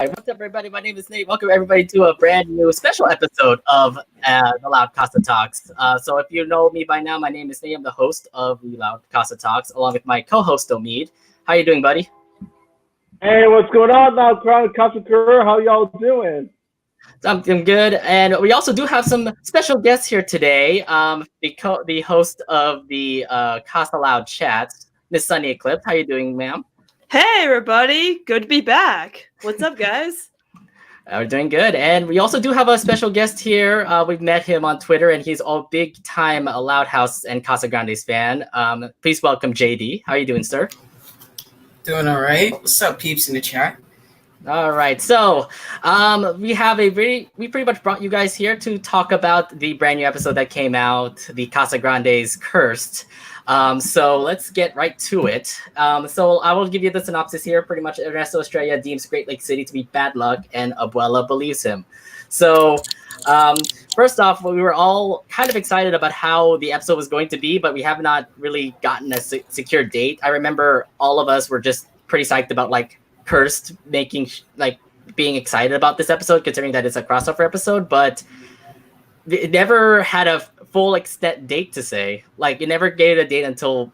All right, what's up, everybody? My name is Nate. Welcome, everybody, to a brand new special episode of the Loud Casa Talks. So if you know me by now, my name is Nate. I'm the host of the Loud Casa Talks, along with my co-host, Omid. How you doing, buddy? Hey, what's going on now, Crown Casa Career? How y'all doing? I'm good, and we also do have some special guests here today. The host of the Casa Loud Chats, Miss Sunny Eclipse. How you doing, ma'am? Hey, everybody. Good to be back. What's up, guys? We're doing good. And we also do have a special guest here. We've met him on Twitter, and he's a big-time Loud House and Casagrandes fan. Please welcome JD. How are you doing, sir? Doing all right. What's up, peeps in the chat? All right. So we pretty much brought you guys here to talk about the brand new episode that came out, the Casagrandes Cursed. So let's get right to it. So I will give you the synopsis here. Pretty much Ernesto Estrella deems Great Lake City to be bad luck, and Abuela believes him. So first off, we were all kind of excited about how the episode was going to be, but we have not really gotten a secure date. I remember all of us were just pretty psyched about Cursed being excited about this episode, considering that it's a crossover episode, but it never had a full extent date to say. It never gave a date until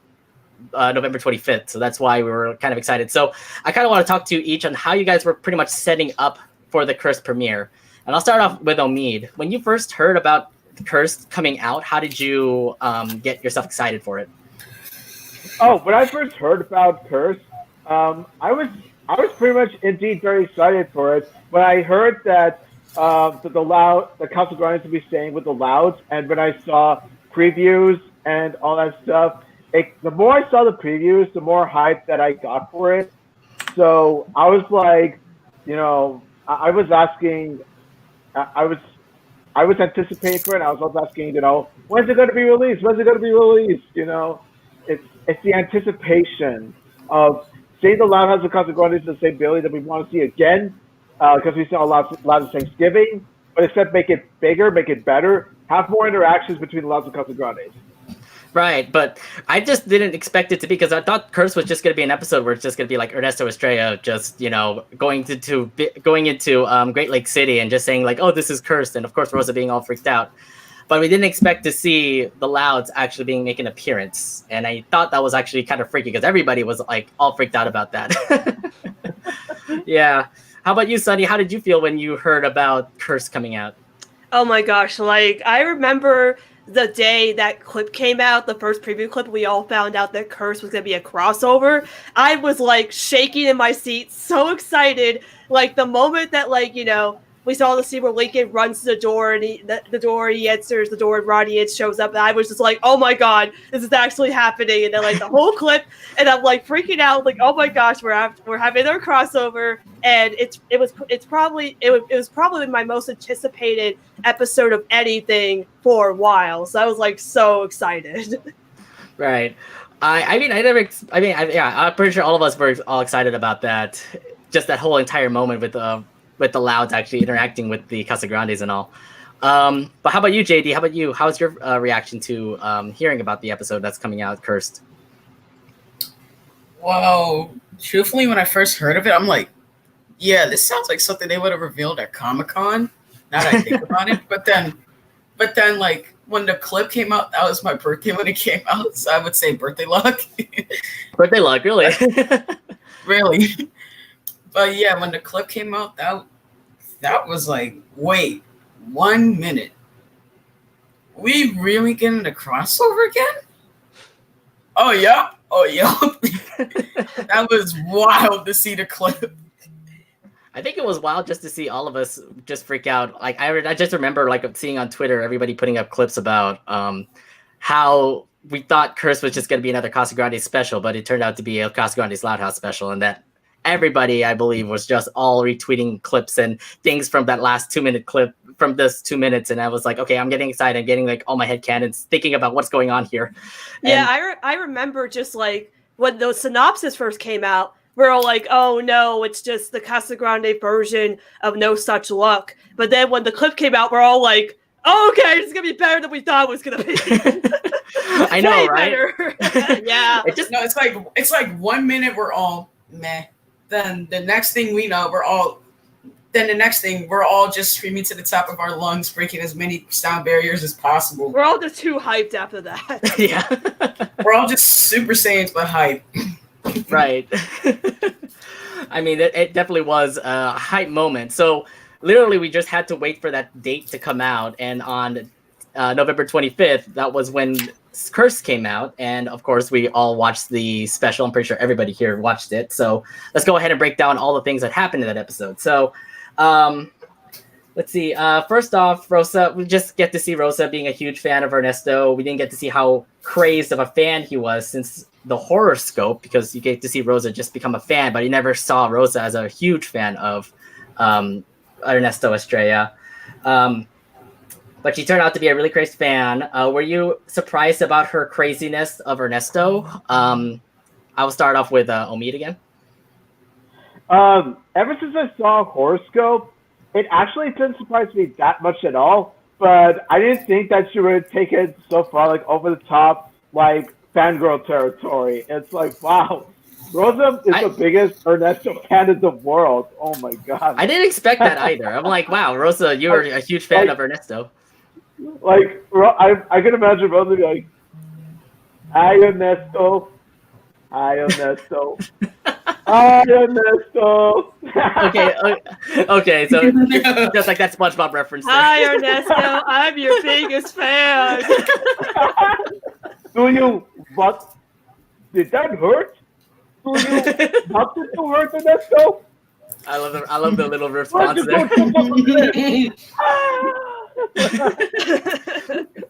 November 25th. So that's why we were kind of excited. So I kind of want to talk to you each on how you guys were pretty much setting up for the Cursed premiere. And I'll start off with Omid. When you first heard about Cursed coming out, how did you get yourself excited for it? Oh, when I first heard about Cursed, I was pretty much indeed very excited for it. When I heard that the Casagrandes would be staying with the Louds, and when I saw previews and all that stuff, the more I saw the previews, the more hype that I got for it. So I was like, I was asking, I was anticipating for it. I was also asking, when's it going to be released? When's it going to be released? It's the anticipation of seeing the Loud House of Casagrandes in the same building that we want to see again. Because we saw a lot of Thanksgiving, but instead make it bigger, make it better, have more interactions between the Louds and Casagrandes. Right, but I just didn't expect it to be, because I thought Curse was just going to be an episode where it's just going to be like Ernesto Estrella just, going into Great Lake City and just saying oh, this is Cursed, and of course Rosa being all freaked out. But we didn't expect to see the Louds actually make an appearance, and I thought that was actually kind of freaky because everybody was all freaked out about that. Yeah. How about you, Sunny? How did you feel when you heard about Curse coming out? Oh my gosh, I remember the day that clip came out, the first preview clip, we all found out that Curse was going to be a crossover. I was shaking in my seat, so excited. The moment that we saw the scene where Lincoln runs to the door and he answers the door and Ronnie shows up, and I was just oh my god, this is actually happening. And then the whole clip, and I'm freaking out, oh my gosh, we're having our crossover, and it was probably my most anticipated episode of anything for a while. So I was so excited. Right. I'm pretty sure all of us were all excited about that. Just that whole entire moment with the Louds actually interacting with the Casagrandes and all. But how about you, JD? How about you? How's your reaction to hearing about the episode that's coming out, Cursed? Well, truthfully, when I first heard of it, I'm yeah, this sounds like something they would have revealed at Comic-Con. Now that I think about it. But then when the clip came out, that was my birthday when it came out. So I would say birthday luck. Birthday luck, really? Really. But yeah, when the clip came out, that was wait, 1 minute. We really getting the crossover again? Oh yeah. That was wild to see the clip. I think it was wild just to see all of us just freak out. I just remember seeing on Twitter everybody putting up clips about how we thought Curse was just going to be another Casagrandes special, but it turned out to be a Casagrandes Loud House special, and that everybody, I believe, was just all retweeting clips and things from that last 2-minute clip from this 2 minutes. And I was okay, I'm getting excited. I'm getting all my headcanons thinking about what's going on here. Yeah, I remember just when the synopsis first came out, we're all oh no, it's just the Casagrande version of No Such Luck. But then when the clip came out, we're all oh, okay, it's going to be better than we thought it was going to be. I know, right? Yeah. It's 1 minute we're all meh. Then the next thing we know, we're all then the next thing, we're all just screaming to the top of our lungs, breaking as many sound barriers as possible. We're all just too hyped after that. Yeah. We're all just Super Saiyans, but hype. Right. I mean, it definitely was a hype moment. So literally, we just had to wait for that date to come out, and on November 25th, that was when Curse came out, and of course, we all watched the special. I'm pretty sure everybody here watched it. So let's go ahead and break down all the things that happened in that episode. So, let's see. First off, Rosa, we just get to see Rosa being a huge fan of Ernesto. We didn't get to see how crazed of a fan he was since the horror scope, because you get to see Rosa just become a fan, but you never saw Rosa as a huge fan of Ernesto Estrella. But she turned out to be a really crazy fan. Were you surprised about her craziness of Ernesto? I will start off with Omid again. Ever since I saw Horoscope, it actually didn't surprise me that much at all. But I didn't think that she would take it so far, like over the top, like fangirl territory. It's like, wow, Rosa is the biggest Ernesto fan in the world. Oh my god! I didn't expect that either. I'm like, wow, Rosa, you're a huge fan of Ernesto. Like, I can imagine Rosa be like, "Hi Ernesto, hi Ernesto, hi Ernesto." Okay, so just like that SpongeBob reference there. Hi, Ernesto. I'm your biggest fan. Do you what? Did that hurt? Do you want it to hurt, Ernesto? I love the little response there.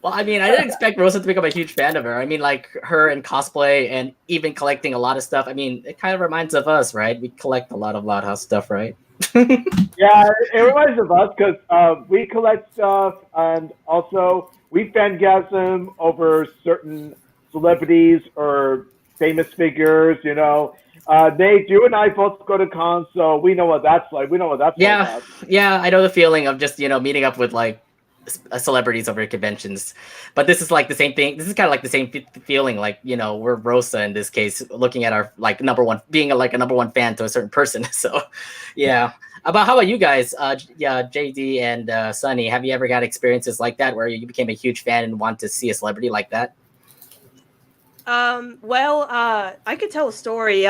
Well, I mean, I didn't expect Rosa to become a huge fan of her. I mean, like her in cosplay and even collecting a lot of stuff. I mean, it kind of reminds of us, right? We collect a lot of Loud House stuff, right? Yeah, it reminds of us because we collect stuff, and also we fangasm over certain celebrities or famous figures. You know, Nate, you and I both go to cons, so we know what that's like. We know what that's like. Yeah, I know the feeling of just meeting up with like celebrities over at conventions, but this is like the same thing. This is kind of like the same feeling, like we're Rosa in this case, looking at our like being like a number one fan to a certain person. So yeah. How about you guys, JD and Sunny, have you ever got experiences like that where you became a huge fan and want to see a celebrity like that? Well, I could tell a story.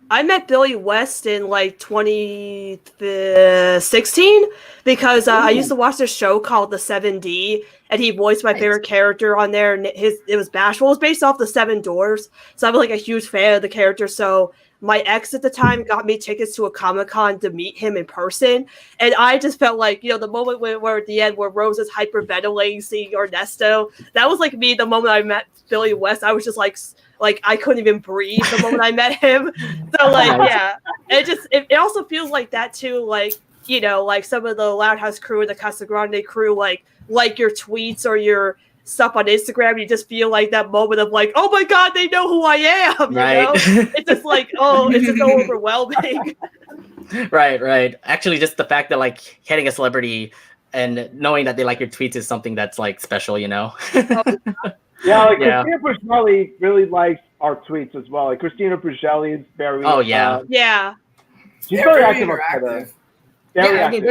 I met Billy West in like 2016 because I used to watch this show called The 7D, and he voiced my favorite character on there. And it was Bashful. It was based off the Seven Doors, so I'm like a huge fan of the character. So my ex at the time got me tickets to a Comic-Con to meet him in person, and I just felt like the moment where at the end where Rose is hyperventilating seeing Ernesto, that was like me the moment I met Billy West. I was just like I couldn't even breathe the moment I met him. So like yeah, it also feels like that too. Like like some of the Loud House crew and the Casagrande crew like your tweets or your stuff on Instagram, you just feel like that moment of like, oh my god, they know who I am. Right. It's just like, oh, it's just so overwhelming. Right. Actually, just the fact that like hitting a celebrity and knowing that they like your tweets is something that's like special, Yeah, like Christina Bruschelli really likes our tweets as well. Like Christina Bruschelli is very yeah. She's very active on Twitter. I mean,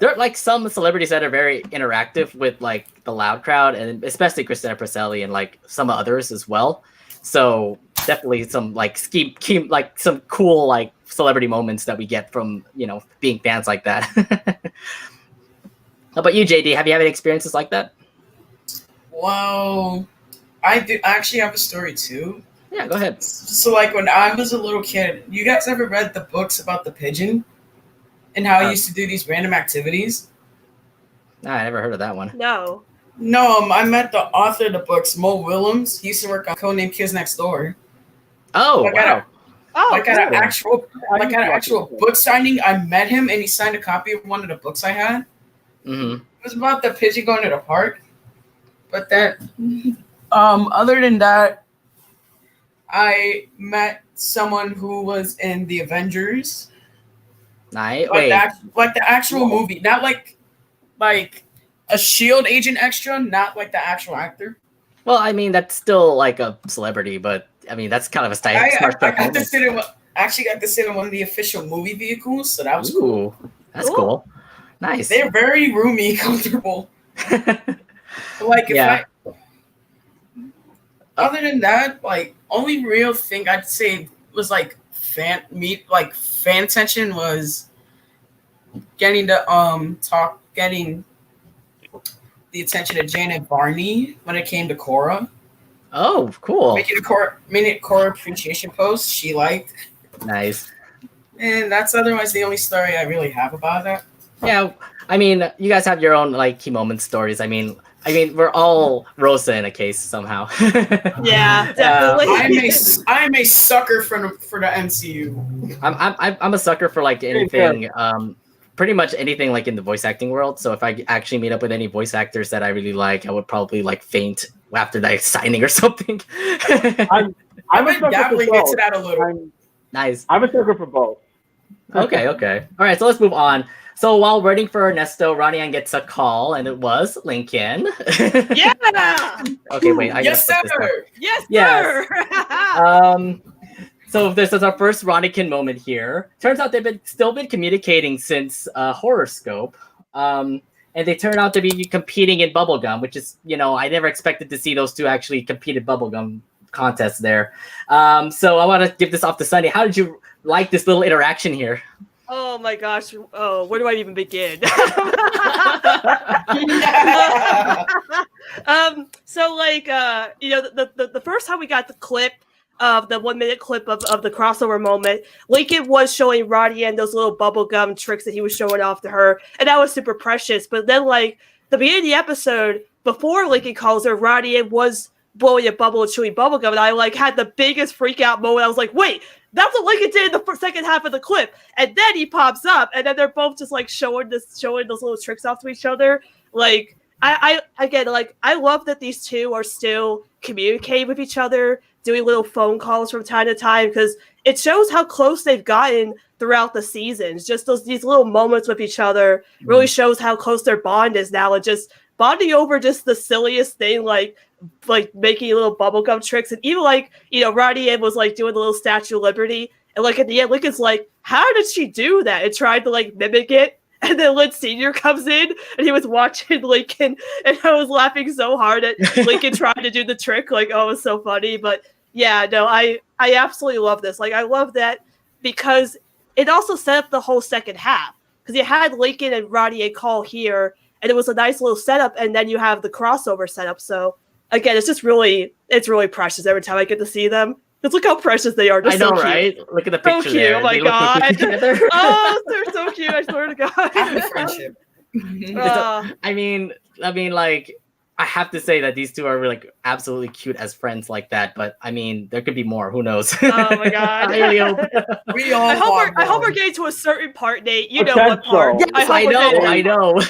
there are like some celebrities that are very interactive with like the Loud crowd, and especially Christina Bruschelli and like some others as well. So definitely some like like some cool like celebrity moments that we get from being fans like that. How about you, JD? Have you had any experiences like that? Well, I actually have a story too. Yeah, go ahead. So like when I was a little kid, you guys ever read the books about the pigeon and how he used to do these random activities? I never heard of that one. No, I met the author of the books, Mo Willems. He used to work on Codename Kids Next Door. Oh, wow. At an actual book signing, I met him and he signed a copy of one of the books I had. Mm-hmm. It was about the pigeon going to the park. But that, other than that, I met someone who was in the Avengers. Nice. Like the actual movie, not like a SHIELD agent extra, not like the actual actor. Well, I mean that's still like a celebrity, but I mean that's kind of a I got to sit in one of the official movie vehicles, so that was cool. That's cool. Nice. They're very roomy, comfortable. Like, Yeah. Other than that, like, only real thing I'd say was like fan attention was getting getting the attention of Janet Barney when it came to Korra. Oh, cool. Making a Korra appreciation post she liked. Nice. And that's otherwise the only story I really have about that. Yeah, I mean, you guys have your own like key moment stories. I mean, we're all Rosa in a case somehow. Yeah, definitely. I'm a sucker for the MCU. I'm a sucker for like anything, pretty much anything like in the voice acting world. So if I actually meet up with any voice actors that I really like, I would probably like faint after like signing or something. I would definitely get to that a little. Nice. I'm a sucker for both. Okay. All right, so let's move on. So while waiting for Ernesto, Ronnie gets a call, and it was Lincoln. Yeah. Okay, wait. Yes, sir. Yes, sir. So this is our first Ronniecoln moment here. Turns out they've still been communicating since Horoscope. And they turn out to be competing in bubblegum, which is, I never expected to see those two actually compete in bubblegum contest there. So I want to give this off to Sunny. How did you like this little interaction here? Oh my gosh. Oh, where do I even begin? So like the first time we got the clip of the 1 minute clip of the crossover moment, Lincoln was showing Ronnie and those little bubblegum tricks that he was showing off to her, and that was super precious. But then like the beginning of the episode, before Lincoln calls her, Ronnie was blowing a bubble and chewing bubblegum, and I like had the biggest freak out moment. I was like, wait, that's what Lincoln did in the second half of the clip. And then he pops up, and then they're both just like showing those little tricks off to each other. Like I love that these two are still communicating with each other, doing little phone calls from time to time, because it shows how close they've gotten throughout the seasons. Just these little moments with each other really shows how close their bond is now, and just bonding over just the silliest thing, like making little bubblegum tricks. And even like, Ronnie was like doing the little Statue of Liberty, and like at the end, Lincoln's like, how did she do that? And tried to like mimic it. And then Lynn Sr. comes in, and he was watching Lincoln, and I was laughing so hard at Lincoln trying to do the trick. Like, oh, it was so funny. But yeah, no, I absolutely love this. Like, I love that because it also set up the whole second half, because you had Lincoln and Ronnie call here, and it was a nice little setup, and then you have the crossover setup. So again, it's really precious every time I get to see them. Just look how precious they are. Just I know, so right? Look at the so picture cute. there. Oh my They look god. cute together. Oh, they're so cute. I swear to God. Happy friendship. I mean, like, I have to say that these two are like absolutely cute as friends like that. But I mean, there could be more. Who knows? Oh my god. I really hope. We all I hope we're getting to a certain part, Nate. You know what part? Potential. Yes, hope we're I know.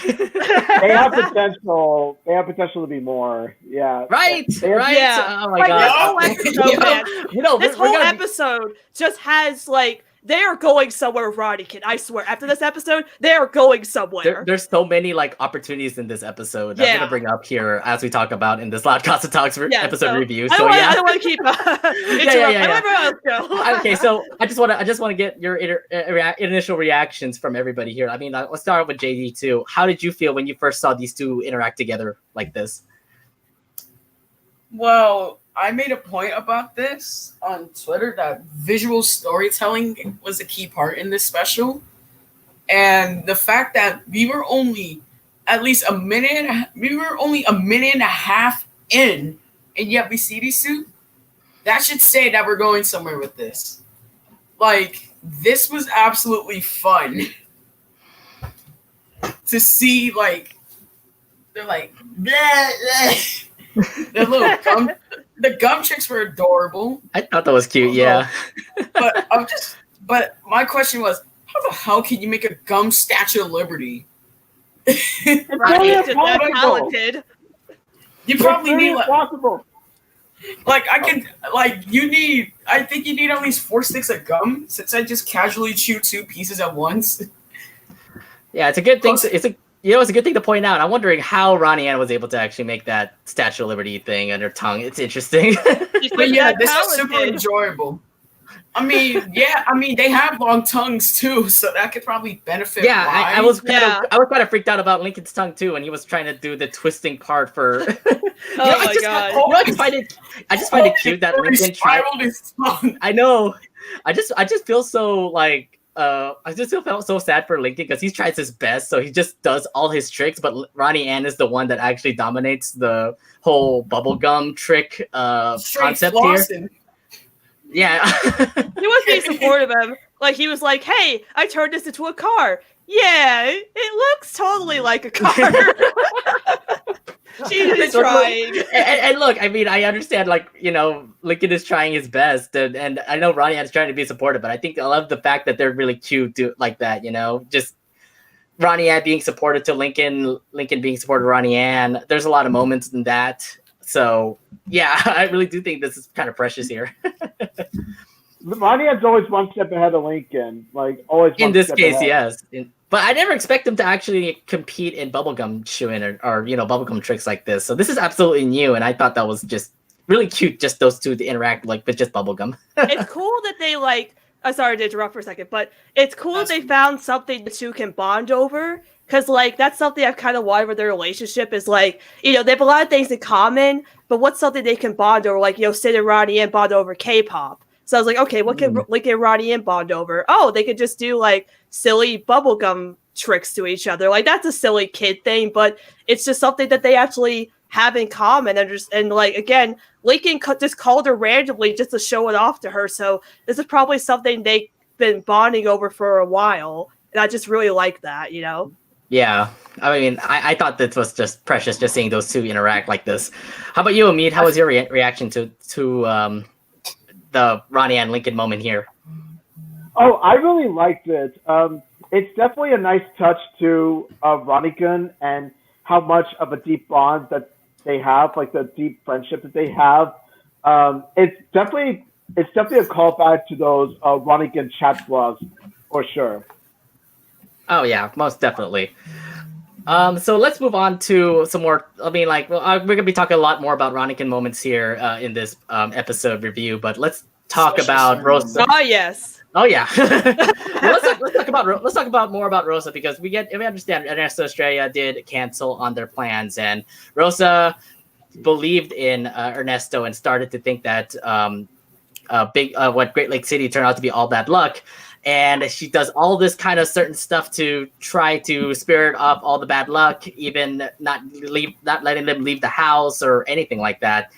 They have potential. They have potential to be more. Yeah. Right. They have- Yeah. Oh my Like, god. this whole episode, man. This we're whole gonna- episode just has like, they are going somewhere with Ronniecoln. I swear. After this episode, they are going somewhere. There's so many like opportunities in this episode that I'm Yeah. gonna bring up here as we talk about in this Loud Casa Talks episode so review. I So don't want to keep yeah. Go. Okay, so I just want to get your initial reactions from everybody here. I mean, let's start with JD too. How did you feel when you first saw these two interact together like this? Well, I made a point about this on Twitter that visual storytelling was a key part in this special. And the fact that we were only a minute and a half in, and yet we see these two, that should say that we're going somewhere with this. Like, this was absolutely fun to see, like, they're like, blah, blah. The gum tricks were adorable. I thought that was cute. Yeah. But my question was, how the hell can you make a gum Statue of Liberty? Ronnie is just that talented. You probably need possible. I think you need at least 4 sticks of gum, since I just casually chew 2 pieces at once. Yeah, it's a good thing. It's a good thing to point out. I'm wondering how Ronnie Ann was able to actually make that Statue of Liberty thing on her tongue. It's interesting. But yeah, this was super enjoyable. I mean, yeah, I mean they have long tongues too, so that could probably benefit. Yeah, I was kind Yeah. of freaked out about Lincoln's tongue too when he was trying to do the twisting part for. Oh my god. I just find it cute that Lincoln tried. spiraled his tongue. I know. I just feel so like I just felt so sad for Lincoln because he tries his best, so he just does all his tricks, but Ronnie Ann is the one that actually dominates the whole bubblegum trick concept here. Yeah. He was being supportive of him. Like he was like, "Hey, I turned this into a car. Yeah, it looks totally like a car." She is trying. And look, I mean, I understand, like, you know, Lincoln is trying his best, and I know Ronnie is trying to be supportive, but I think I love the fact that they're really cute like that, you know, just Ronnie Ann being supportive to Lincoln, Lincoln being supportive to Ronnie Ann. There's a lot of moments in that. So, yeah, I really do think this is kind of precious here. Ronnie Ann's always one step ahead of Lincoln. Like, always In this case, ahead. yes. But I never expect them to actually compete in bubblegum chewing or you know, bubblegum tricks like this. So this is absolutely new, and I thought that was just really cute, just those two to interact like with just bubblegum. It's cool that they like. I'm sorry to interrupt for a second, but it's cool that they found something the two can bond over. Because like that's something I've kind of wanted with their relationship is like, you know, they have a lot of things in common, but what's something they can bond over? Like, you know, Sid and Ronnie and bond over K-pop. So I was like, okay, what can Lincoln and Ronnie and bond over? Oh, they could just do like silly bubblegum tricks to each other. Like that's a silly kid thing, but it's just something that they actually have in common. And like again, Lincoln just called her randomly just to show it off to her. So this is probably something they've been bonding over for a while, and I just really like that, you know. Yeah, I mean, I thought this was just precious, just seeing those two interact like this. How about you, Omid? How was your reaction to the Ronnie and Lincoln moment here? Oh, I really liked it. It's definitely a nice touch to Ronniecoln and how much of a deep bond that they have, like the deep friendship that they have. It's definitely a callback to those Ronniecoln chat blogs, for sure. Oh yeah, most definitely. So let's move on to some more. I mean, like, we're gonna be talking a lot more about Ronniecoln moments here in this episode review, but let's talk about Rosa. Oh yes. Oh yeah. let's talk about more about Rosa, because we understand Ernesto Estrella did cancel on their plans, and Rosa believed in Ernesto and started to think that what Great Lake City turned out to be all bad luck. And she does all this kind of certain stuff to try to spirit up all the bad luck, even not letting them leave the house or anything like that.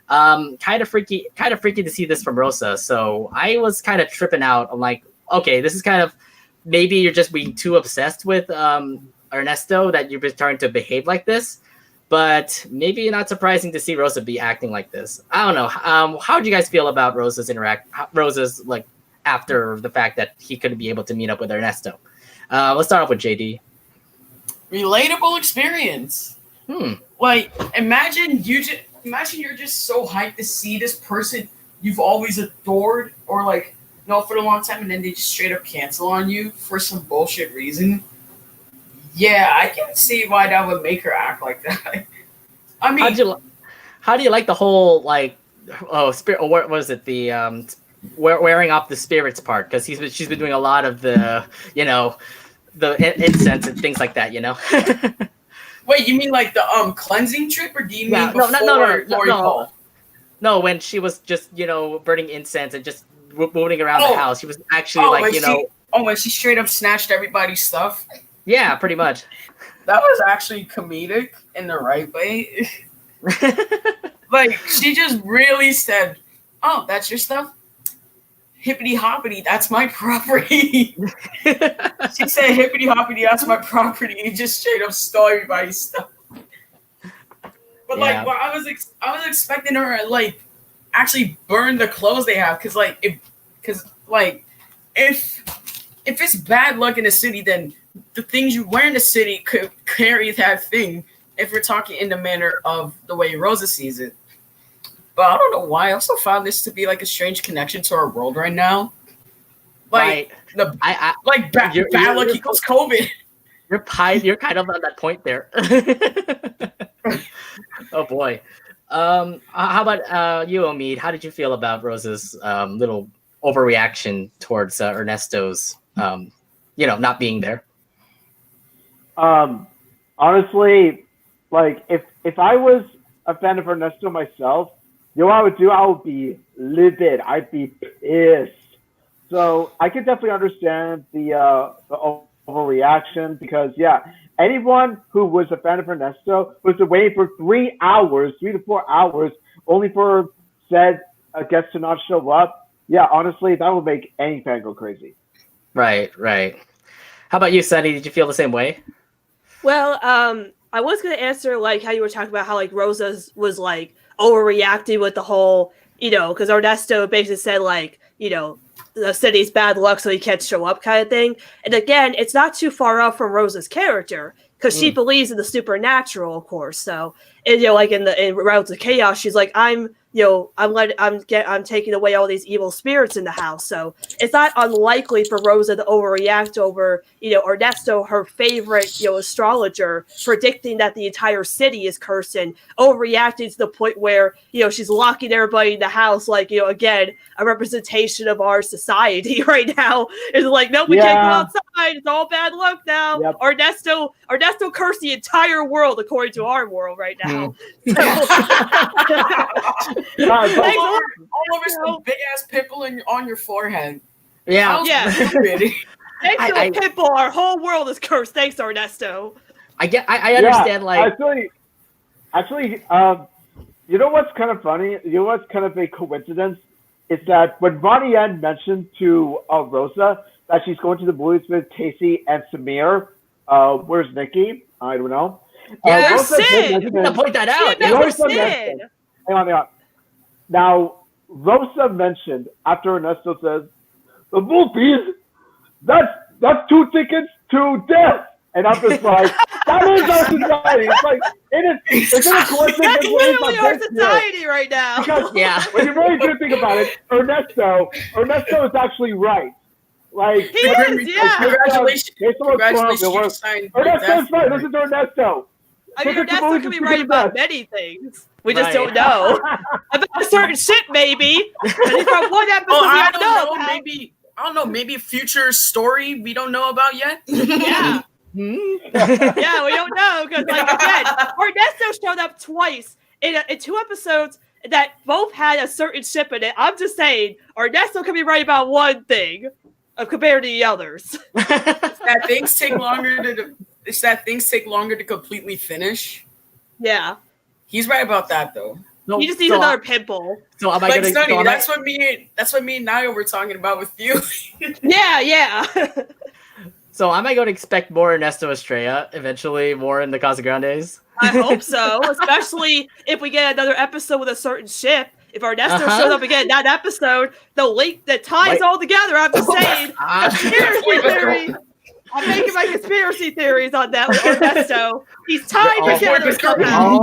Kind of freaky to see this from Rosa. So I was kind of tripping out. I'm like, okay, this is kind of, maybe you're just being too obsessed with Ernesto that you're starting to behave like this. But maybe not surprising to see Rosa be acting like this. I don't know. How do you guys feel about Rosa's like, after the fact that he couldn't be able to meet up with Ernesto? Let's start off with JD. Relatable experience. Like, imagine you're just so hyped to see this person you've always adored or like know for a long time, and then they just straight up cancel on you for some bullshit reason. Yeah, I can see why that would make her act like that. I mean, how do you like the whole like spirit? Or what was it? The wearing off the spirits part, because she's been doing a lot of the, you know, the incense and things like that, you know. Wait, you mean like the cleansing trip, or do you mean before? No, when she was just, you know, burning incense and just moving around the house, she was actually when she straight up snatched everybody's stuff. Yeah, pretty much. That was actually comedic in the right way. Like, she just really said, "Oh, that's your stuff? Hippity hoppity, that's my property." She said, "Hippity hoppity, that's my property." And just straight up stole everybody's stuff. But like, well, I was expecting her to like actually burn the clothes they have, because if it's bad luck in the city, then the things you wear in the city could carry that thing. If we're talking in the manner of the way Rosa sees it. But I don't know why. I also found this to be like a strange connection to our world right now. Like, right. Bad luck equals COVID. You're kind of on that point there. Oh boy. How about you, Omid? How did you feel about Rosa's little overreaction towards Ernesto's, not being there? Honestly, like if I was a fan of Ernesto myself, you know what I would do? I would be livid. I'd be pissed. So I can definitely understand the overreaction because anyone who was a fan of Ernesto was waiting for 3 to 4 hours, only for said guest to not show up. Yeah, honestly, that would make any fan go crazy. Right. How about you, Sunny? Did you feel the same way? Well, I was gonna answer like how you were talking about how like Rosa's was like overreacting with the whole, because Ernesto basically said like, the city's bad luck, so he can't show up, kind of thing. And again, it's not too far off from Rosa's character because she believes in the supernatural, of course. So, and, like in Routes of Chaos, she's like, I'm taking away all these evil spirits in the house. So it's not unlikely for Rosa to overreact over, Ernesto, her favorite, astrologer, predicting that the entire city is cursed and overreacting to the point where, she's locking everybody in the house. Like, again, a representation of our society right now is like, no, we can't go outside. It's all bad luck now. Yep. Ernesto cursed the entire world according to our world right now. All over some big ass pimple on your forehead. Yeah. Thanks to a pimple, our whole world is cursed. Thanks, Ernesto. I understand. Like, actually, you know what's kind of funny? You know what's kind of a coincidence is that when Ronnie mentioned to Rosa that she's going to the movies with Casey and Samir, where's Nikki? I don't know. Where's Sid? You're gonna point that out. Where's Sid? Hang on. Now, Rosa mentioned after Ernesto says, the movies, that's 2 tickets to death. And I'm just like, that is our society. It's like, it's a coincidence. That's literally our society right now. Because when you really do think about it, Ernesto is actually right. Like, he is, Congratulations. Ernesto is right. Listen to Ernesto. I mean, Ernesto can be right about many things. We just don't know. About a certain shit, maybe. And from one episode, I don't know. Maybe a future story we don't know about yet. Yeah. Yeah, we don't know. Because, like, again, Ernesto showed up twice in 2 episodes that both had a certain ship in it. I'm just saying, Ernesto can be right about one thing compared to the others. That things take longer to completely finish. Yeah. He's right about that, though. He just needs another pimple. So am I like gonna? Sunny, that's what me and Naya were talking about with you. Yeah. So am I going to expect more Ernesto Estrella eventually, more in the Casagrandes? I hope so, especially if we get another episode with a certain ship. If Ernesto shows up again in that episode, the link that ties all together. I'm just saying, conspiracy theory. I'm making my conspiracy theories on that with Ernesto. He's tied together somehow.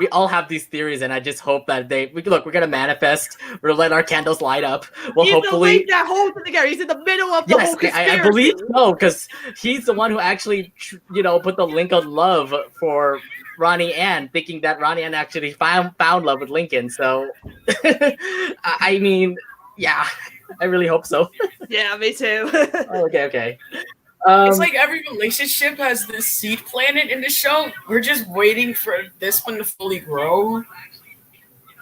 We all have these theories, and I just hope that we're gonna manifest. We're letting our candles light up. Well, he's hopefully, the link that holds it together. He's in the middle of the whole conspiracy. I believe so, because he's the one who actually, put the link of love for Ronnie Ann, thinking that Ronnie Ann actually found love with Lincoln. So, I mean, yeah, I really hope so. Yeah, me too. Okay. It's like every relationship has this seed planet in the show. We're just waiting for this one to fully grow.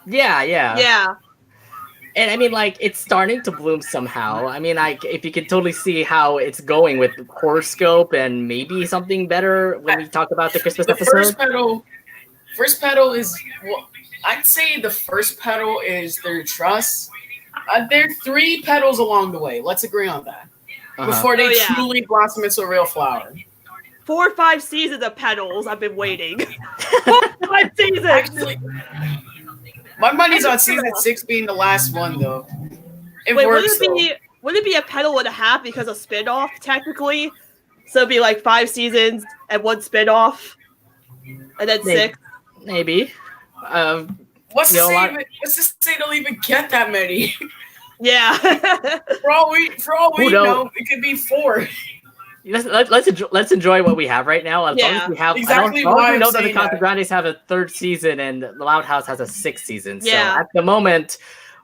Yeah. And I mean, like, it's starting to bloom somehow. I mean, if you can totally see how it's going with horoscope and maybe something better when we talk about the Christmas episode. First petal is, well, I'd say the first petal is their trust. There are 3 petals along the way. Let's agree on that. Before they truly blossom into a real flower. 4 or 5 seasons of petals. I've been waiting. 4 or 5 seasons. Actually, my money's on season 6 being the last one, though. Would it be a petal and a half because of spinoff, technically? So it'd be like 5 seasons and 1 spinoff, and then 6. Maybe. What's to say they'll even get that many? Yeah. For all we know, it could be 4. Let's enjoy what we have right now. As long as we have, exactly. I know that the Casagrandes have a 3rd season and the Loud House has a 6th season. So at the moment,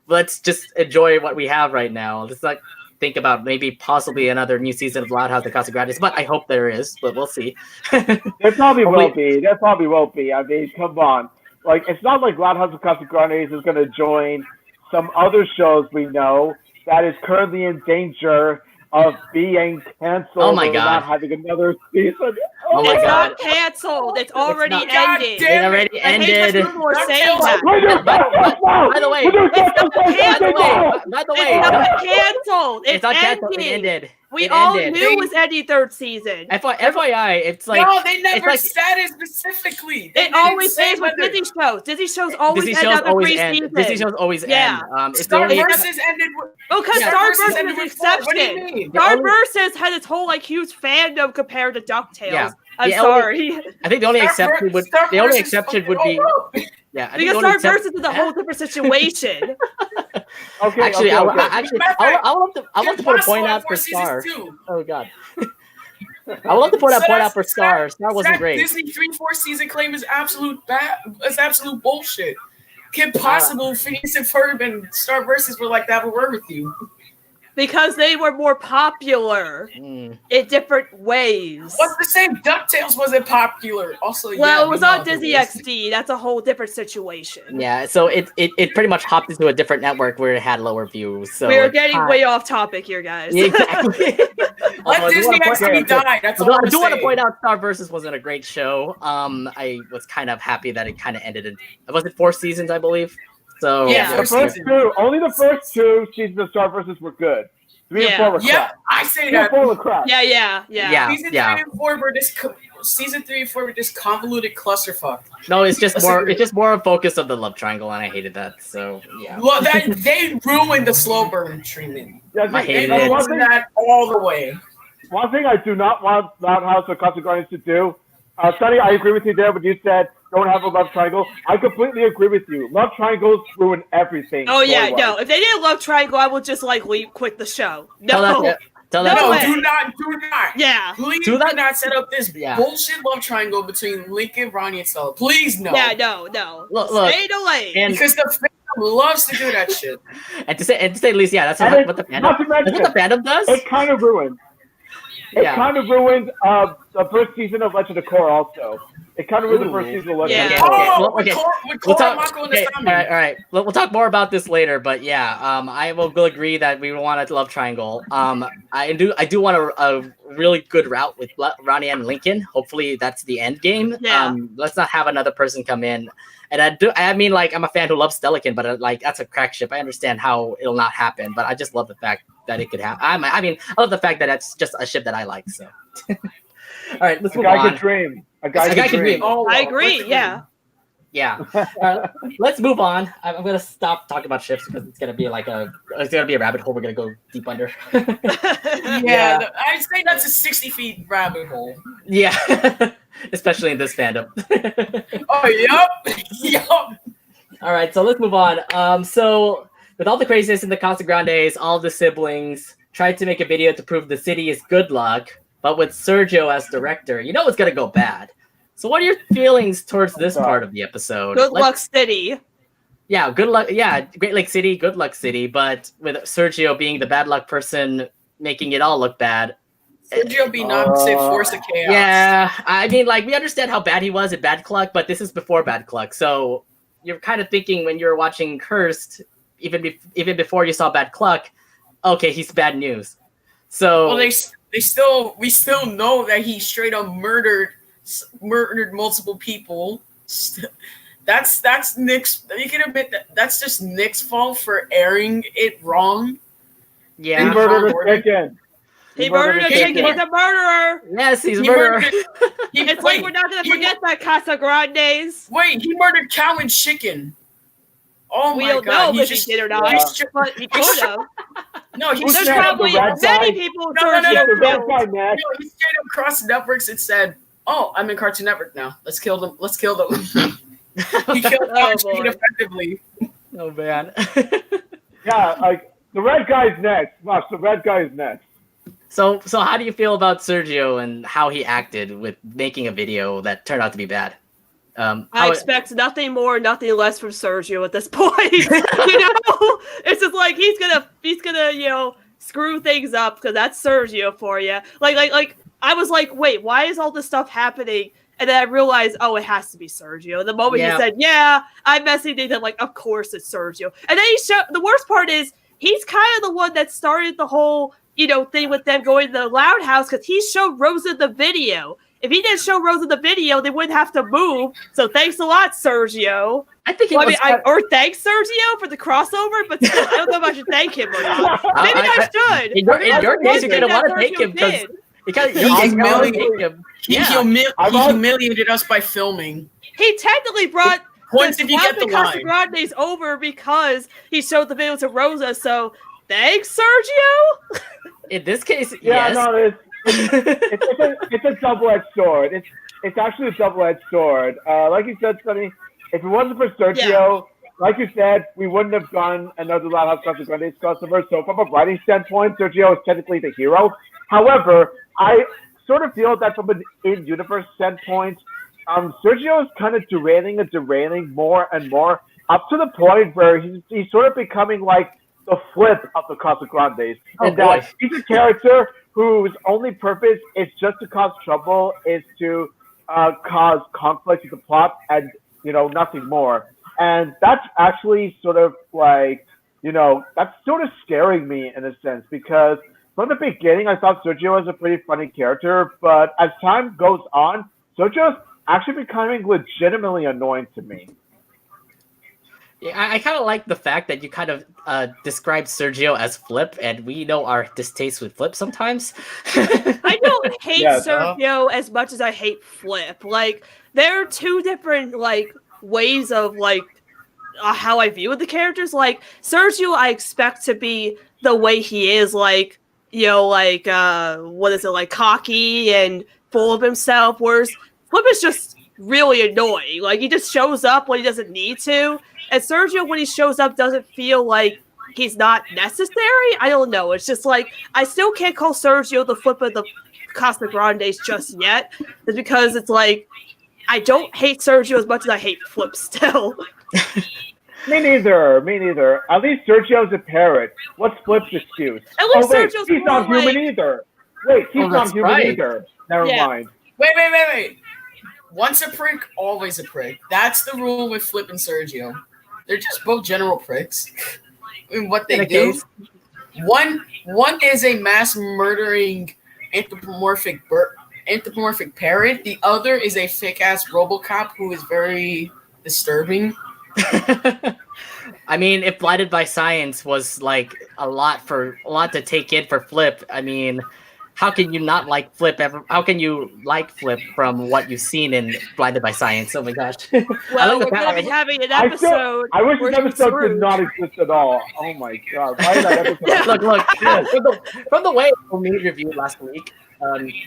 let's just enjoy what we have right now. Let's not think about maybe possibly another new season of Loud House of Casagrandes, but I hope there is, but we'll see. There probably will be. There probably won't be. I mean, come on. Like, it's not like Loud House of Casagrandes is going to join some other shows we know that is currently in danger of being canceled. Oh my or God. not having another season. Oh my It's God. not canceled. It's already not- ended. It already I hate that ended. people are saying that. By the way, by the way, It's not canceled. it's not canceled. It ended. We It all ended. knew it was ending third season. FYI, it's like no, they never like- said it specifically. They It always didn't say ends with whether- Disney shows. Disney shows always Disney end shows after always three end. seasons. Disney shows always Yeah. end. It's the Star only versus ended with. Oh, because Yeah. Star Versus Versus ended is an with four. What do you exception. mean? Star only- Versus had its whole like huge fandom compared to DuckTales. Yeah. I'm The only- sorry. I think the only exception would Star the only versus exception fucking would be all up. yeah. I think Because the only Star excep- Versus is a whole different situation. Okay, Actually, okay, I okay. want to put a point out for season Star. 2. Oh God. I would love to point out for Star. Star wasn't that great. Disney 3-4 season claim is absolute bullshit. Kim Possible, Phineas and Ferb, and Star Versus were like to have a word with you. Because they were more popular in different ways. What's the same? DuckTales wasn't popular. Also, Well, yeah, it was we know on the Disney list. XD. That's a whole different situation. Yeah, so it pretty much hopped into a different network where it had lower views. So We are it's getting not- way off topic here, guys. Yeah, exactly. Although I Let do Disney wanna point- XD die. That's all Although I I'm do want to saying. point out Star Versus wasn't a great show. I was kind of happy that it kind of ended in was it 4 seasons, I believe. So Yeah. The first two, only the first 2 seasons of Star Versus were good. 3 and 4 were Yeah, crap. I say 3 and that. 4 were crap. Yeah. Season 3 and 4 were just season 3 and 4 were just convoluted clusterfuck. No, it's just Let's more. agree. It's just more a focus of the love triangle, and I hated that. So yeah. Well, they ruined the slow burn treatment. Yeah, I hated They it. ruined that all the way. One thing I do not want Loud House or Casagrandes to do, Sunny, I agree with you there when you said don't have a love triangle. I completely agree with you. Love triangles ruin everything. Oh yeah, story-wise. no. If they didn't love Triangle, I would just like quit the show. Tell No. that. Tell No that. No, way. do not. Yeah. Please Do do, that- not set up this Yeah. bullshit love triangle between Lincoln, Ronnie, and Stella. Please no. Yeah, no. Look, Stay delayed. and Because the fandom loves to do that shit. to say at least, yeah, that's And what it- the fandom. not to That's mention, what the fandom does. it kind of ruined. It Yeah. kind of ruined the first season of Legend of Korra also. It kind of ruined the first Ooh. season of Legend Yeah. of Okay, Korra. well, Oh, okay. with We'll Cora, talk. Mako, and Okay, all Asami. right. We'll talk more about this later, but yeah, I will agree that we want a love triangle. I do want a really good route with Ronnie and Lincoln. Hopefully, that's the end game. Yeah. Let's not have another person come in. And I mean, like, I'm a fan who loves Stelican, but like, that's a crack ship. I understand how it'll not happen, but I just love the fact that it could happen. I mean, I love the fact that that's just a ship that I like. So, all right, let's A move guy on. could dream. A guy A guy could could dream. dream. Oh, I well, agree, let's yeah. Yeah. Let's move on. I'm gonna stop talking about ships because it's gonna be a rabbit hole we're gonna go deep under. Yeah, I'd say that's a 60 feet rabbit hole. Yeah. Especially in this fandom. Oh, yup. All right, so let's move on. So with all the craziness in the Casagrandes, all the siblings tried to make a video to prove the city is good luck, but with Sergio as director, you know it's gonna go bad. So what are your feelings towards this part of the episode? Good Let's- luck, City. Yeah, good luck. Yeah, Great Lake City, good luck city, but with Sergio being the bad luck person, making it all look bad. Sergio be not say force of chaos. Yeah, I mean, like, we understand how bad he was at Bad Cluck, but this is before Bad Cluck, so you're kind of thinking when you're watching Cursed, even before you saw Bad Cluck, okay, he's bad news. So Well, we still know that he straight up murdered multiple people. That's Nick's. You can admit that's just Nick's fault for airing it wrong. He yeah, murdered a chicken. He murdered a chicken. He's a murderer. yes, he's a He murderer. murdered. It's like we're not going to forget that Casagrandes. Wait, he murdered cow and chicken. Oh We my don't god! know if he did or not, he's ju- but he could have. no, he's Who's There's that? straight, probably The red many guy? people No, no, no, Sergio The red killed. guy next. he straight up crossed networks and said, "Oh, I'm in Cartoon Network now. Let's kill them. Let's kill them." He killed cow and chicken boy. effectively. Oh man. Yeah, like the red guy's next. Watch, the red guy is next. So how do you feel about Sergio and how he acted with making a video that turned out to be bad? I expect nothing more, nothing less from Sergio at this point. It's just like he's gonna screw things up because that's Sergio for you. Like I was like, wait, why is all this stuff happening? And then I realized, oh, it has to be Sergio. The moment he said, "Yeah, I'm messing things," I'm like, of course it's Sergio. And then the worst part is he's kind of the one that started the whole thing with them going to the Loud House because he showed Rosa the video. If he didn't show Rosa the video, they wouldn't have to move. So thanks a lot, Sergio. I think or thanks Sergio for the crossover, but still, I don't know if I should thank him or not. Maybe I should. In your case, you're gonna want to thank him because he humiliated us by filming. He technically brought points if you get the line. Casagrandes over because he showed the video to Rosa. So thanks, Sergio. In this case, yeah, yes. No, it's a double-edged sword. It's actually a double-edged sword. Like you said, Sunny, if it wasn't for Sergio, like you said, we wouldn't have gotten another Loud House Casagrandes crossover. So from a writing standpoint, Sergio is technically the hero. However, I sort of feel that from an in-universe standpoint, Sergio is kind of derailing more and more, up to the point where he's sort of becoming like the flip of the Casagrandes. And that he's a character whose only purpose is just to cause trouble, is to cause conflict with the plot, and nothing more. And that's actually sort of like, that's sort of scaring me in a sense, because from the beginning I thought Sergio was a pretty funny character, but as time goes on, Sergio's actually becoming legitimately annoying to me. Yeah, I kind of like the fact that you kind of described Sergio as Flip, and we know our distaste with Flip sometimes. I don't hate Sergio as much as I hate Flip. Like, there are two different ways of how I view the characters. Like, Sergio, I expect to be the way he is, cocky and full of himself. Whereas Flip is just really annoying. Like, he just shows up when he doesn't need to. And Sergio, when he shows up, doesn't feel like he's not necessary. I don't know. It's just like, I still can't call Sergio the Flip of the Casagrandes just yet. It's because it's like, I don't hate Sergio as much as I hate Flip still. Me neither. At least Sergio's a parrot. What's Flip's excuse? At least Sergio's he's not human either. Wait, he's not human either. Never mind. Wait. Once a prick, always a prick. That's the rule with Flip and Sergio. They're just both general pricks in what they do. One is a mass murdering anthropomorphic parrot. The other is a fake ass RoboCop who is very disturbing. I mean, if Blinded by Science was like a lot to take in for Flip, I mean, how can you not like Flip ever? How can you like Flip from what you've seen in Blinded by Science? Oh my gosh. Well, we're going to be having an episode. I wish this episode did not exist at all. Oh my god. Why that episode? Look. From the way Omid reviewed last week,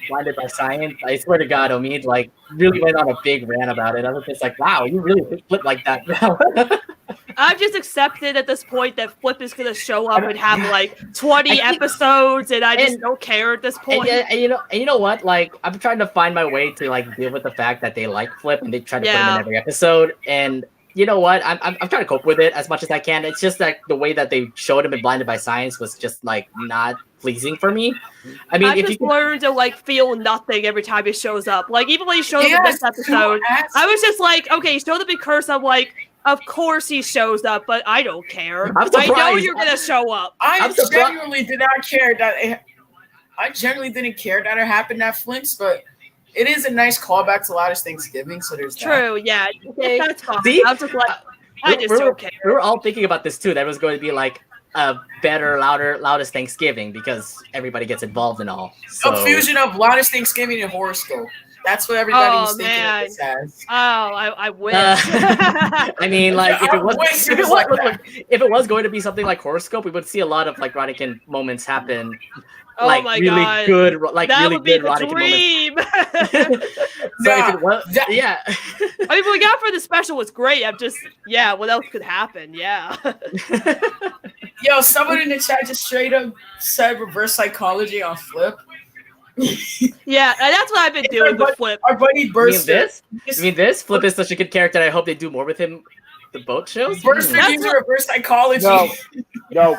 Blinded by Science, I swear to God, Omid really went on a big rant about it. I was just like, wow, you really Flip like that now. I've just accepted at this point that Flip is going to show up and have 20 episodes, and I just don't care at this point. And you know what? Like, I'm trying to find my way to deal with the fact that they like Flip and they try to put him in every episode. And you know what? I'm trying to cope with it as much as I can. It's just that the way that they showed him in Blinded by Science was just not pleasing for me. I mean, I just learned to feel nothing every time he shows up. Even when he showed up in this episode, I was just like, okay, he showed up in Curse. I'm like, of course he shows up, but I don't care. I know you're gonna show up. I genuinely did not care that. I generally didn't care that it happened at Flint's, but it is a nice callback to Loudest Thanksgiving. So there's that. True. Yeah, that's fine. See? I'm just I just don't care. We were all thinking about this too. That it was going to be a better, loudest Thanksgiving because everybody gets involved and all. So. A fusion of Loudest Thanksgiving and Horoscope. That's what everybody was thinking of this as. Oh, I wish. I mean, if it was going to be something like Horoscope, we would see a lot of Ronniecoln moments happen. Oh my really god! Good, that really would be good the dream. If it was, yeah. I mean, what we got for the special was great. I'm just, what else could happen? Yeah. Yo, someone in the chat just straight up said reverse psychology on Flip. Yeah, and that's what I've been doing with Flip. Our buddy You mean Burster. this? You mean this? Flip is such a good character. I hope they do more with him. The boat shows. Burster That's gives you what- reverse psychology. No,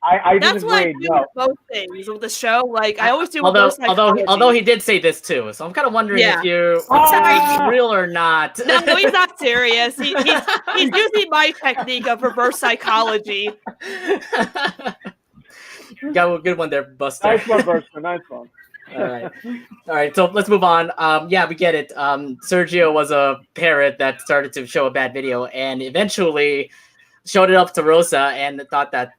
I That's didn't what I agree. do No. with both things with the show. Like I always do. Although he did say this too, so I'm kind of wondering Yeah. if you're Ah! real or not. No, he's not serious. He's using my technique of reverse psychology. Got a good one there, Buster. Nice one, Buster. Nice one. All right. So let's move on. Yeah, we get it. Sergio was a parrot that started to show a bad video, and eventually showed it up to Rosa, and thought that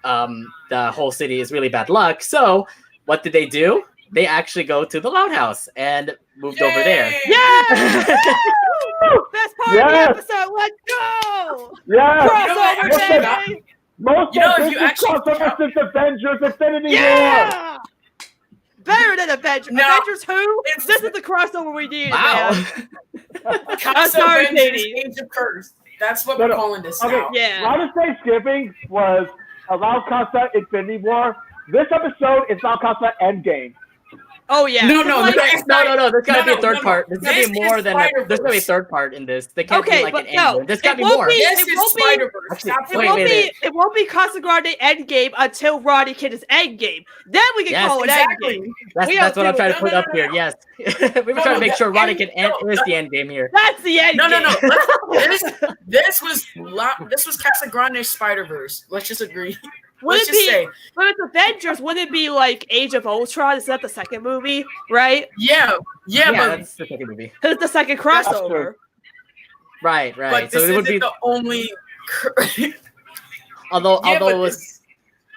the whole city is really bad luck. So what did they do? They actually go to the Loud House and moved over there. Yeah! Best part Yes! of the episode. Let's go! Yeah. Crossover, What's that? baby! Most You know, of if this you is actually crossover since Avengers Infinity War. Yeah! Better than Avengers. No, Avengers who? it's- This is the crossover we needed, Wow. man. Casa sorry, Avengers Katie. Age of Curse. That's what No, we're no. calling this Okay. now. Yeah. Loudest Thanksgiving was Allow Casa Infinity War. This episode is Allow Casa Endgame. Oh yeah. No, no, Like, it's No, not- there's gotta be a third no. part. There's gotta This be more is than there's gotta be a Spider-Verse. third part in this. They can't Okay, be like but an no, ending. There's gotta it be won't more. be- This It is won't be- Spider-Verse. Actually, Stop It wait, won't wait, be. wait. It won't be Casagrande Endgame until Roddy Kid is Endgame. Then we can Yes, call it exactly. Endgame. That's We what don't I'm do trying it. to put No, up no, here. no. Yes, we were trying to make sure Ronnie can end is the end game here. That's the Endgame. No. This was Casagrandes Spider-Verse. Let's just agree. Would Let's it just be? say, But it's Avengers. Wouldn't it be like Age of Ultron? Is that the second movie, right? yeah, Yeah, but that's the second movie. Because it's the second crossover. Right. but So this it would isn't be the only. although Yeah, but it was this-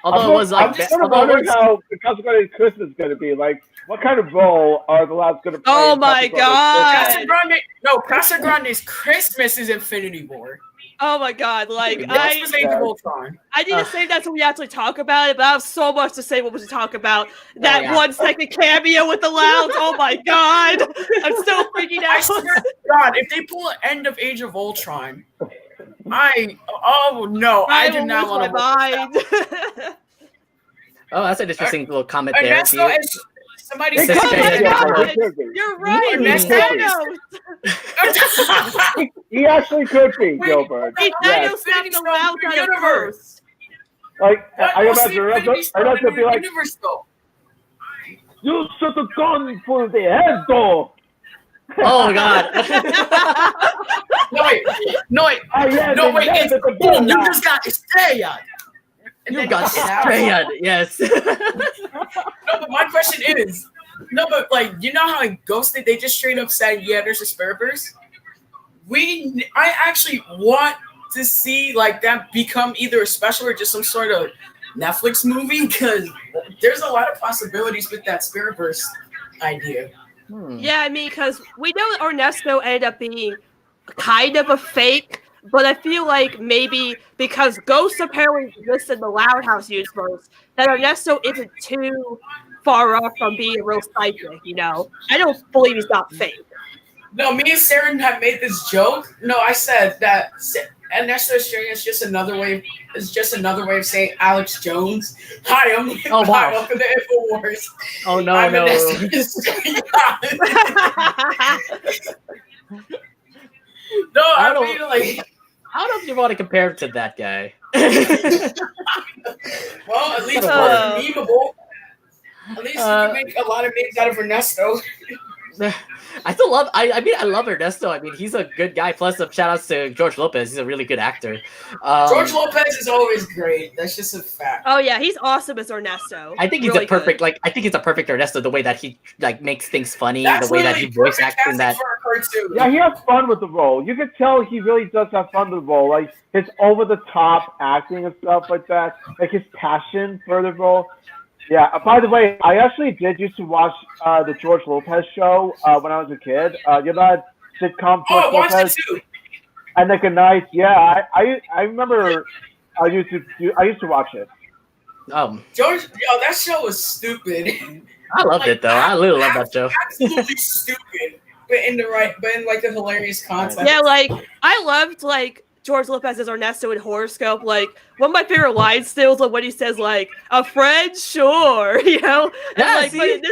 although it was I'm like just although it wondering was, how the Casagrande Christmas is going to be. Like, what kind of role are the lads going to play? Oh in my Casagrande's God. Casagrande's Christmas is Infinity War. Oh my God! Like This I was Age of Ultron. need to save that so we actually talk about it. But I have so much to say when we talk about that yeah. 1 second cameo with the Louds. Oh my God! I'm still freaking I out. swear to God, if they pull an end of Age of Ultron, I do not lose want my to. mind. oh, that's an interesting little comment there. Ernesto, Do you- and somebody They Says could Jay be, and yeah, Marvel. they could be. You're right. Ernesto Thanos. He actually could be, Wait, Gilbert. He Yes. Thanos snapped the Louds out of curse. Like, I What's the imagine Infinity Stone Ernesto in be the like, universe, though? you should have gone for the head, though. Oh God. No, wait. It's boom, you just got estrellado. And You then got out. straight. Yes. No, but my question is, like, you know how in Ghosted they just straight up said, yeah, there's a Spider-Verse? I actually want to see like that become either a special or just some sort of Netflix movie, because there's a lot of possibilities with that Spider-Verse idea. Yeah, I mean, because we know Ernesto ended up being kind of a fake, but I feel like maybe because Ghost apparently exists in the Loud House universe, that Ernesto isn't too far off from being a real psychic, you know? I don't believe he's not fake. No, me and Sarah have made this joke. No, I said that Ernesto Estrella is just another way. Is just another way of saying Alex Jones. Hi, I'm Oh, wow. welcome to InfoWars. Oh no, I'm no. Ernesto Estrella. No, I I don't- mean like. I don't know if you want to compare him to that guy. Well, at least Uh, more memeable. At least you can make a lot of memes out of Ernesto. I still love. I mean, I love Ernesto. I mean, he's a good guy. Plus, shout outs to George Lopez. He's a really good actor. George Lopez is always great. That's just a fact. Oh yeah, he's awesome as Ernesto. I think he's Really a perfect. good. Like, I think he's a perfect Ernesto. The way that he like makes things funny. That's the way that he literally voice perfect acts in that. casting for a cartoon. Yeah, he has fun with the role. You can tell he really does have fun with the role. Like his over-the-top acting and stuff like that. Like his passion for the role. Yeah. By the way, I actually did used to watch the George Lopez show when I was a kid. You know that sitcom Oh, I George watched it Lopez too. and Nick and Nice. Yeah, I remember. I used to watch it. George, that show was stupid. I loved it though. I really love that show. Absolutely stupid, but in like the hilarious content. Yeah, like I loved like George Lopez as Ernesto in Horoscope. Like one of my favorite lines still is like when he says like a friend, sure, you know. And, Yeah, like, see?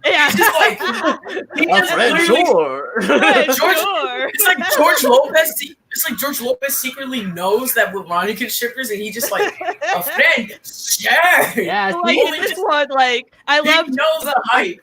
but Yeah. He's just like he A just friend, literally- sure. George- Sure. It's like George Lopez. It's like George Lopez secretly knows that we're Ronniecoln shippers, and he just like a friend. Sure. Yeah, Like see? in this one, like I He love knows the hype.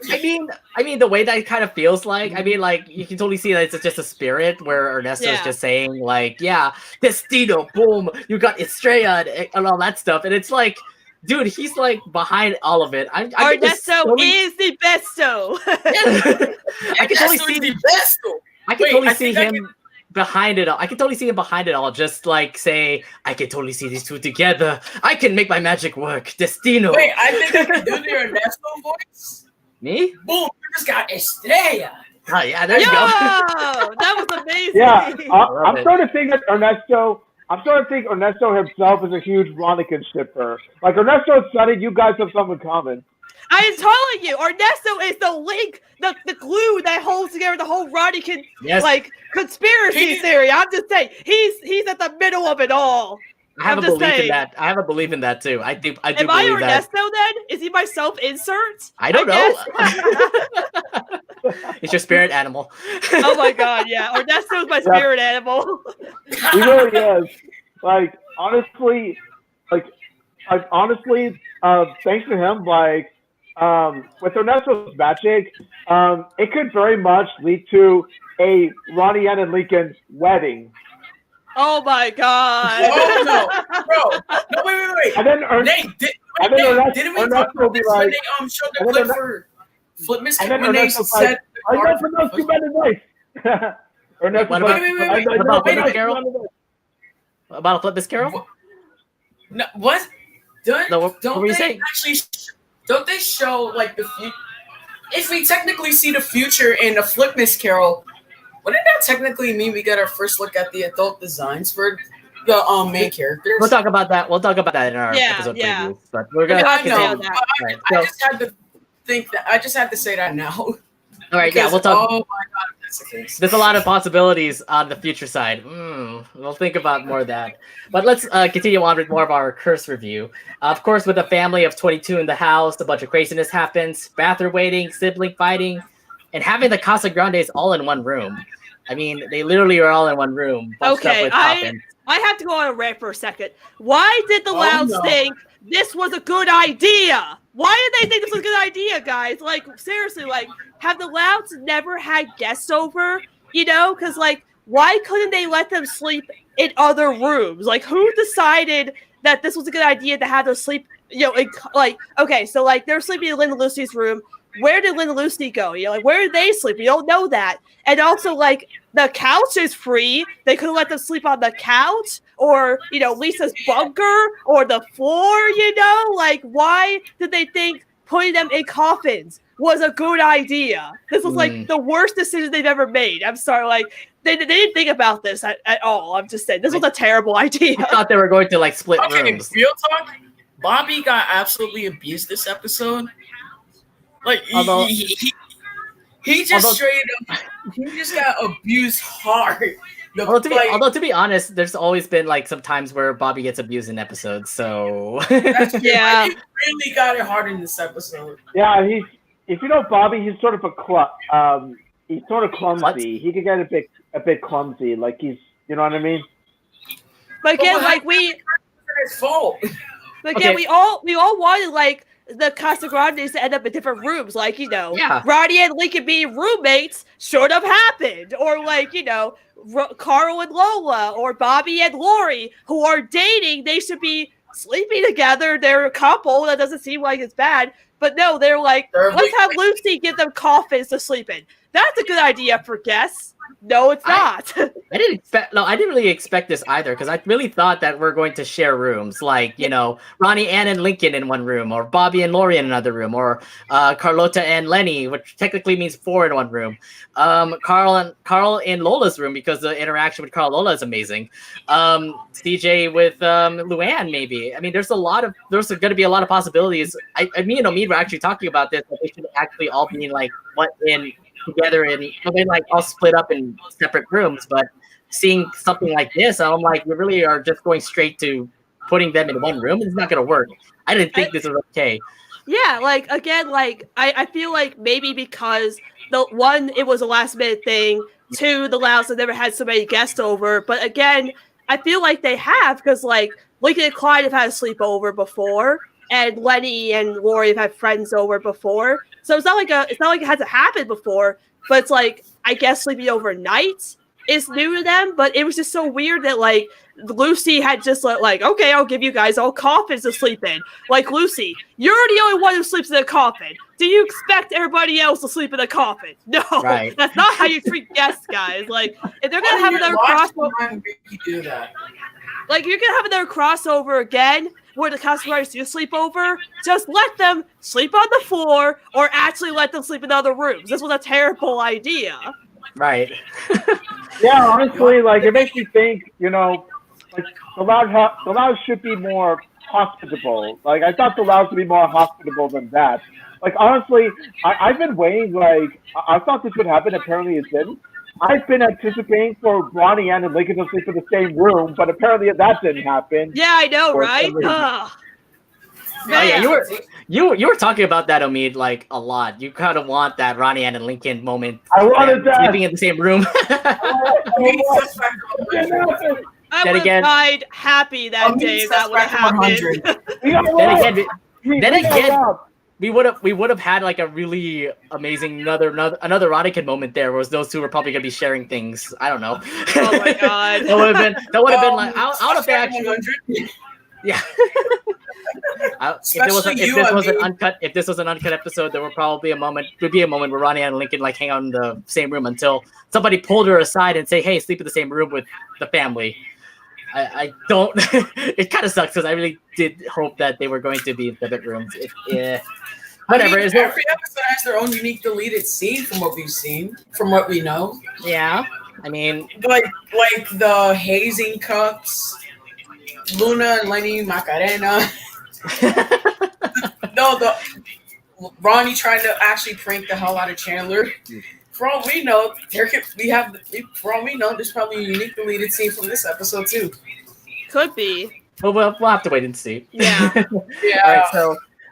I mean, the way that it kind of feels like, I mean, like, you can totally see that it's just a spirit where Ernesto's Yeah. just saying, like, yeah, Destino, boom, you got Estrella and all that stuff. And it's like, dude, he's like behind all of it. I can just Ernesto totally- is the besto. I can totally Ernesto see is the best. Though. I can Wait, totally I see think I him behind it all. I can totally see him behind it all. Just like say, I can totally see these two together. I can make my magic work. Destino. Wait, I think I can do the Ernesto voice. Me? Boom! You just got Estrella. Oh yeah, there you Yo, go. that was amazing. Yeah, Love I'm it. starting to think that Ernesto. I'm starting to think Ernesto himself is a huge Ronniecoln shipper. Like Ernesto and Sunny, you guys have something in common. I am telling you, Ernesto is the link, the glue that holds together the whole Ronniecoln Yes. like conspiracy theory. I'm just saying, he's at the middle of it all. I have I'm a just belief in saying. that. I have a belief in that too. I do Am I believe that. Ernesto then? Is he my self-insert? I don't know. It's your spirit animal. Oh my god, yeah. Ernesto's my spirit animal. He really is. Like honestly, thanks to him, with Ernesto's magic, it could very much lead to a Ronnie and Lincoln wedding. Oh my god. Oh no, bro! No, wait. And then Nate, didn't we Ernesto talk will about be this like, when they showed the and then clip Ernesto- for Flip Miss and then when they Ernesto's said like, the I card know was- too many nice. Ernesto's What like, about- wait, I know about too many Carol? nice. About a flip this Carol? No, what? Don't, No, what don't were you they saying? actually? Don't they show like the future? If we technically see the future in a Flip Miss Carol, wouldn't that technically mean we get our first look at the adult designs for the main characters? We'll talk about that. We'll talk about that in our Yeah, episode yeah. previews. But we're gonna Yeah, I continue. know. but Right, I so- just had to think that. I just had to say that now. All right, yeah, Because, we'll talk. Oh my god, if that's the case. There's a lot of possibilities on the future side. We'll think about more of that. But let's continue on with more of our curse review. Of course, with a family of 22 in the house, a bunch of craziness happens, bathroom waiting, sibling fighting, and having the Casagrandes all in one room. I mean, they literally are all in one room. bunched up Okay, with coffins. I have to go on a rant for a second. Why did the Oh, Louds no. think this was a good idea? Why did they think this was a good idea, guys? Like, seriously, like, have the Louds never had guests over? You know, because, like, why couldn't they let them sleep in other rooms? Like, who decided that this was a good idea to have them sleep, you know, okay, so, like, they're sleeping in Linda Lucy's room. Where did Linda Lucy go? You know, like, where did they sleep? We don't know that. And also, like, the couch is free. They could have let them sleep on the couch or, you know, Lisa's bunker or the floor, you know? Like, why did they think putting them in coffins was a good idea? This was, like, the worst decision they've ever made. I'm sorry, like, they didn't think about this at all. I'm just saying, this was a terrible idea. I thought they were going to like split Okay, rooms. real talk. Bobby got absolutely abused this episode. Like Although- he just although- straight up, he just got abused hard. The Although to be honest, there's always been like some times where Bobby gets abused in episodes. So that's Yeah. he really got it hard in this episode. Yeah, if you know Bobby, he's sort of he's sort of clumsy. He could get a bit clumsy. Like you know what I mean? But again, Well, like, It's his fault. But again, Okay. we all wanted like the Casagrandes to end up in different rooms, like, you know, Yeah. Ronnie and Lincoln being roommates should have happened, or like, you know, Carl and Lola, or Bobby and Lori, who are dating. They should be sleeping together. They're a couple. That doesn't seem like it's bad, but no, they're like, let's have Lucy give them coffins to sleep in. That's a good idea for guests. No, it's not. I didn't really expect this either, because I really thought that we're going to share rooms, like, you know, Ronnie, Ann, and Lincoln in one room, or Bobby and Lori in another room, or Carlota and Lenny, which technically means 4 in one room. Carl in Lola's room, because the interaction with Carl and Lola is amazing. CJ with Luann, maybe. I mean, there's going to be a lot of possibilities. Me and Omid were actually talking about this, that they should actually all be like together they like all split up in separate rooms. But seeing something like this, I'm like, we really are just going straight to putting them in one room. It's not going to work. I didn't think this was okay. Yeah, like again, like I feel like maybe because the one, it was a last minute thing. Two, the Louds have never had so many guests over. But again, I feel like they have because like Lincoln and Clyde have had a sleepover before, and Lenny and Lori have had friends over before. So it's not like it hasn't happened before. But it's like I guess sleeping overnight is new to them. But it was just so weird that like Lucy had just like, okay, I'll give you guys all coffins to sleep in. Like, Lucy, you're the only one who sleeps in a coffin. Do you expect everybody else to sleep in a coffin? No, Right. That's not how you treat guests, guys. Like, if they're gonna have another crossover, do that. like you're gonna have another crossover again where the Casagrandes do sleep over, just let them sleep on the floor or actually let them sleep in other rooms. This was a terrible idea. Right. Yeah, honestly, like it makes me think, you know, like the Louds should be more hospitable. Like I thought the Louds would be more hospitable than that. Like honestly, I've been waiting. Like I thought this would happen. Apparently, it didn't. I've been anticipating for Ronnie and Lincoln to sleep in the same room, but apparently that didn't happen. Yeah, I know, For right? some reason. Ugh. Oh, yeah, Man. you were talking about that, Omid, like a lot. You kind of want that Ronnie and Lincoln moment. I wanted that. Sleeping in the same room. I Then would have again- died happy that day if that would have happened. Then again, we would have had like a really amazing another Ronniecoln moment there, where those two were probably gonna be sharing things. I don't know. Oh my god. that would have been like out of the actual. Yeah. If this was an uncut episode, there would probably be a moment where Ronnie and Lincoln like hang out in the same room until somebody pulled her aside and say, "Hey, sleep in the same room with the family." I don't. It kind of sucks because I really did hope that they were going to be in separate rooms. Whatever. I mean, every episode has their own unique deleted scene from what we've seen, from what we know. Yeah. I mean, like the hazing cups, Luna and Lenny Macarena. No, the Ronnie trying to actually prank the hell out of Chandler. For all we know, for all we know, there's probably a unique deleted scene from this episode too. Could be. we'll have to wait and see. Yeah. Yeah.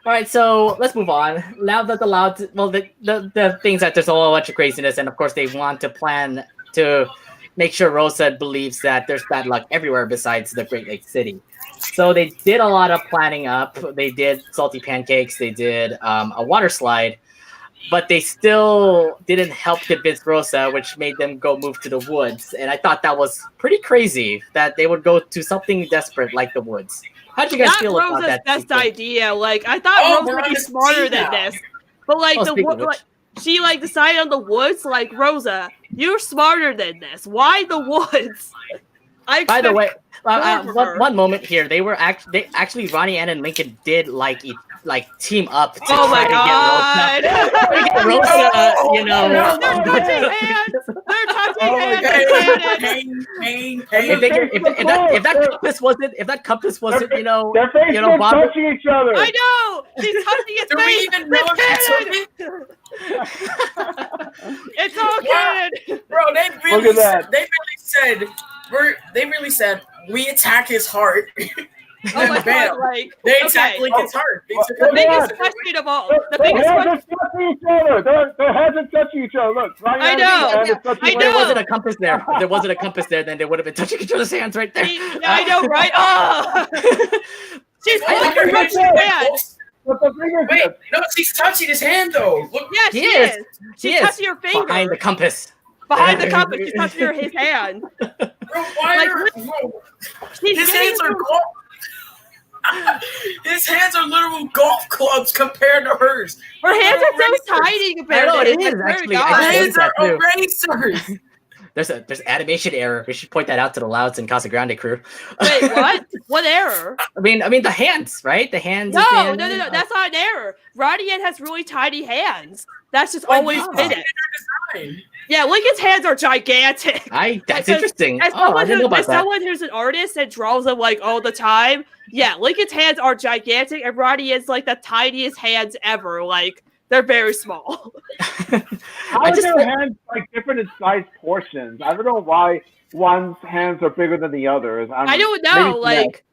All right, so let's move on. Now that the things that there's a whole bunch of craziness, and of course they want to plan to make sure Rosa believes that there's bad luck everywhere besides the Great Lake City. So they did a lot of planning up. They did salty pancakes. They did a water slide, but they still didn't help convince Rosa, which made them go move to the woods. And I thought that was pretty crazy that they would go to something desperate like the woods. How did you guys feel about that? Not Rosa's best idea. Like I thought Rosa would be smarter than this, but like she like decided on the woods. Like Rosa, you're smarter than this. Why the woods? By the way, one moment here, they actually Ronnie and Lincoln did like team up to try to get Rosa. You know, they're touching hands. They're touching hands. If that compass wasn't, you know, their faces are touching each other. I know. She's touching his Do we face. even know if It's all canon. Bro, Look at that. They really said we attack his heart. Oh my god! Like they attacked Lincoln's heart. The biggest question of all. The Their biggest hands question. are touching each other. Their hands are touching each other. Look, right I now, know. their hands are touching I each know. There other. wasn't a compass there. If there wasn't a compass there, then they would have been touching each other's hands right there. I know, right? Oh, she's holding her Wait, hand. Wait, no, she's touching his hand though. Look, Yeah, she is. She's touching your finger behind the compass. Behind the compass. She's touching his hand. bro, why his hands are golf. His hands are literal golf clubs compared to hers. Her hands are so tiny compared I know, to it his. is, actually. God. Her hands are that too. erasers. There's animation error. We should point that out to the Louds and Casagrande crew. Wait, what? What error? I mean the hands, right? The hands. No. That's not an error. Ronnie has really tiny hands. That's just always been it. Yeah, Lincoln's hands are gigantic. That's interesting. As I didn't know about that. someone who's an artist and draws them like all the time, yeah, Lincoln's hands are gigantic, and Ronnie is like the tiniest hands ever. Like they're very small. How are their hands like different in size portions? I don't know why one's hands are bigger than the others. I don't know. Like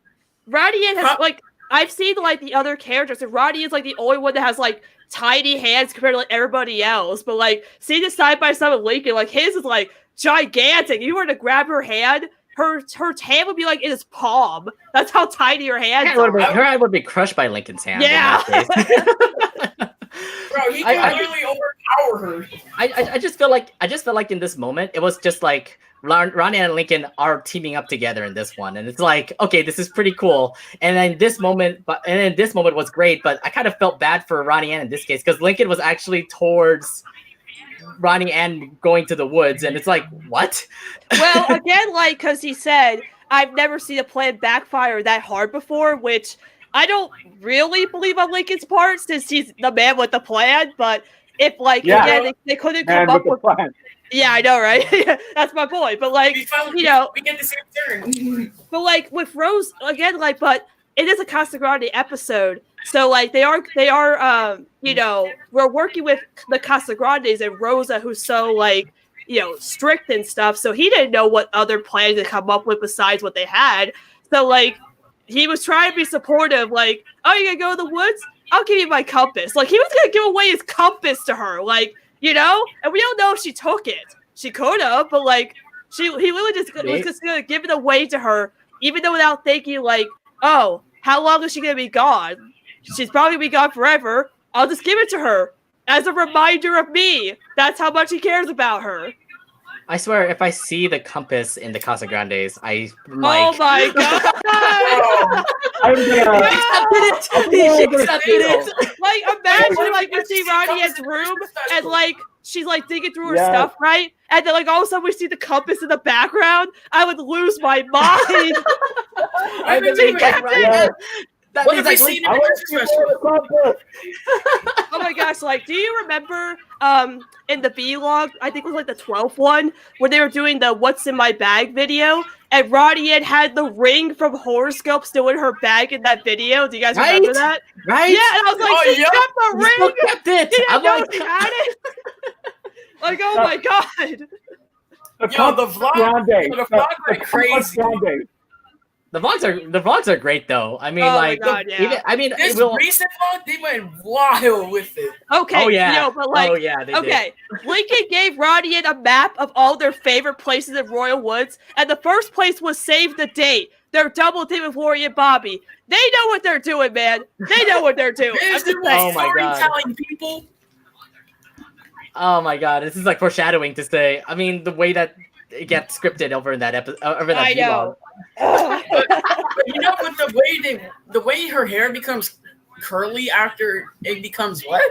Ronnie has like I've seen like the other characters, and Ronnie is like the only one that has like tiny hands compared to like everybody else. But like seeing the side by side with Lincoln, like his is like gigantic. If you were to grab her hand, her hand would be like in his palm. That's how tiny her hands are. Her hand would be crushed by Lincoln's hand. Yeah. In that case. Bro, he can literally overpower her. I just feel like in this moment it was just like Ronnie and Lincoln are teaming up together in this one, and it's like, okay, this is pretty cool. And then this moment was great, but I kind of felt bad for Ronnie Ann in this case because Lincoln was actually towards Ronnie Ann going to the woods, and it's like, what? Well, again, like because he said, I've never seen a plan backfire that hard before, which I don't really believe on Lincoln's part since he's the man with the plan. But if again they couldn't come up with plan. Yeah, I know, right? That's my boy. But like, we get the same turn. But like with Rose again, like, but it is a Casagrande episode, so like they are, we're working with the Casagrandes and Rosa, who's so like, strict and stuff. So he didn't know what other plans to come up with besides what they had. So like, he was trying to be supportive, like, oh, you gonna go to the woods? I'll give you my compass. Like he was gonna give away his compass to her, like. And we don't know if she took it. She could have, but like, he literally was just gonna give it away to her, even though without thinking, like, oh, how long is she gonna be gone? She's probably gonna be gone forever. I'll just give it to her as a reminder of me. That's how much he cares about her. I swear, if I see the compass in the Casagrandes, I'm like, oh my god! He accepted it. Like, imagine like you see Ronnie's room and like she's like digging through her stuff, right? And then like all of a sudden we see the compass in the background. I would lose my mind. What have we seen in the Oh my gosh, like, do you remember in the vlog, I think it was like the 12th one, where they were doing the What's in My Bag video, and Ronnie had the ring from Horoscope still in her bag in that video. Do you guys remember that? Right? Yeah, and I was like, she kept the ring! Still kept it! She didn't know she had it! Like, oh my god! The vlog went crazy. The vlogs are great though. I mean, this recent vlog, they went wild with it. Okay, they okay. did. Lincoln gave Ronnie a map of all their favorite places in Royal Woods, and the first place was Save the Date. They're double team with Lori and Bobby. They know what they're doing, man. They know what they're doing. Oh my god, storytelling people. Oh my god, this is like foreshadowing to say. I mean, the way that it gets scripted over in that episode, over that vlog. But the way her hair becomes curly after it becomes wet,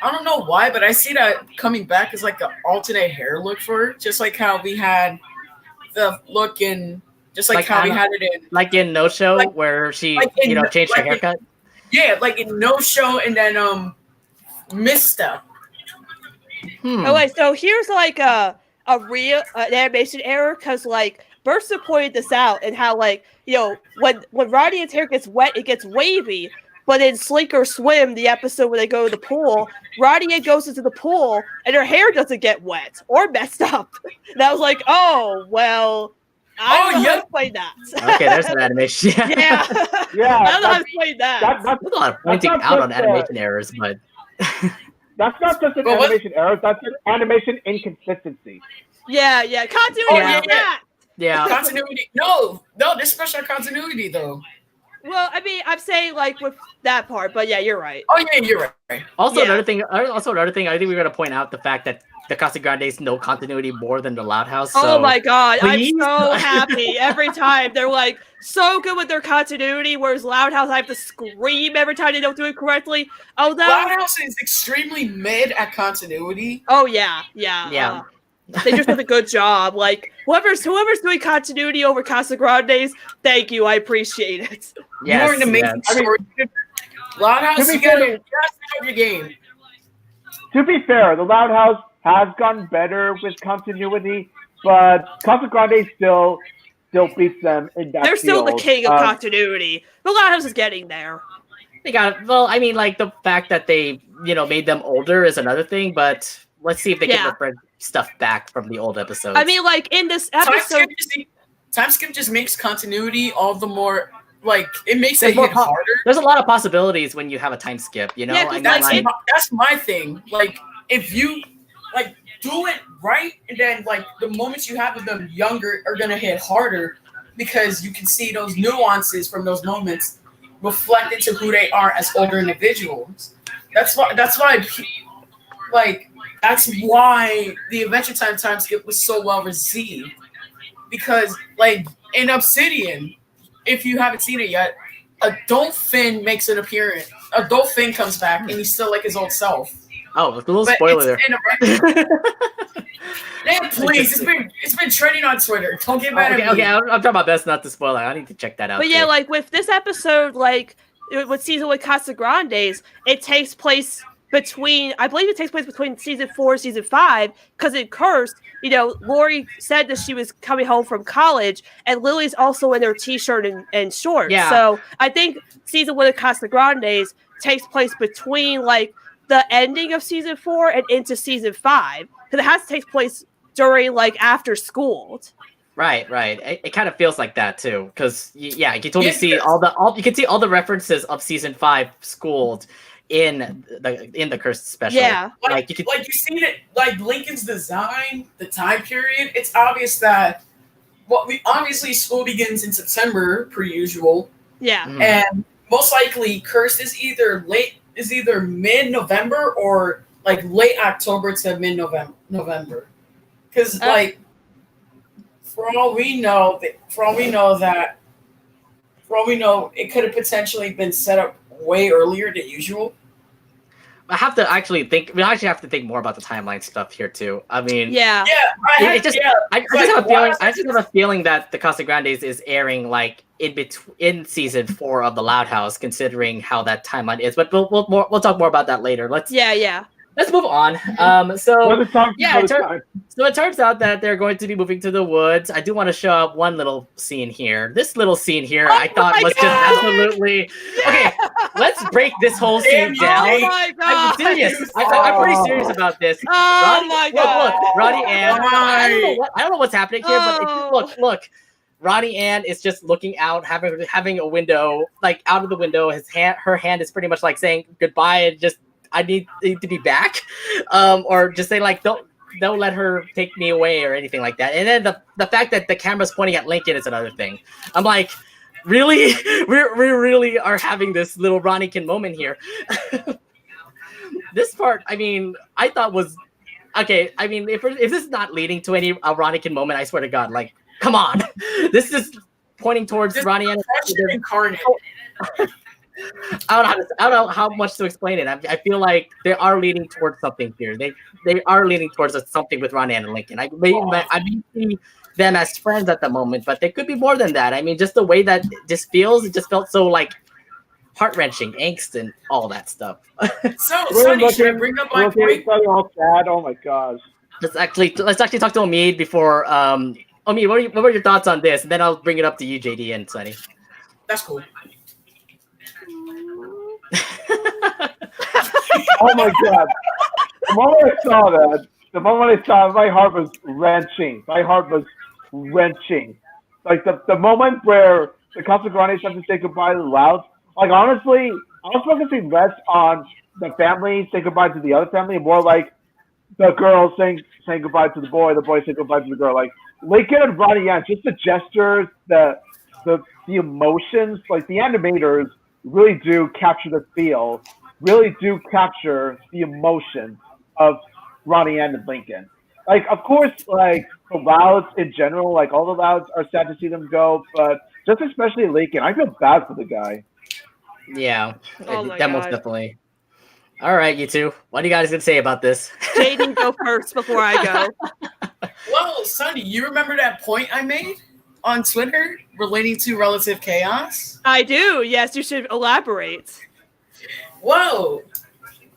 I don't know why, but I see that coming back as like an alternate hair look for her, just like how we had the look in, just like how we had it in, like in No Show, like, where she changed her haircut. Like in No Show, and then Misstep. Oh wait, so here's like a real animation error, because like Bursa pointed this out, and how like when Ronnie's hair gets wet, it gets wavy. But in Slink or Swim, the episode where they go to the pool, Ronnie goes into the pool and her hair doesn't get wet or messed up. And I was like, oh well, I don't know how to play that. Okay, there's an animation. yeah. I don't know how to play that. There's a lot of pointing out on animation errors, but that's not just an animation error. That's an animation inconsistency. Yeah. Continuity. Yeah. Continuity. No, there's special continuity though. Well, I mean, I'm saying like with that part, but yeah, you're right. Oh yeah, you're right. Also, another thing, I think we're gonna point out the fact that the Casagrandes know continuity more than the Loud House. So oh my god, please? I'm so happy every time. They're like so good with their continuity, whereas Loud House I have to scream every time they don't do it correctly. Although Loud House is extremely mid at continuity. Oh yeah. They just did a good job. Like whoever's doing continuity over Casagrandes, thank you. I appreciate it. Yes, more an amazing story. Loud House, you gotta have your game. To be fair, the Loud House has gotten better with continuity, but Casagrandes still beats them in that. They're still the king of continuity. The Loud House is getting there. They got it. Well, I mean, like the fact that they made them older is another thing, but let's see if they can bring stuff back from the old episodes. I mean, like in this episode, time skip just makes continuity all the more like it makes There's it more hit harder. There's a lot of possibilities when you have a time skip, you know? Yeah, 'cause, I mean, like, That's my thing. Like if you like do it right, and then like the moments you have with them younger are gonna hit harder because you can see those nuances from those moments reflect into who they are as older individuals. That's why like that's why the Adventure Time skip was so well received. Because like in Obsidian, if you haven't seen it yet, Adult Finn makes an appearance. Adult Finn comes back and he's still like his old self. oh, a little But spoiler there. Man, please, it's been trending on Twitter. Don't get mad at me. Okay, I'm trying my best not to spoil it. I need to check that out. But yeah, too. like with this episode, like with season with Casagrandes, it takes place between, I believe it takes place between season 4 and season 5, because in Cursed, you know, Lori said that she was coming home from college, and Lily's also in her t-shirt and shorts. Yeah. So I think season 1 of Casagrandes takes place between like the ending of season 4 and into season 5, because it has to take place during like after school. Right. It kind of feels like that too, because yeah, you can totally see you can see all the references of season 5 schooled in the Cursed special. Yeah, like you see it, like Lincoln's design, the time period. It's obvious that obviously school begins in September per usual. Yeah, and most likely Cursed is either mid-November or like late October to mid-November. Because like for all we know, it could have potentially been set up way earlier than usual. I have to actually think. We actually have to think more about the timeline stuff here too. I mean, yeah. I just have a feeling. I just have a feeling that the Casagrandes is airing like in season 4 of the Loud House, considering how that timeline is. But we'll talk more about that later. Let's move on. So it turns out that they're going to be moving to the woods. I do want to show up one little scene here. This little scene here, I thought was just absolutely okay. Let's break this whole scene down. Oh my God. I'm serious. I'm pretty serious about this. Oh my God. Look, Ronnie Ann. I don't know what's happening here, but look. Ronnie Ann is just looking out, having a window, like out of the window. Her hand is pretty much like saying goodbye and just I need to be back, or just say like don't let her take me away or anything like that. And then the fact that the camera's pointing at Lincoln is another thing. I'm like, really, we really are having this little Ronniecoln moment here. This part, I mean, I thought was okay. I mean, if this is not leading to any Ronniecoln moment, I swear to God, like, come on, this is pointing towards Ronnie Ann incarnate. I don't know how much to explain it. I feel like they are leaning towards something here. They are leaning towards something with Ronnie and Lincoln. I may see them as friends at the moment, but they could be more than that. I mean, just the way that this feels, it just felt so like heart-wrenching, angst, and all that stuff. So, Sunny, should I bring up my point? All sad. Oh my gosh. Let's actually talk to Omid before. Omid, what were your thoughts on this? And then I'll bring it up to you, JD and Sunny. That's cool. Oh my God. The moment I saw it, my heart was wrenching. Like the moment where the Casagrandes have to say goodbye to the Louds. Like honestly, I was focusing less on the family saying goodbye to the other family and more like the girl saying goodbye to the boy saying goodbye to the girl. Like Lincoln and Ronnie, yeah, just the gestures, the emotions, like the animators really do capture the feel, really do capture the emotion of Ronnie Ann and Lincoln. Like, of course, like the Louds in general, like all the Louds are sad to see them go, but just especially Lincoln, I feel bad for the guy. Yeah, Oh my that most God. definitely. All right, you two, what do you guys gonna say about this? Jaden, go first before I go. Well, Sunny, you remember that point I made on Twitter relating to relative chaos? I do. Yes, you should elaborate. Well,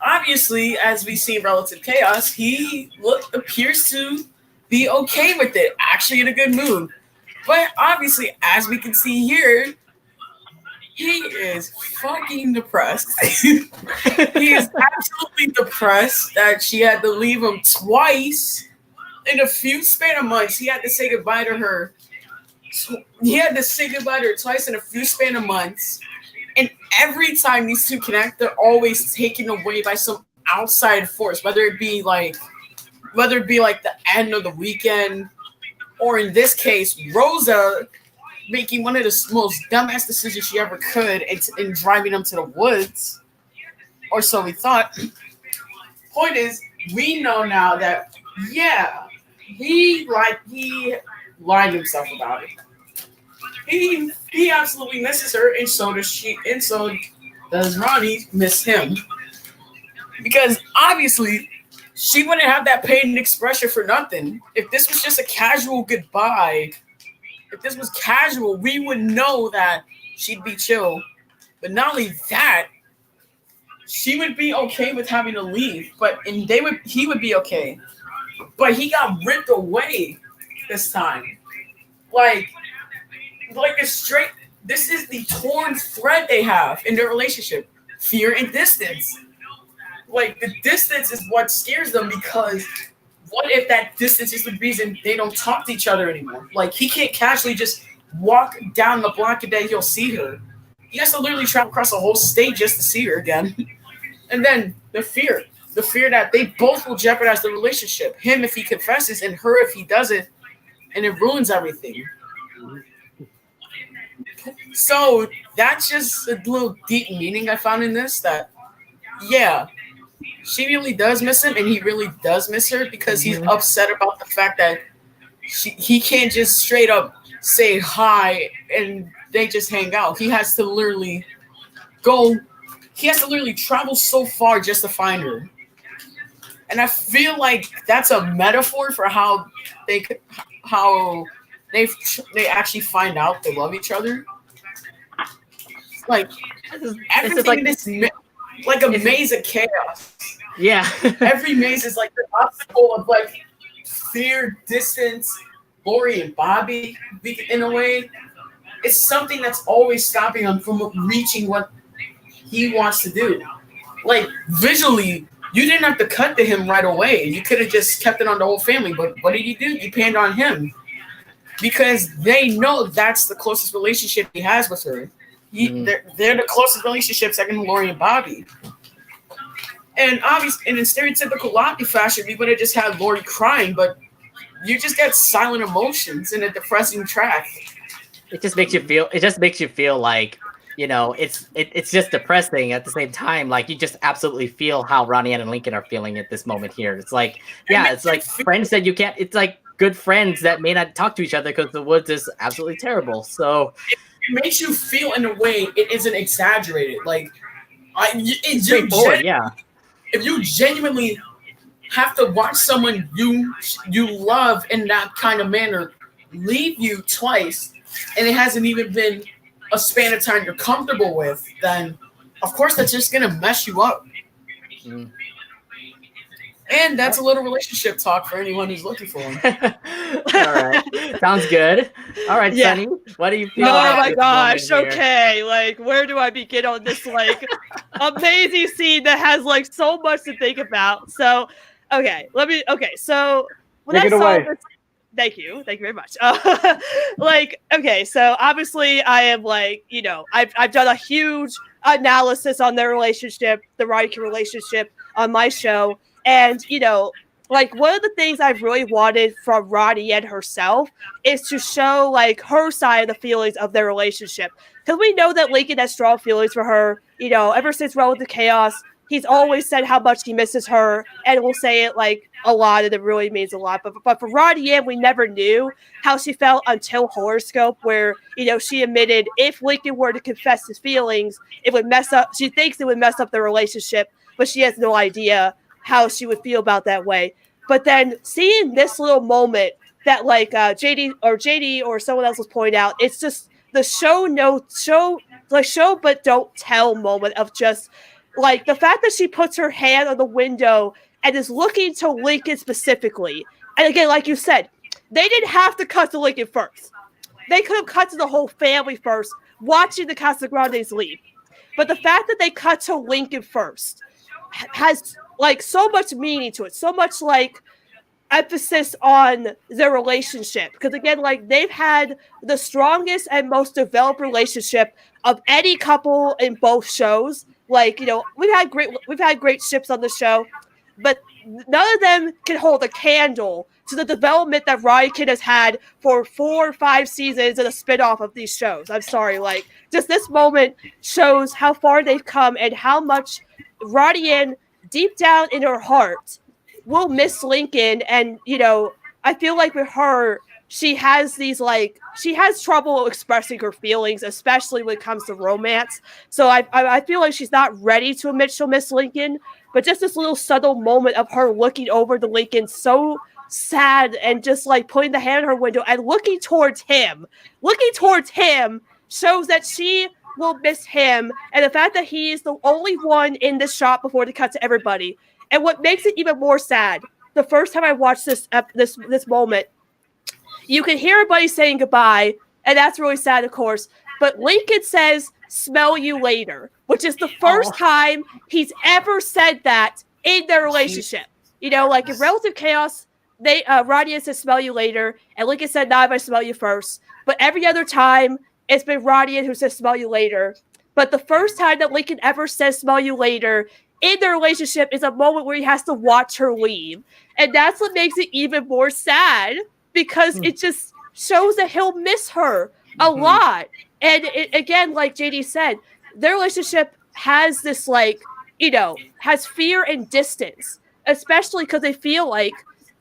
obviously, as we see in relative chaos, he appears to be okay with it, actually in a good mood. But obviously, as we can see here, he is fucking depressed. He is absolutely depressed that she had to leave him twice in a few span of months. He had to say goodbye to her he had to say goodbye to her twice in a few span of months. And every time these two connect, they're always taken away by some outside force, whether it be like the end of the weekend, or in this case, Rosa making one of the most dumbass decisions she ever could and driving them to the woods, or so we thought. Point is, we know now that he lied himself about it. He absolutely misses her, and so does she, and so does Ronnie miss him. Because obviously, she wouldn't have that pain expression for nothing. If this was just a casual goodbye, if this was casual, we would know that she'd be chill. But not only that, she would be okay with having to leave, he would be okay. But he got ripped away this time. Like a straight. This is the torn thread they have in their relationship: fear and distance. Like, the distance is what scares them, because what if that distance is the reason they don't talk to each other anymore? Like, he can't casually just walk down the block a day, he'll see her. He has to literally travel across the whole state just to see her again. And then the fear that they both will jeopardize the relationship. Him if he confesses, and her if he doesn't, and it ruins everything. So that's just a little deep meaning I found in this, that, yeah, she really does miss him, and he really does miss her, because he's upset about the fact that he can't just straight up say hi and they just hang out. He has to literally travel so far just to find her. And I feel like that's a metaphor for how they actually find out they love each other. Like, everything is like a maze of chaos. Yeah. Every maze is like the obstacle of like fear, distance, Lori and Bobby, in a way. It's something that's always stopping him from reaching what he wants to do. Like, visually, you didn't have to cut to him right away. You could have just kept it on the whole family. But what did you do? You panned on him. Because they know that's the closest relationship he has with her. They're the closest relationship, second to Lori and Bobby. And obviously, and in stereotypical Lottie fashion, we would have just had Lori crying, but you just get silent emotions in a depressing track. It just makes you feel like, you know, it's just depressing at the same time. Like, you just absolutely feel how Ronnie and Lincoln are feeling at this moment here. It's like, yeah, it's like friends that you can't. It's like good friends that may not talk to each other because the woods is absolutely terrible. So it makes you feel in a way it isn't exaggerated. Like, if you genuinely have to watch someone you love in that kind of manner leave you twice, and it hasn't even been a span of time you're comfortable with, then of course that's just gonna mess you up. And that's a little relationship talk for anyone who's looking for one. All right, sounds good. All right, Yeah. Sunny, what do you feel? Oh my gosh, okay. Like, where do I begin on this, like, amazing scene that has, like, so much to think about? So, so when Take I it saw away. this, thank you very much. So obviously I am, like, you know, I've done a huge analysis on their relationship, the Ronniecoln relationship, on my show. And, you know, like, one of the things I've really wanted from Ronnie and herself is to show, like, her side of the feelings of their relationship. Because we know that Lincoln has strong feelings for her. You know, ever since Road to Chaos, he's always said how much he misses her, and will say it, like, a lot, and it really means a lot. But for Ronnie Ann, we never knew how she felt until Horoscope, where, you know, she admitted if Lincoln were to confess his feelings, it would mess up. She thinks it would mess up their relationship, but she has no idea how she would feel about that way. But then seeing this little moment that, like, JD or someone else was pointing out, it's just the show but don't tell moment of just, like, the fact that she puts her hand on the window and is looking to Lincoln specifically. And again, like you said, they didn't have to cut to Lincoln first. They could have cut to the whole family first, watching the Casagrandes leave. But the fact that they cut to Lincoln first has, like, so much meaning to it. So much, like, emphasis on their relationship, because again, like, they've had the strongest and most developed relationship of any couple in both shows. Like, you know, we've had great ships on the show, but none of them can hold a candle to the development that Ronniecoln has had for 4 or 5 seasons and a spinoff of these shows. I'm sorry, like, just this moment shows how far they've come and how much Ronnie, deep down in her heart, will miss Lincoln. And, you know, I feel like with her, she has trouble expressing her feelings, especially when it comes to romance. So I feel like she's not ready to admit she'll miss Lincoln, but just this little subtle moment of her looking over to Lincoln, so sad, and just like putting the hand in her window and looking towards him shows that she will miss him, and the fact that he is the only one in the shop before they cut to everybody. And what makes it even more sad, the first time I watched this moment, you can hear everybody saying goodbye, and that's really sad, of course. But Lincoln says, "Smell you later," which is the first time he's ever said that in their relationship. You know, like in Relative Chaos, Ronnie says, "Smell you later," and Lincoln said, "Nah, if I smell you first." But every other time, it's been Ronnie who says, "Smell you later." But the first time that Lincoln ever says, "Smell you later," in their relationship is a moment where he has to watch her leave. And that's what makes it even more sad, because it just shows that he'll miss her a lot. And again, like JD said, their relationship has this, like, you know, has fear and distance, especially because they feel like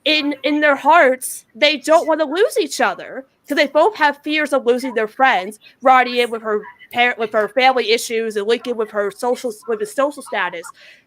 in their hearts, they don't want to lose each other, because they both have fears of losing their friends. Ronnie with her family issues, and Lincoln with his social status.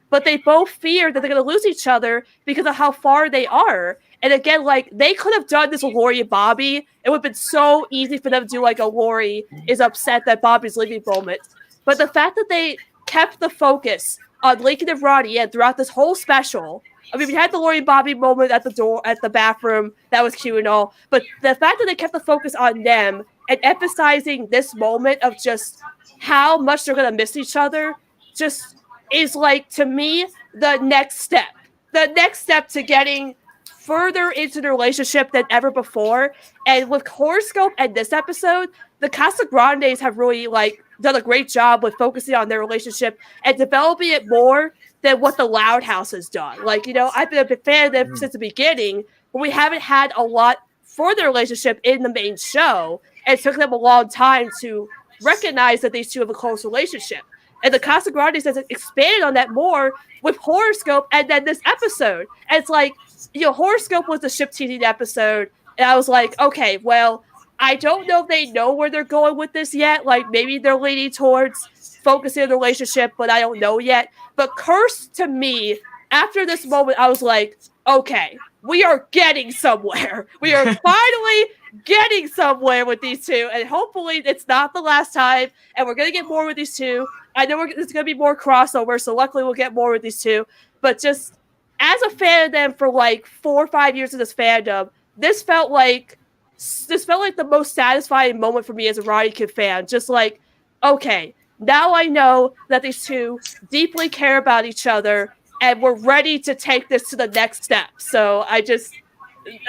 But they both fear that they're going to lose each other because of how far they are. And again, like, they could have done this with Lori and Bobby. It would have been so easy for them to do like a Lori is upset that Bobby's leaving moment. But the fact that they kept the focus on Lincoln and Ronnie and throughout this whole special, I mean, we had the Lori and Bobby moment at the bathroom, that was cute and all, but the fact that they kept the focus on them and emphasizing this moment of just how much they're going to miss each other just is, like, to me, the next step to getting further into the relationship than ever before. And with Horoscope and this episode, the Casagrandes have really, like, done a great job with focusing on their relationship and developing it more than what the Loud House has done. Like, you know, I've been a big fan of them since the beginning, but we haven't had a lot for their relationship in the main show, and it took them a long time to recognize that these two have a close relationship. And the Casagrandes has expanded on that more with Horoscope and then this episode. And it's like, you know, Horoscope was the ship teasing episode, and I was like, okay, well, I don't know if they know where they're going with this yet. Like, maybe they're leaning towards focusing on the relationship, but I don't know yet. But Curse, to me, after this moment, I was like, okay, we are getting somewhere. We are finally getting somewhere with these two, and hopefully it's not the last time, and we're going to get more with these two. I know there's going to be more crossover, so luckily we'll get more with these two. But just as a fan of them for like 4 or 5 years of this fandom, this felt like the most satisfying moment for me as a Ronniecoln fan. Just like, okay, now I know that these two deeply care about each other, and we're ready to take this to the next step. So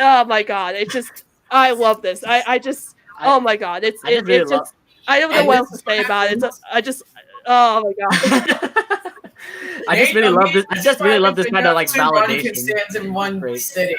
oh my God, I love this. Oh my God, I don't know what else to say about it. Oh my God. I just really love this. I just really love this kind of like validation. Stands in one sitting.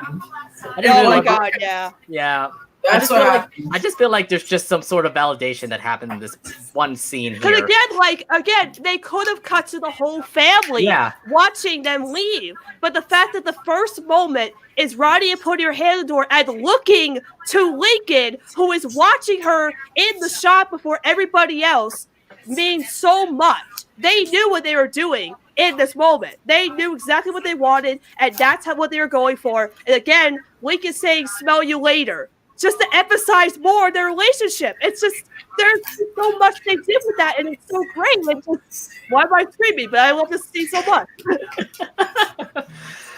Oh my God, yeah. Yeah. That's what I just feel like there's just some sort of validation that happened in this one scene here. Because again, they could have cut to the whole family watching them leave. But the fact that the first moment is Ronnie putting her hand on the door and looking to Lincoln, who is watching her in the shop before everybody else, means so much. They knew what they were doing in this moment. They knew exactly what they wanted, and that's what they were going for. And again, Lincoln saying, "Smell you later," just to emphasize more their relationship. It's just, there's so much they did with that, and it's so great. And just, why am I screaming? But I love this scene so much.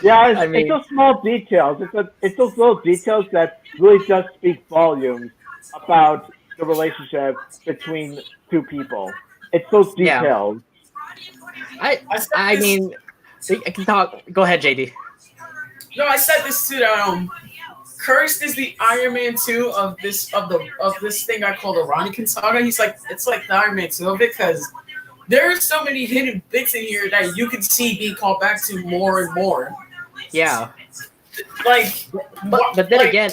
Yeah, it's those small details. It's those little details that really just speak volumes about the relationship between two people. It's those details. I mean, I can talk. Go ahead, JD. No, I said this too. That Cursed is the Iron Man 2 of this thing I call the Ronniecoln saga. It's like the Iron Man 2 of it because there are so many hidden bits in here that you can see being called back to more and more. Yeah. Like, but then again,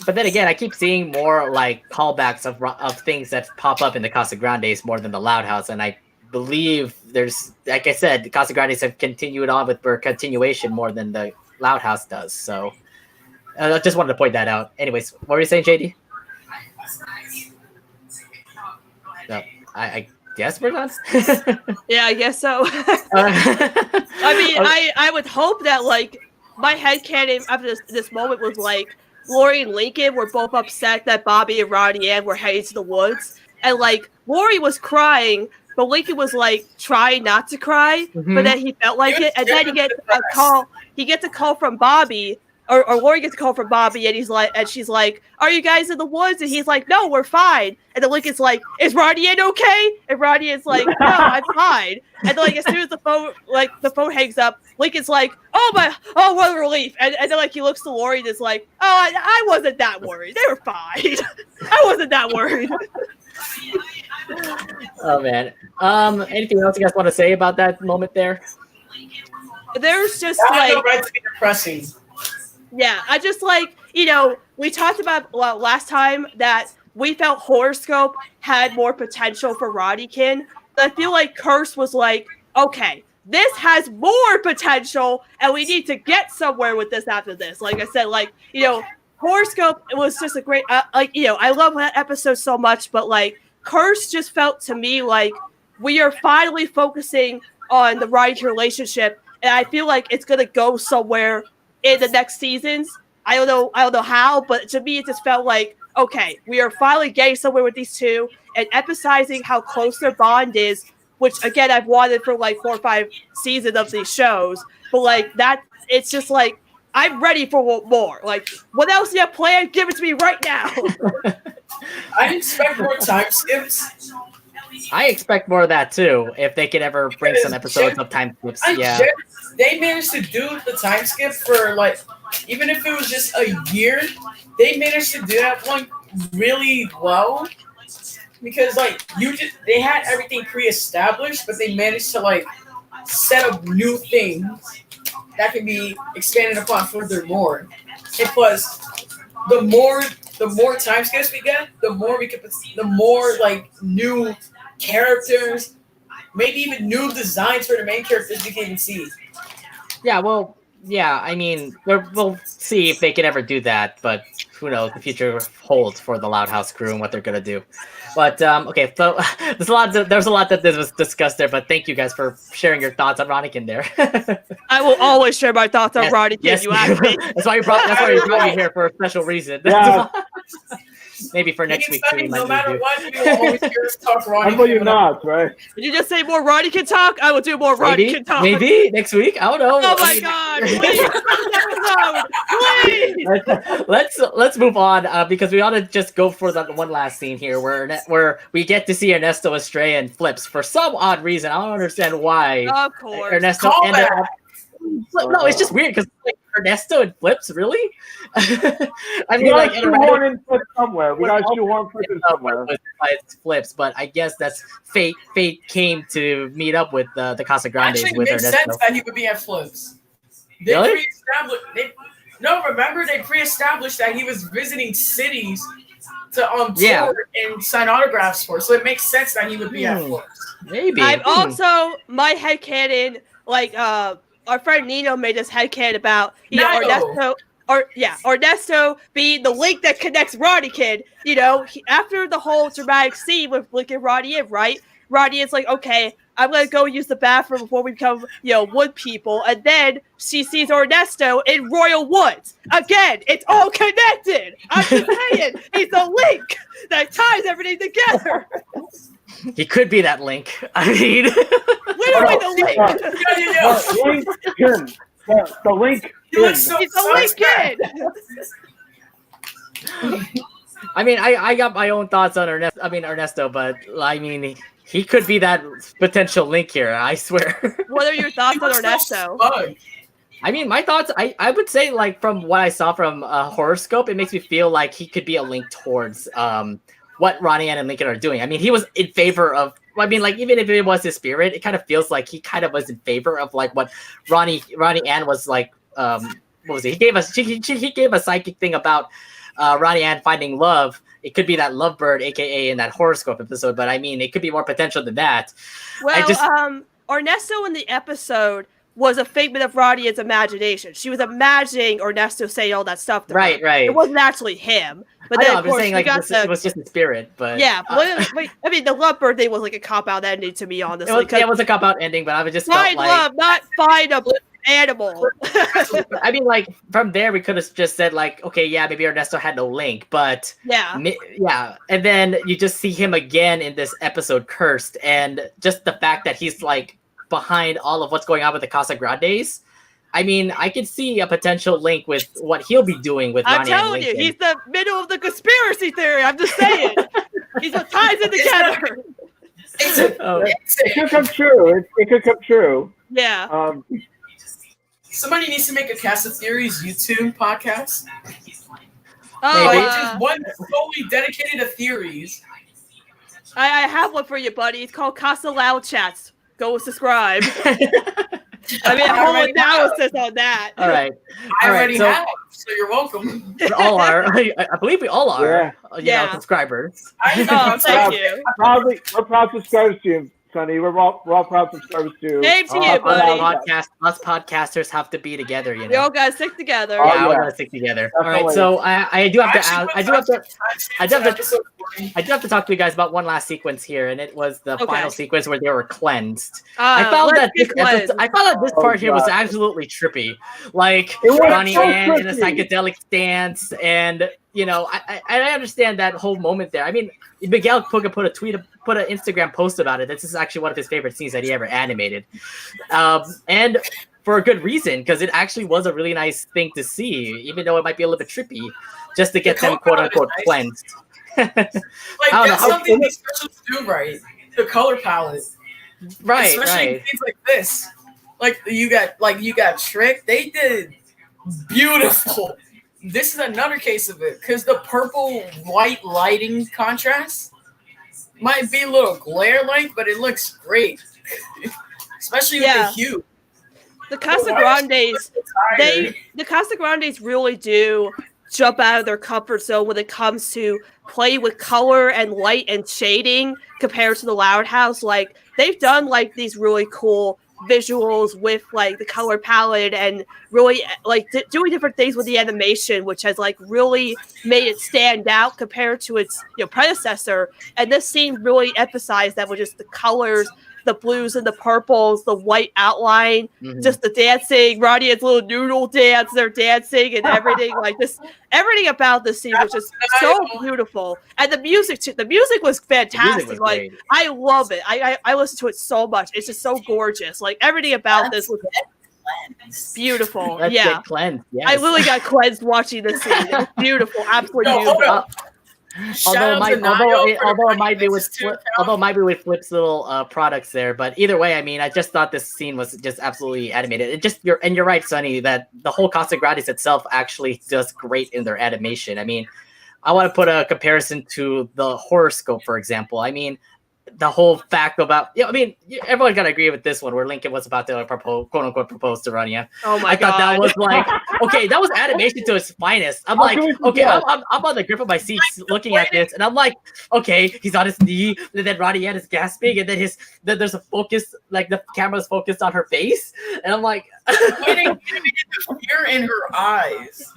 but then again, I keep seeing more like callbacks of things that pop up in the Casagrandes more than the Loud House, and I believe there's, like I said, the Casagrandes have continued on with their continuation more than the Loud House does. So I just wanted to point that out. Anyways, what were you saying, JD? No, I guess we're done. Yeah, I guess so. I mean, I would hope that like my headcanon after this moment was like Lori and Lincoln were both upset that Bobby and Ronnie Ann were headed to the woods, and like Lori was crying, but Lincoln was like trying not to cry, but then he felt like it, and then he gets a call. He gets a call from Bobby. Or Lori gets a call from Bobby, and she's like, "Are you guys in the woods?" And he's like, "No, we're fine." And then Lincoln's like, "Is Ronnie Ann okay?" And Ronnie is like, "No, I'm fine." And then like as soon as the phone hangs up, Lincoln's like, "Oh what a relief!" And then like he looks to Lori and is like, "Oh, I wasn't that worried. They were fine. I wasn't that worried." Oh man. Anything else you guys want to say about that moment there? There's just I like know, right, to be depressing. Yeah, I just like, we talked about last time that we felt Horoscope had more potential for Ronniecoln. But I feel like Curse was like, okay, this has more potential, and we need to get somewhere with this after this. Like I said, like, Horoscope, it was just a great, I love that episode so much, but like, Curse just felt to me like we are finally focusing on the Ronniecoln relationship, and I feel like it's going to go somewhere in the next seasons. I don't know how, but to me it just felt like, okay, we are finally getting somewhere with these two and emphasizing how close their bond is, which again I've wanted for like 4 or 5 seasons of these shows. But like that, it's just like I'm ready for more. Like, what else do you have planned? Give it to me right now. I expect more time skips. I expect more of that too, if they could ever bring some episodes of time skips. Yeah. They managed to do the time skip for like, even if it was just a year, they managed to do that one really well. Because like they had everything pre-established, but they managed to like set up new things that can be expanded upon furthermore. And plus, the more time skips we get, the more like new characters, maybe even new designs for the main characters we can even see. Yeah, well, yeah, I mean, we'll see if they can ever do that, but who knows? The future holds for the Loud House crew and what they're gonna do. But okay, so there's a lot that was discussed there. But thank you guys for sharing your thoughts on Ronniecoln there. I will always share my thoughts on Ronniecoln. Yes, you asked me. That's why you brought me here for a special reason. Yeah. Maybe for next week too. No matter what, we will always hear us talk Ronniecoln. Humble you not, right? Did you just say more Ronniecoln talk? I will do more Ronniecoln talk. Maybe next week. I don't know. Oh my god! Please, let's move on because we ought to just go for the one last scene here where we get to see Ernesto astray and flips for some odd reason. I don't understand why. of course, Ernesto ended up. No, it's just weird because like Ernesto and flips really. I mean, like shoehorn in Flips somewhere. We got to shoehorn Flips in somewhere. Flips, but I guess that's fate. Fate came to meet up with the Casagrandes Actually, with it makes Ernesto. sense that he would be at Flips. Really? Remember they pre-established that he was visiting cities to Yeah. tour and sign autographs for. So it makes sense that he would be at Flips. Maybe. I'm also my headcanon, like our friend Nino made this headcanon about Ernesto being the link that connects Ronniecoln. After the whole dramatic scene with Lincoln and Ronnie in, right? Ronnie is like, okay, I'm gonna go use the bathroom before we become, wood people. And then she sees Ernesto in Royal Woods. Again, it's all connected. I'm just saying, he's a link that ties everything together. He could be that link. I mean, Literally the link. The link. He's a link kid. I mean, I got my own thoughts on Ernesto, but I mean, he could be that potential link here. I swear. What are your thoughts on Ernesto? I mean, my thoughts, I would say, like, from what I saw from Horoscope, it makes me feel like he could be a link towards what Ronnie Ann and Lincoln are doing. I mean, he was in favor of, I mean, like, even if it was his spirit, it kind of feels like he kind of was in favor of, like, what Ronnie Ann was, like, what was it? He gave a psychic thing about Ronnie Ann finding love. It could be that lovebird, aka in that Horoscope episode, but I mean, it could be more potential than that. Well, Ernesto in the episode was a figment of Rodia's imagination. She was imagining Ernesto saying all that stuff to her. Right. It wasn't actually him. But then, of course, saying, like, it was just the spirit. But yeah, I mean, the lovebird thing was like a cop-out ending to me, honestly. It was a cop-out ending, but I was just find love, not find a animal. I mean, like, from there, we could have just said, like, okay, yeah, maybe Ernesto had no link, but yeah. And then you just see him again in this episode, Cursed, and just the fact that he's, like, behind all of what's going on with the Casagrandes. I mean, I could see a potential link with what he'll be doing with Ronnie. I'm telling you, he's the middle of the conspiracy theory. I'm just saying. He's what ties it together. It could come true. It could come true. Yeah. Somebody needs to make a Cast of Theories YouTube podcast. Oh, one solely dedicated to theories. I have one for you, buddy. It's called Casa Loud Chats. Go subscribe. I mean, a whole analysis on that. All right. I already have, so you're welcome. We all are. I believe we all are. Yeah. subscribers. Thank you. We're proud subscribers to you, Sunny. We're all proud subscribers to you. Same to you, buddy. Us podcasters have to be together, you know. We all gotta stick together. Yeah, we gotta stick together. Definitely. All right, so I do have to talk to you guys about one last sequence here, and it was the final sequence where they were cleansed. I found that this part here was absolutely trippy. Like, Ronnie Ann in a psychedelic stance, and you know, I understand that whole moment there. I mean, Miguel put an Instagram post about it. This is actually one of his favorite scenes that he ever animated, and for a good reason, because it actually was a really nice thing to see, even though it might be a little bit trippy, just to get them quote unquote cleansed. Like, that's something these specials do right. The color palette, right? Especially things like this. Like you got Trick. They did beautiful. This is another case of it, because the purple white lighting contrast might be a little glare-like, but it looks great, especially with the hue. The Casagrandes, the Casagrandes really do jump out of their comfort zone when it comes to play with color and light and shading compared to the Loud House. Like, they've done like these really cool visuals with like the color palette and really like doing different things with the animation, which has like really made it stand out compared to its predecessor. And this scene really emphasized that with just the colors, the blues and the purples, the white outline, just the dancing, Ronnie's little noodle dance, they're dancing and everything. Like this, everything about this scene was just so beautiful. And the music too. The music was fantastic. Like, I love it. I listen to it so much. It's just so gorgeous. Like, everything about this was beautiful. Get cleansed. Yes. I literally got cleansed watching this scene. It was beautiful. Absolutely beautiful. Although it might be with Flip's little products there, but either way, I mean, I just thought this scene was just absolutely animated. You're right, Sunny, that the whole Casagrandes itself actually does great in their animation. I mean, I want to put a comparison to the Horoscope, for example. I mean, the whole fact about, I mean, everyone gotta agree with this one where Lincoln was about to quote unquote propose to Ronnie. Oh my I god! thought that was like, okay, that was animation to its finest. I'm like, okay, I'm on the grip of my seat looking at this, and I'm like, okay, he's on his knee, and then Ronnie Ann is gasping, and then there's a focus, like the camera's focused on her face, and I'm like, fear in her eyes.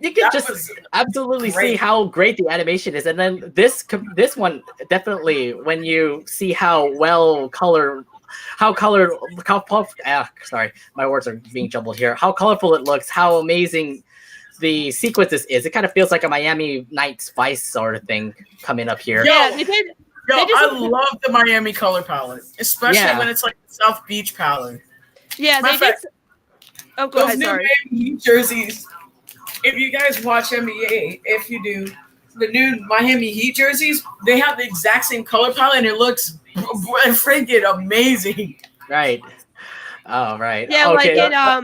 You can just absolutely see how great the animation is, and then this one definitely, when you see how colored, sorry, my words are being jumbled here. How colorful it looks, how amazing the sequences is. It kind of feels like a Miami Nights Vice sort of thing coming up here. Yeah, they did. I love the Miami color palette, especially when it's like the South Beach palette. Yeah, they did. Oh, go ahead. Sorry. Miami Heat jerseys. If you guys watch NBA, if you do, the new Miami Heat jerseys, they have the exact same color palette, and it looks freaking amazing. Right. Oh, right. Yeah, okay. like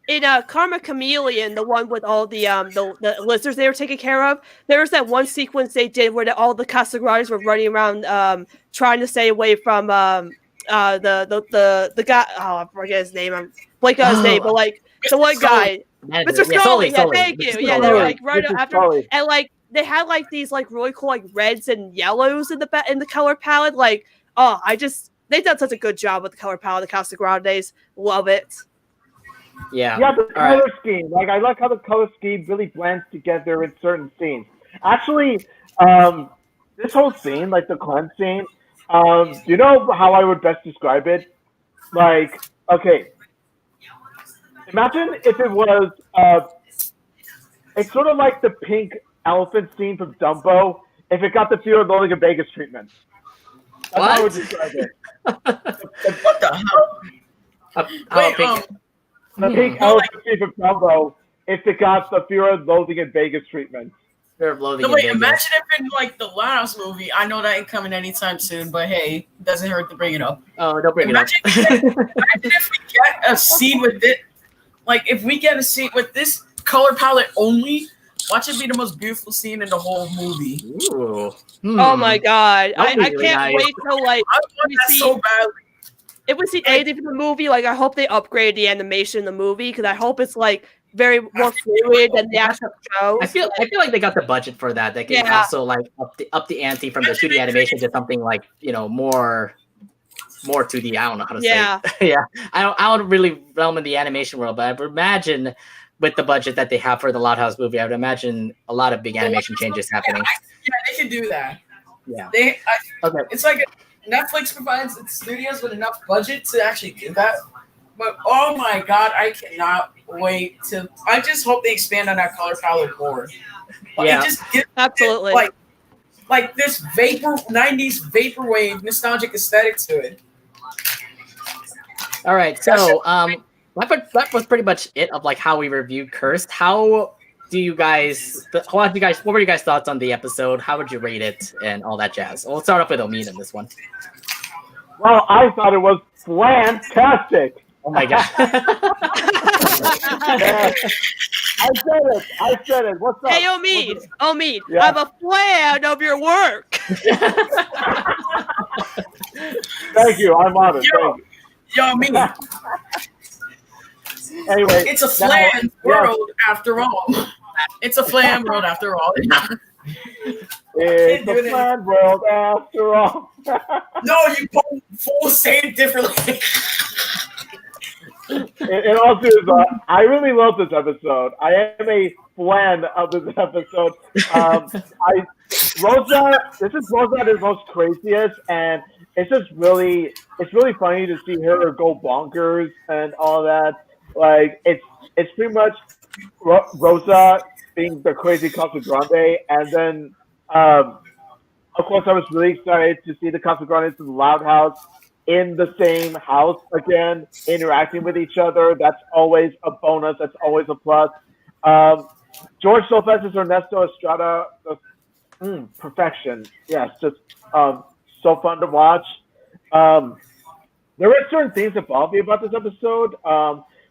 in Karma Chameleon, the one with all the lizards they were taking care of, there was that one sequence they did where all the Casagrandes were running around trying to stay away from the guy. Oh, I forget his name. I'm blanking on his name, but like the one guy, Mr. Scully. Yeah, thank you. Yeah, they were like right after, and like they had like these like really cool like reds and yellows in the color palette. Like, oh, they've done such a good job with the color palette of the Casagrandes. Love it. Yeah. Yeah, the color scheme. Like, I like how the color scheme really blends together in certain scenes. Actually, this whole scene, like the cleanse scene, you know how I would best describe it? Like, okay, imagine if it was, it's sort of like the pink elephant scene from Dumbo, if it got the Fear of Loathing in Vegas treatment. That's how I would describe it. What the hell? Wait, the pink elephant scene from Dumbo, if it got the Fear of Loathing in Vegas treatment. Fear of Loathing no, in wait, Vegas. imagine if in like the Lighthouse movie, I know that ain't coming anytime soon, but hey, it doesn't hurt to bring it up. Oh, don't bring imagine it up. Imagine if we get a scene with it, like if we get a scene with this color palette only, watch it be the most beautiful scene in the whole movie. Ooh. Oh my god. I really can't wait till like I want that so badly. If we see anything from the movie, like I hope they upgrade the animation in the movie because I hope it's like very more fluid than the actual show. I feel like they got the budget for that. They can also like up the ante from the 2D animation to something like, you know, more 2D. I don't know how to say it. Yeah. I don't really realm in the animation world, but I would imagine with the budget that they have for the Loud House movie, I would imagine a lot of big animation changes happening. Yeah, they can do that. Yeah. Okay. It's like Netflix provides its studios with enough budget to actually do that. But oh my god, I cannot wait to. I just hope they expand on that color palette more. Yeah, it just gives absolutely. Like this 90s vaporwave nostalgic aesthetic to it. All right, so that was pretty much it of like how we reviewed Cursed. What were you guys' thoughts on the episode? How would you rate it and all that jazz? We'll start off with Omid in this one. Well, I thought it was fantastic. Oh my god. I said it. What's up? Hey, Omid, yeah. I'm a fan of your work. Thank you. I'm honored. Yo, Omid. Anyway, it's a flan world after all. It's a flan world after all. It's a flan world after all. No, you both say it differently. In all seriousness, I really love this episode. I am a fan of this episode. Rosa, this is Rosa at her most craziest, and it's really funny to see her go bonkers and all that. Like it's pretty much Rosa being the crazy Casagrande, and then of course I was really excited to see the Casagrandes in the Loud House in the same house again, interacting with each other. That's always a bonus. That's always a plus. George Lopez's Ernesto Estrada, perfection. Yes, just so fun to watch. There were certain things that bothered me about this episode.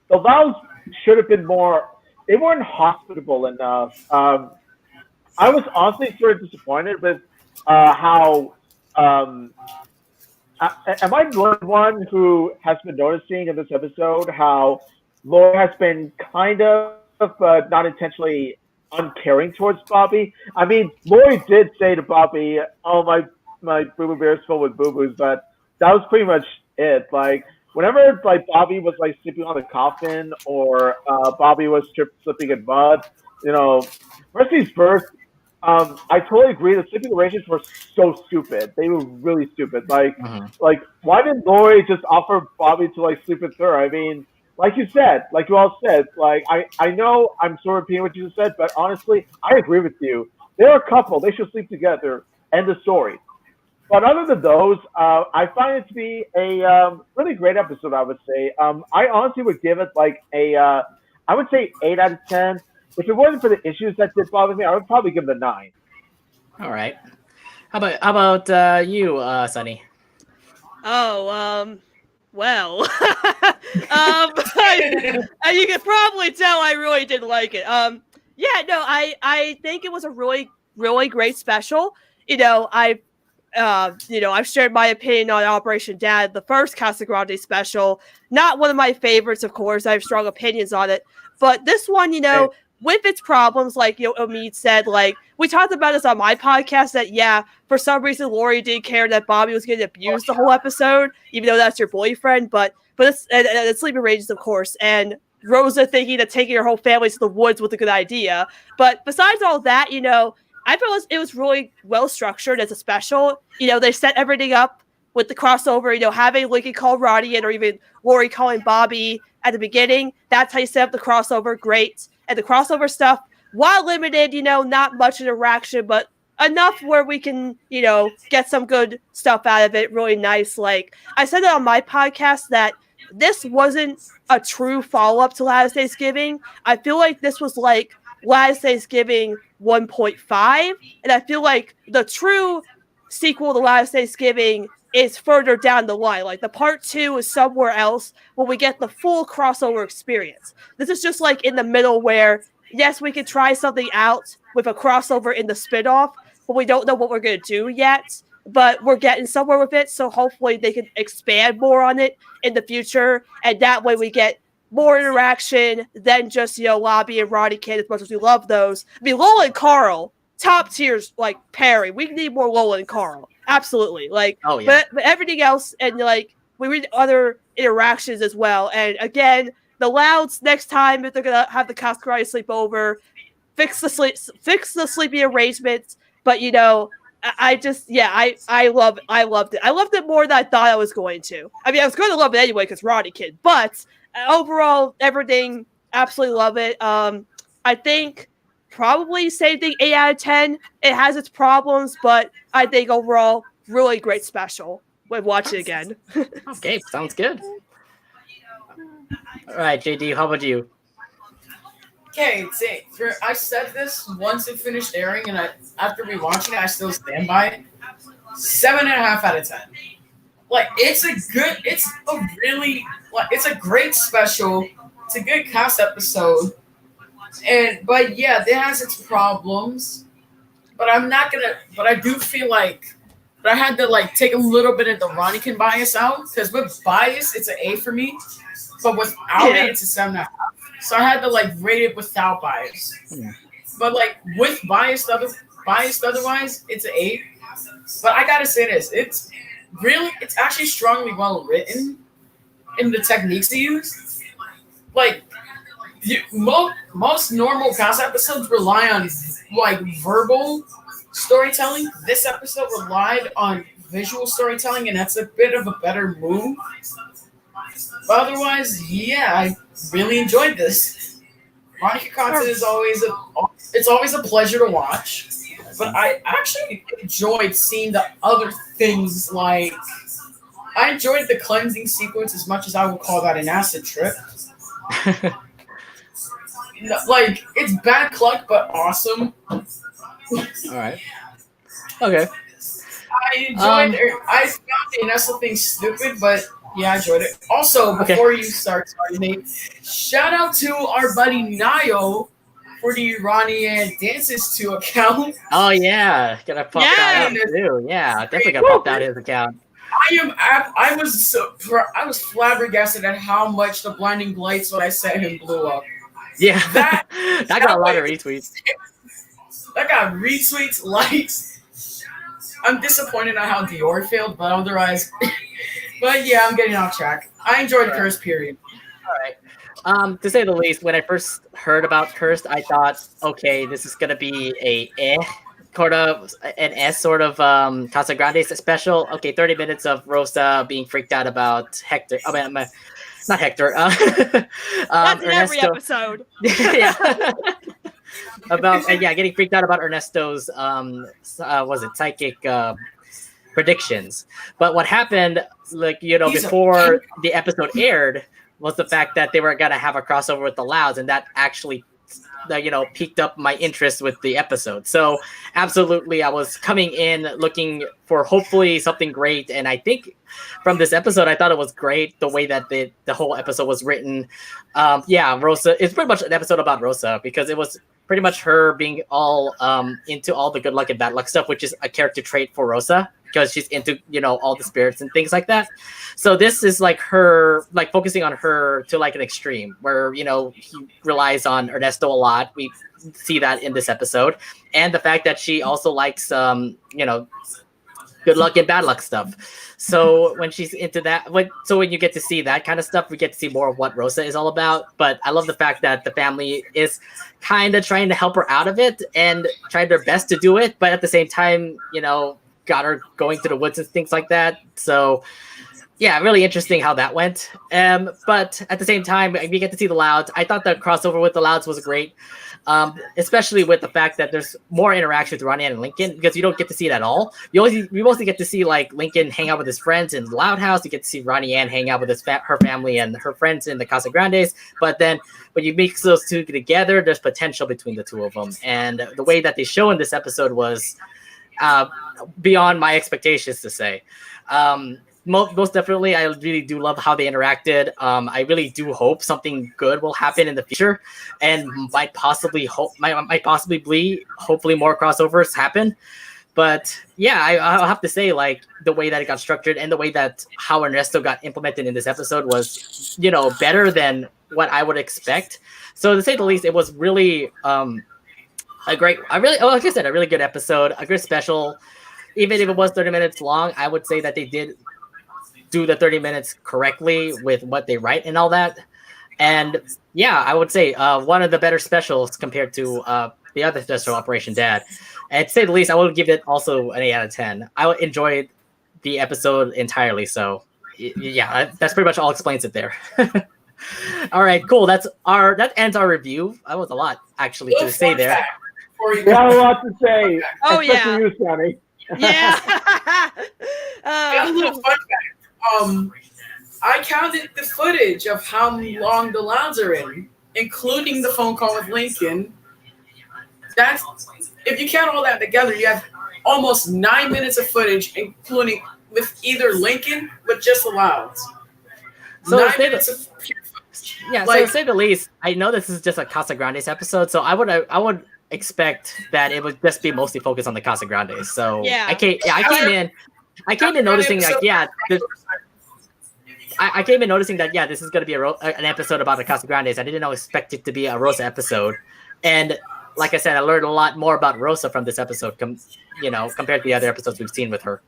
The Louds should have been more. They weren't hospitable enough. I was honestly sort of disappointed with how. Am I the one who has been noticing in this episode how Lori has been kind of, not intentionally, uncaring towards Bobby? I mean, Lori did say to Bobby, "Oh, my boo-boo bear is filled with boo-boos," but that was pretty much it. Like, whenever like Bobby was like sleeping on the coffin or Bobby was slipping in mud, you know, first things first. I totally agree. The sleeping arrangements were so stupid. They were really stupid. Like why didn't Lori just offer Bobby to like sleep with her? I mean, like you said, like you all said, like I know I'm sort of repeating what you just said, but honestly, I agree with you. They're a couple. They should sleep together. End of story. But other than those, I find it to be a really great episode. I would say. I honestly would give it like I would say 8 out of 10. If it wasn't for the issues that did bother me, I would probably give it a 9. All right. How about you, Sunny? Oh, well. And you can probably tell I really didn't like it. Yeah, no, I think it was a really, really great special. I've shared my opinion on Operation Dad, the first Casagrandes special. Not one of my favorites, of course. I have strong opinions on it. But this one, with its problems, like Omid said, like we talked about this on my podcast, that for some reason Lori didn't care that Bobby was getting abused the whole episode, even though that's your boyfriend. But it's Sleeping Ranges, of course, and Rosa thinking that taking her whole family to the woods was a good idea. But besides all that, I felt it was really well structured as a special. They set everything up with the crossover, having Lincoln call Ronnie in, or even Lori calling Bobby at the beginning. That's how you set up the crossover. Great. And the crossover stuff, while limited, not much interaction, but enough where we can, get some good stuff out of it. Really nice. Like I said it on my podcast that this wasn't a true follow-up to Last Thanksgiving. I feel like this was like Last Thanksgiving 1.5, and I feel like the true sequel to Last Thanksgiving is further down the line. Like the part 2 is somewhere else when we get the full crossover experience. This is just like in the middle where, yes, we could try something out with a crossover in the spinoff, but we don't know what we're going to do yet. But we're getting somewhere with it, so hopefully they can expand more on it in the future, and that way we get more interaction than just, Lobby and Ronnie Kid, as much as we love those. I mean, Lola and Carl, top tiers, like, pairing. We need more Lola and Carl. Absolutely. Like, oh, yeah. But everything else, and, like, we read other interactions as well. And, again, the Louds, next time, if they're going to have the Casagrandes sleep over, fix the sleeping arrangements, but, I loved it. I loved it more than I thought I was going to. I mean, I was going to love it anyway because Ronnie Kid, but overall, everything, absolutely love it. I think probably same thing, 8 out of 10. It has its problems, but I think overall, really great special. We'll watch it again. Okay, sounds good. All right, JD, how about you? Okay, I said this once it finished airing, and after rewatching it, I still stand by it. 7.5 out of 10. Like, it's a great special. It's a good cast episode, but yeah, it has its problems. But I do feel like I had to take a little bit of the Ronniecoln bias out, because with bias, it's an A for me, but without it, it's a 7.5. So I had to rate it without bias. Yeah. But with bias otherwise, it's an 8. But I gotta say this, it's actually strongly well written in the techniques they use. Most normal cast episodes rely on verbal storytelling. This episode relied on visual storytelling, and that's a bit of a better move. But otherwise, I really enjoyed this. Ronniecoln content is always a pleasure to watch. But I actually enjoyed seeing the other things. I enjoyed the cleansing sequence as much as I would call that an acid trip. It's bad luck, but awesome. All right. Okay. I enjoyed it. I found the Inessa thing stupid, but yeah, I enjoyed it. Also, before you start, sorry, Nate, shout out to our buddy Nayo for the Ronnie and Dances 2 account. Oh, yeah. Gotta pop that out, too. Yeah, definitely gotta pop out his account. I was flabbergasted at how much the blinding lights when I set him blew up. Yeah. That got a lot of retweets. That got retweets, likes. I'm disappointed at how Dior failed, but otherwise... But yeah, I'm getting off track. I enjoyed Cursed, period. All right. To say the least, when I first heard about Cursed, I thought, okay, this is gonna be an S sort of Casagrandes special. Okay, 30 minutes of Rosa being freaked out about Hector. I mean, not Hector. That's in every episode. Yeah. Getting freaked out about Ernesto's psychic predictions. But what happened, before the episode aired, was the fact that they were gonna have a crossover with the Louds, and that actually that piqued up my interest with the episode. So absolutely, I was coming in looking for hopefully something great, and I think from this episode, I thought it was great the way that the whole episode was written. Rosa. It's pretty much an episode about Rosa because it was pretty much her being all into all the good luck and bad luck stuff, which is a character trait for Rosa because she's into all the spirits and things like that. So this is like her focusing on her to like an extreme where he relies on Ernesto a lot. We see that in this episode, and the fact that she also likes good luck and bad luck stuff. So when she's into that, when you get to see that kind of stuff, we get to see more of what Rosa is all about. But I love the fact that the family is kind of trying to help her out of it and tried their best to do it, but at the same time, got her going to the woods and things like that. So yeah, really interesting how that went. But at the same time, we get to see the Louds. I thought the crossover with the Louds was great, especially with the fact that there's more interaction with Ronnie and Lincoln because you don't get to see it at all. We mostly get to see like Lincoln hang out with his friends in the Loud House. You get to see Ronnie Ann hang out with her family and her friends in the Casagrandes. But then when you mix those two together, there's potential between the two of them. And the way that they show in this episode was beyond my expectations, to say. Most definitely, I really do love how they interacted. I really do hope something good will happen in the future, and might possibly hopefully more crossovers happen. But yeah, I'll have to say, like, the way that it got structured and the way that how Ernesto got implemented in this episode was, better than what I would expect. So to say the least, it was really a really good episode, a good special. Even if it was 30 minutes long, I would say that they did do the 30 minutes correctly with what they write and all that. And yeah, I would say one of the better specials compared to the other special, Operation Dad. And to say the least, I would give it also an 8 out of 10. I enjoyed the episode entirely. So yeah, that's pretty much all explains it there. All right, cool. That ends our review. That was a lot actually to say there. We got a lot to say. Oh especially you, Sunny. Yeah. A little fun fact. I counted the footage of how long the Louds are in, including the phone call with Lincoln. That's if you count all that together, you have almost 9 minutes of footage, including with either Lincoln, but just the Louds. So 9 minutes of pure footage. Yeah, so to say the least, I know this is just a Casagrandes episode, so I would expect that it would just be mostly focused on the Casagrandes. So Yeah. I came in noticing like I came in noticing that this is going to be an episode about the Casagrandes. I didn't expect it to be a Rosa episode, and like I said, I learned a lot more about Rosa from this episode, compared to the other episodes we've seen with her.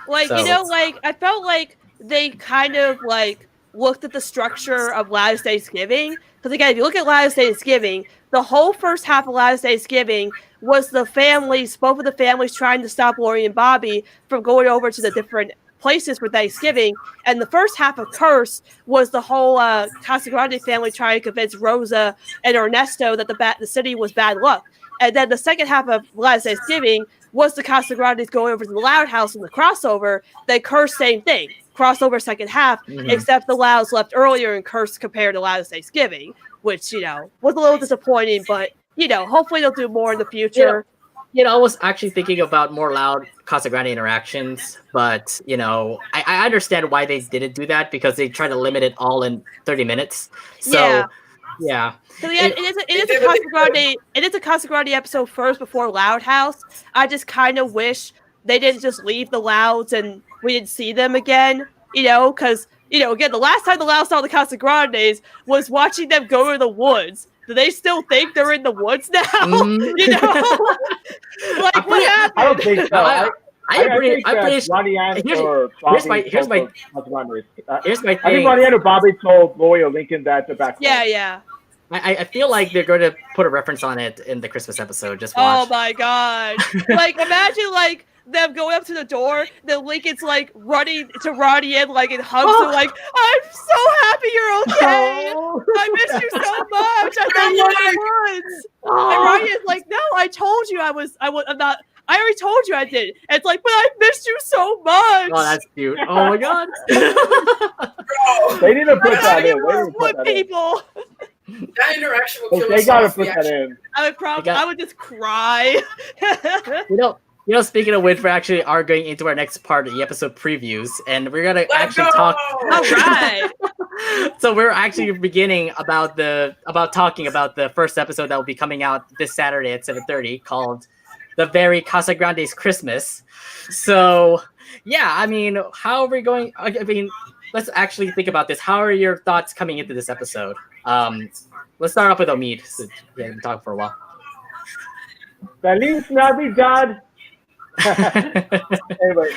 Like I felt like they kind of like looked at the structure of Last Thanksgiving. Because again, if you look at Last Thanksgiving, the whole first half of Last Thanksgiving was both of the families trying to stop Lori and Bobby from going over to the different places for Thanksgiving. And the first half of Curse was the whole Casagrande family trying to convince Rosa and Ernesto that the city was bad luck. And then the second half of Last Thanksgiving was the Casagrandes going over to the Loud House in the crossover. Then Curse, same thing. Crossover second half, except the Louds left earlier in Curse compared to Last Thanksgiving, which, was a little disappointing, but, hopefully they'll do more in the future. I was actually thinking about more Loud Casagrande interactions, but, I understand why they didn't do that because they try to limit it all in 30 minutes. So, yeah. So it is a Casagrande episode first before Loud House. I just kind of wish they didn't just leave the Louds and we didn't see them again, because, again, the last time the Louds saw the Casagrandes was watching them go to the woods. Do they still think they're in the woods now? Like, what happened? I don't think so. I agree. Ronnie Ann here's my thing. I think Ronnie Ann or Bobby told Lloyd or Lincoln that the back. Yeah. I feel like they're going to put a reference on it in the Christmas episode. Just watch. Oh my god! Like, imagine like them going up to the door, then Lincoln's like running to Ronnie and like and hugs her like, "I'm so happy you're okay. I miss you so much. I thought you were in the woods." And Ronnie is like, "No, I told you I'm not. I already told you I did." And it's like, "But I missed you so much." Oh, that's cute. Oh my god. They didn't put that in. People. That interaction will kill They us gotta off. put that in. I would just cry. Speaking of which, we actually are going into our next part of the episode previews, and we're gonna Let's actually go! talk. All right. So we're actually beginning about talking about the first episode that will be coming out this Saturday at 7:30, called "The Very Casagrandes Christmas." So, yeah, I mean, how are we going? I mean, let's actually think about this. How are your thoughts coming into this episode? Let's start off with Omid. So, yeah, we've been talking for a while. Feliz Navidad. Anyway,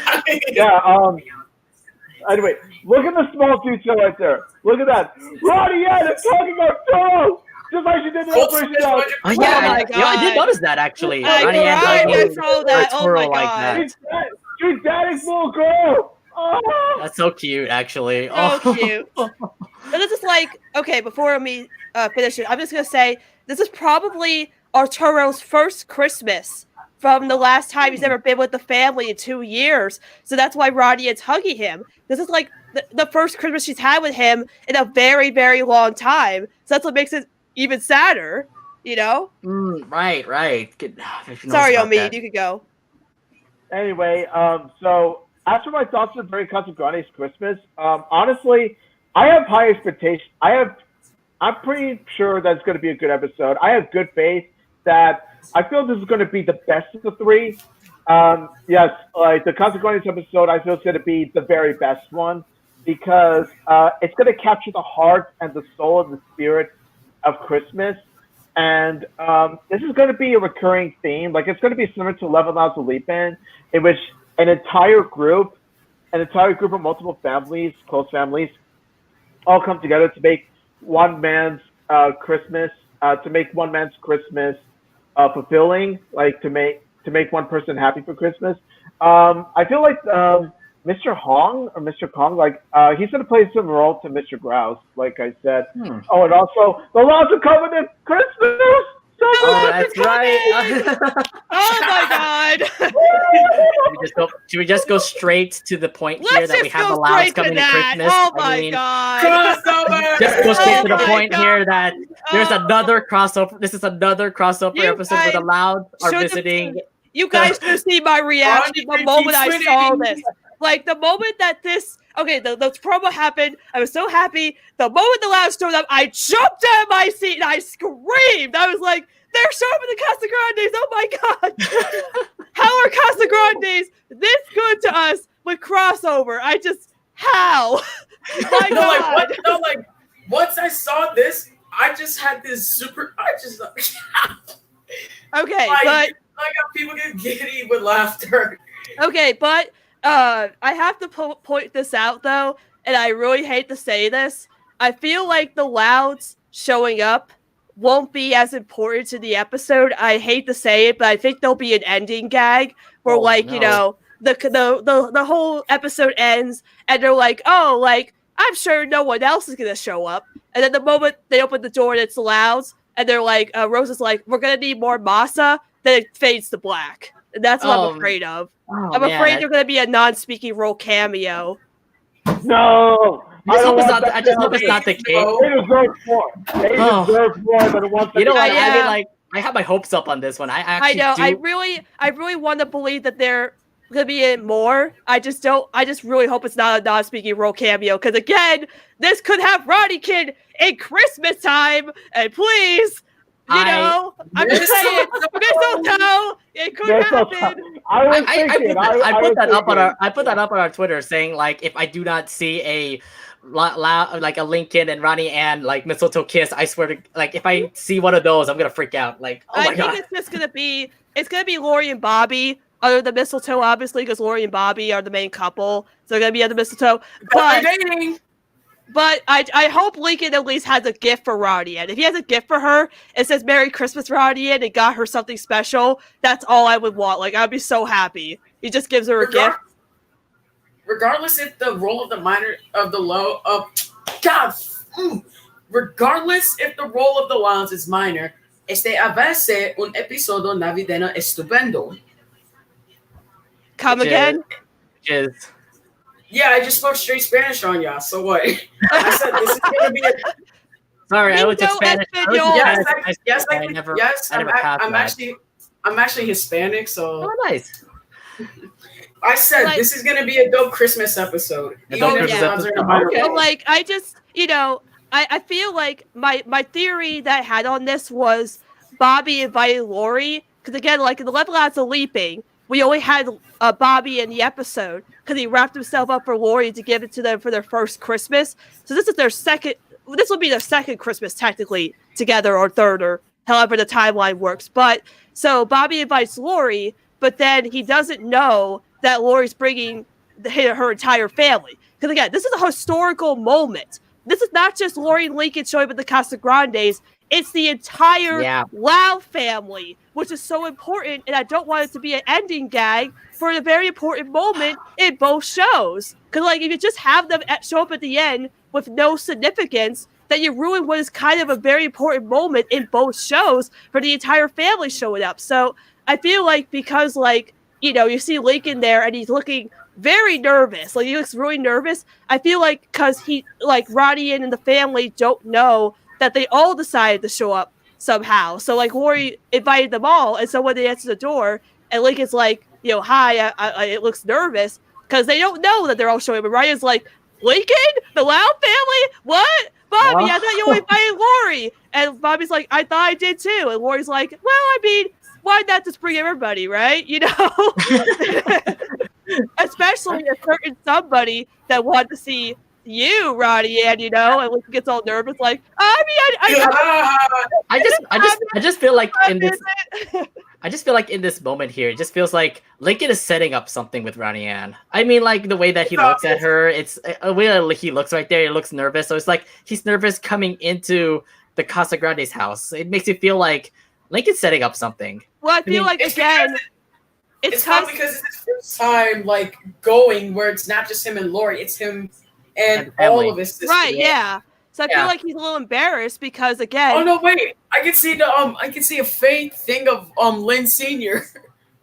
Anyway, look at the small detail right there. Look at that. Ronnie is talking about Toro, just like she did in the first show. Oh yeah, my I did notice that actually. I Ronnie Ann cried when I hugging saw that. Oh Arturo my like god. that. She's daddy's little girl. Oh. That's so cute, actually. So cute. But this is like, okay, before me finish it, I'm just going to say this is probably Arturo's first Christmas from the last time he's ever been with the family in 2 years. So that's why Ronnie is hugging him. This is like the first Christmas she's had with him in a very, very long time. So that's what makes it even sadder, you know? Right. Sorry, Omid, you could go. Anyway, so as for my thoughts on Very Casagrandes Christmas, honestly, I have high expectations. I'm pretty sure that it's going to be a good episode. I have good faith that I feel this is going to be the best of the three. Yes, like the Casagrandes episode, I feel is going to be the very best one because it's going to capture the heart and the soul and the spirit of Christmas. And this is going to be a recurring theme. Like, it's going to be similar to 11 Hours to Leap In which an entire group of multiple families, close families, all come together to make one man's Christmas, fulfilling, like to make one person happy for Christmas. I feel like Mr. Hong or Mr. Kong, like he's gonna play some role to Mr. Grouse, like I said. Oh, and also the Laws of Covenant Christmas. Oh, that's right. Oh my god. Should we just go straight to the point here Let's that we just have go the Laos straight coming to to that. Christmas? Oh my god. Crossover! Just go straight to the Oh my point God. here that there's another crossover. This is another crossover You episode where the guys Loud are should've- visiting. You guys should see my reaction the moment I saw this. Like, the moment that this... Okay, the promo happened, I was so happy. The moment the Loud showed up, I jumped out of my seat and I screamed. I was like, they're showing the Casagrandes. Oh my god. How are Casagrandes this good to us with crossover? How? My No, god. like what? No, like once I saw this, I just had this super. Okay, like, but... I got people get giddy with laughter. Okay, but I have to point this out, though, and I really hate to say this. I feel like the Louds showing up won't be as important to the episode. I hate to say it, but I think there'll be an ending gag where, you know, the whole episode ends, and they're like, oh, like, I'm sure no one else is going to show up. And then the moment they open the door and it's the Louds, and they're like, Rosa's like, we're going to need more masa, then it fades to black. And that's what I'm afraid of. I'm afraid they're going to be a non-speaking role cameo. No! I just hope it's not the case. They deserve more. They deserve more than one. You know what? Yeah. I mean, like, I have my hopes up on this one. I know. do. I really want to believe that they're going to be in more. I just really hope it's not a non-speaking role cameo. Because again, this could have Ronnie Kid in Christmas time. And please, you know, I'm just saying, mistletoe. It could happen. I put that up on our Twitter saying, like, if I do not see a like a Lincoln and Ronnie and like mistletoe kiss, I swear to, like, if I see one of those, I'm gonna freak out. Like, oh my god! I think it's just gonna be Lori and Bobby under the mistletoe, obviously, because Lori and Bobby are the main couple, so they're gonna be under the mistletoe. But I hope Lincoln at least has a gift for Ronnie Ann. If he has a gift for her, it says Merry Christmas, Ronnie Ann, and got her something special. That's all I would want. Like, I'd be so happy. He just gives her a gift. Regardless if the role of the minor of the low of God, regardless if the role of the Lounge is minor, avance un episodio navideño estupendo. Come again? Which is. Yeah, I just spoke straight Spanish on y'all. So what? I said this is gonna be Sorry, I was just Lingo Spanish. I was Espanol. just Yes, Spanish. I never passed I'm that. I'm actually Hispanic, so Oh, nice. I said Like- this is gonna be a dope Christmas episode. A Even dope if Christmas the odds are episode. minor Okay. But roll. like, I just, I feel like my theory that I had on this was Bobby invited Lori because again, like in the 11 Lads of Leaping, we only had Bobby in the episode because he wrapped himself up for Lori to give it to them for their first Christmas. So this is their second. This would be their second Christmas technically together, or third, or however the timeline works. But so Bobby invites Lori, but then he doesn't know that Lori's bringing her entire family. Because again, this is a historical moment. This is not just Lori and Lincoln showing up at the Casagrandes. It's the entire Lau family, which is so important. And I don't want it to be an ending gag for a very important moment in both shows. Because like, if you just have them show up at the end with no significance, then you ruin what is kind of a very important moment in both shows for the entire family showing up. So I feel like because like, you see Lincoln there and he's looking very nervous. Like he looks really nervous. I feel like because he like Ronnie and the family don't know that they all decided to show up somehow. So like Lori invited them all, and so when they answer the door and Lincoln's like, hi, I it looks nervous because they don't know that they're all showing up. And Ryan's like, Lincoln, the Lau family, what? Bobby, I thought you only invited Lori. And Bobby's like, I thought I did too. And Lori's like, well, I mean, why not just bring everybody, right? Especially a certain somebody that wanted to see you, Ronnie, and and gets all nervous, like, I just feel like in this, I just feel like in this moment here, it just feels like Lincoln is setting up something with Ronnie Ann. I mean, like the way that he looks at her, it's a way that he looks right there. He looks nervous, so it's like he's nervous coming into the Casagrandes house. It makes you feel like Lincoln's setting up something. Well, I feel like again, it's not because it's his first time like going where it's not just him and Lori, it's him and all of his sisters. Right, yeah. So I feel like he's a little embarrassed because again. Oh no, wait! I can see a fake thing of Lynn Senior,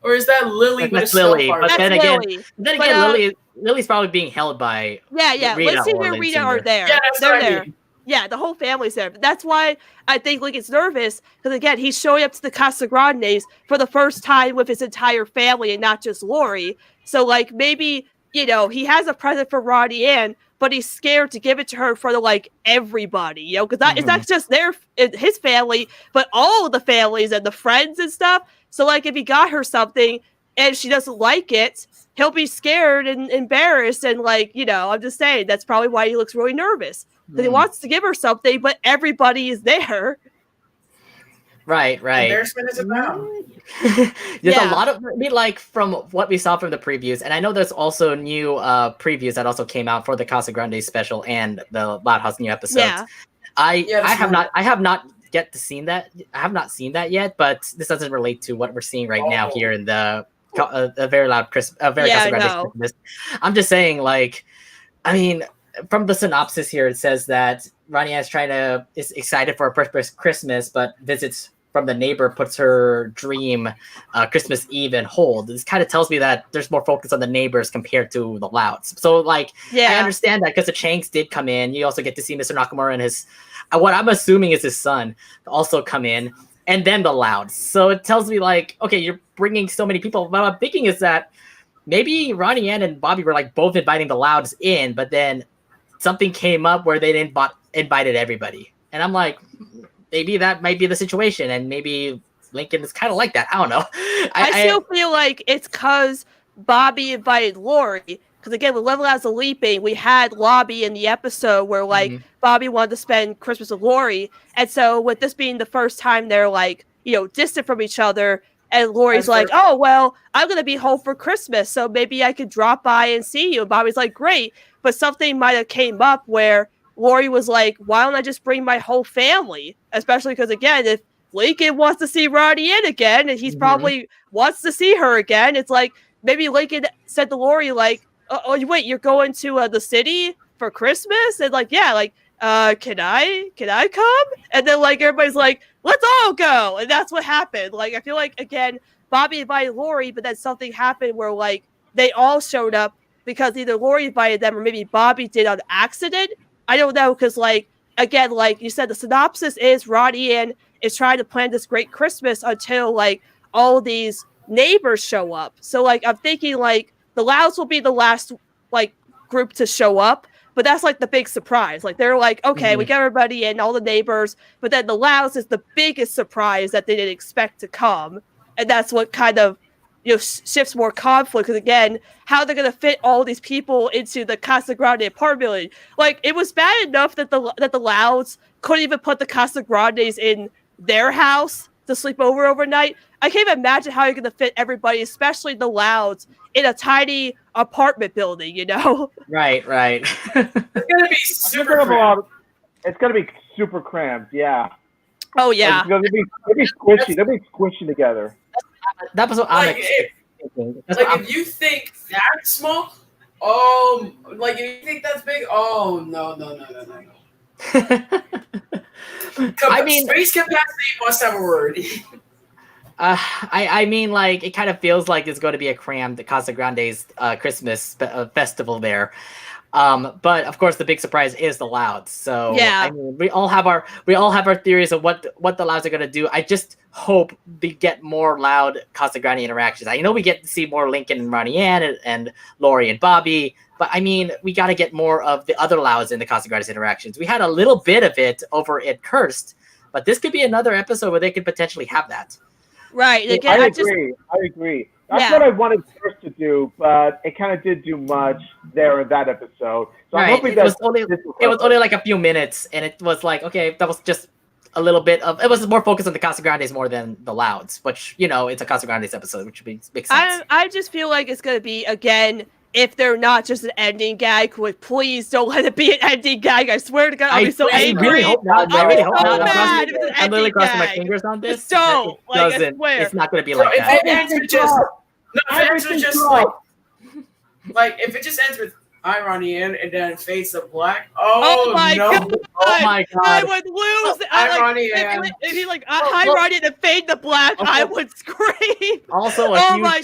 or is that Lily? That's Lily, but then again, Lily. Lily's probably being held by Rita Lynn Senior and Rita are there. Yeah, that's they're what there. I mean. Yeah, the whole family's there. But that's why I think Lincoln's nervous because again, he's showing up to the Casagrandes for the first time with his entire family and not just Lori. So like maybe he has a present for Ronnie Ann, but he's scared to give it to her for like everybody, because it's not just his family, but all of the families and the friends and stuff. So like if he got her something and she doesn't like it, he'll be scared and embarrassed and like, I'm just saying that's probably why he looks really nervous. Because he wants to give her something, but everybody is there. Right. Embarrassment is about. There's a lot of like from what we saw from the previews, and I know there's also new previews that also came out for the Casagrandes special and the Loud House new episodes. Yeah. I have not yet seen that. I have not seen that yet, but this doesn't relate to what we're seeing right now here in the very loud Casagrandes Christmas. I'm just saying, like, I mean, from the synopsis here, it says that Ronnie is excited for a Christmas, but visits from the neighbor puts her dream Christmas Eve in hold. This kind of tells me that there's more focus on the neighbors compared to the Louds. So like, I understand that because the Changs did come in. You also get to see Mr. Nakamura and his, what I'm assuming is his son, also come in, and then the Louds. So it tells me like, okay, you're bringing so many people. What I'm thinking is that maybe Ronnie Ann and Bobby were like both inviting the Louds in, but then something came up where they didn't invited everybody. And I'm like, maybe that might be the situation, and maybe Lincoln is kind of like that. I don't know. I still feel like it's because Bobby invited Lori. Because again, with Level as a Leaping, we had Lobby in the episode where like Bobby wanted to spend Christmas with Lori, and so with this being the first time they're like distant from each other, and Lori's like, oh well, I'm gonna be home for Christmas, so maybe I could drop by and see you. And Bobby's like, great, but something might have came up where Lori was like, why don't I just bring my whole family? Especially because, again, if Lincoln wants to see Ronnie in again, and he's probably wants to see her again, it's like, maybe Lincoln said to Lori, like, oh, wait, you're going to the city for Christmas? And like, yeah, like, can I come? And then like, everybody's like, let's all go. And that's what happened. Like, I feel like, again, Bobby invited Lori, but then something happened where like, they all showed up because either Lori invited them or maybe Bobby did on accident. I don't know, because like again, like you said, the synopsis is Ronnie is trying to plan this great Christmas until like all these neighbors show up. So like I'm thinking like the Louds will be the last like group to show up, but that's like the big surprise. Like they're like, okay, we get everybody in, all the neighbors, but then the Louds is the biggest surprise that they didn't expect to come, and that's what kind of shifts more conflict. Because again, how they're gonna fit all these people into the Casagrande apartment building? Like it was bad enough that the Louds couldn't even put the Casagrandes in their house to sleep overnight. I can't even imagine how you're gonna fit everybody, especially the Louds, in a tiny apartment building. Right. It's gonna be super cramped. It's gonna be super cramped. Yeah. Oh yeah. It's gonna be squishy. They'll be squishy together. That was what I'm expecting. If you think that small, like if you think that's big, no. I mean, space capacity must have a word. I mean, like it kind of feels like it's going to be a crammed Casagrandes Christmas festival there. But of course, the big surprise is the Louds. So yeah, I mean, we all have our theories of what the Louds are going to do. I just hope we get more Loud Casagrande interactions. I know we get to see more Lincoln and Ronnie and Lori and Bobby, but I mean, we got to get more of the other Louds in the Casagrandes interactions. We had a little bit of it over at Cursed, but this could be another episode where they could potentially have that. Right. Again, I agree. That's what I wanted Curse to do, but it kind of did do much there in that episode. So I'm hoping it was only like a few minutes, and it was like, okay, that was just a little bit of. It was more focused on the Casagrandes more than the Louds, which it's a Casagrandes episode, which makes sense. I just feel like it's gonna be again. If they're not just an ending gag, please don't let it be an ending gag. I swear to God, I'll be so angry. I really hope not. I really hope not. I'm literally crossing my fingers on this. Just don't. I swear. It's not going to be like that. If it just ends with "Hi, Ronnie," and then fades to black. Oh my God! Oh my God! I would lose. If he like "Hi, Ronnie," and then fade to black, I would scream. Also, a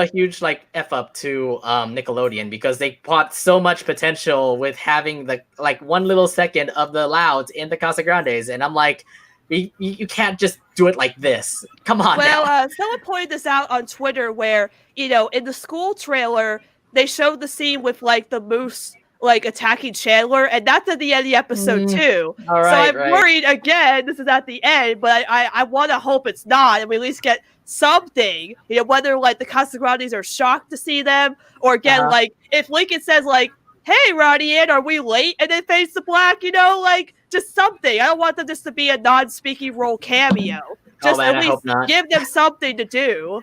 huge like f up to Nickelodeon, because they bought so much potential with having the like 1 little second of the Louds in the Casagrandes, and I'm like, you can't just do it like this. Come on. Well, someone pointed this out on Twitter where, in the school trailer, they showed the scene with like the moose like attacking Chandler, and that's at the end of the episode too. All right, so I'm worried again, this is at the end, but I want to hope it's not, and we at least get something, whether like the Casagrandes are shocked to see them, or again, like if Lincoln says like, "Hey, Ronnie, are we late?" and then fades to black, like just something. I don't want them just to be a non-speaking role cameo. Just at least give them something to do.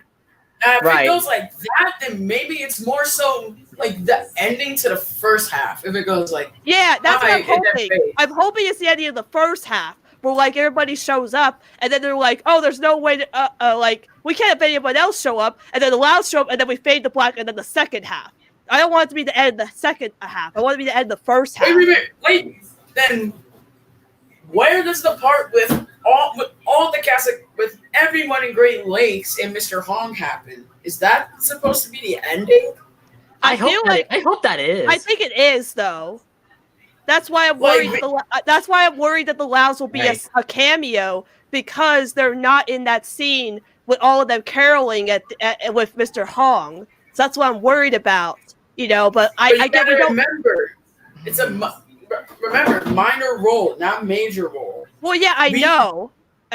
If it goes like that, then maybe it's more so like the ending to the first half. If it goes like, that's what I'm hoping. I'm hoping it's the ending of the first half, where like everybody shows up, and then they're like, "Oh, there's no way to like we can't have anyone else show up," and then the Louds show up, and then we fade to black, and then the second half. I don't want it to be the end of the second half. I want it to be the end of the first half. Wait. Then where does the part with all the cast, with everyone in Great Lakes and Mr. Hong happen? Is that supposed to be the ending? I hope that is. I think it is, though. That's why I'm worried. That's why I'm worried that the Louds will be a cameo, because they're not in that scene with all of them caroling with Mr. Hong. So that's what I'm worried about. But I get we don't remember. It's remember, minor role, not major role. Well, yeah, I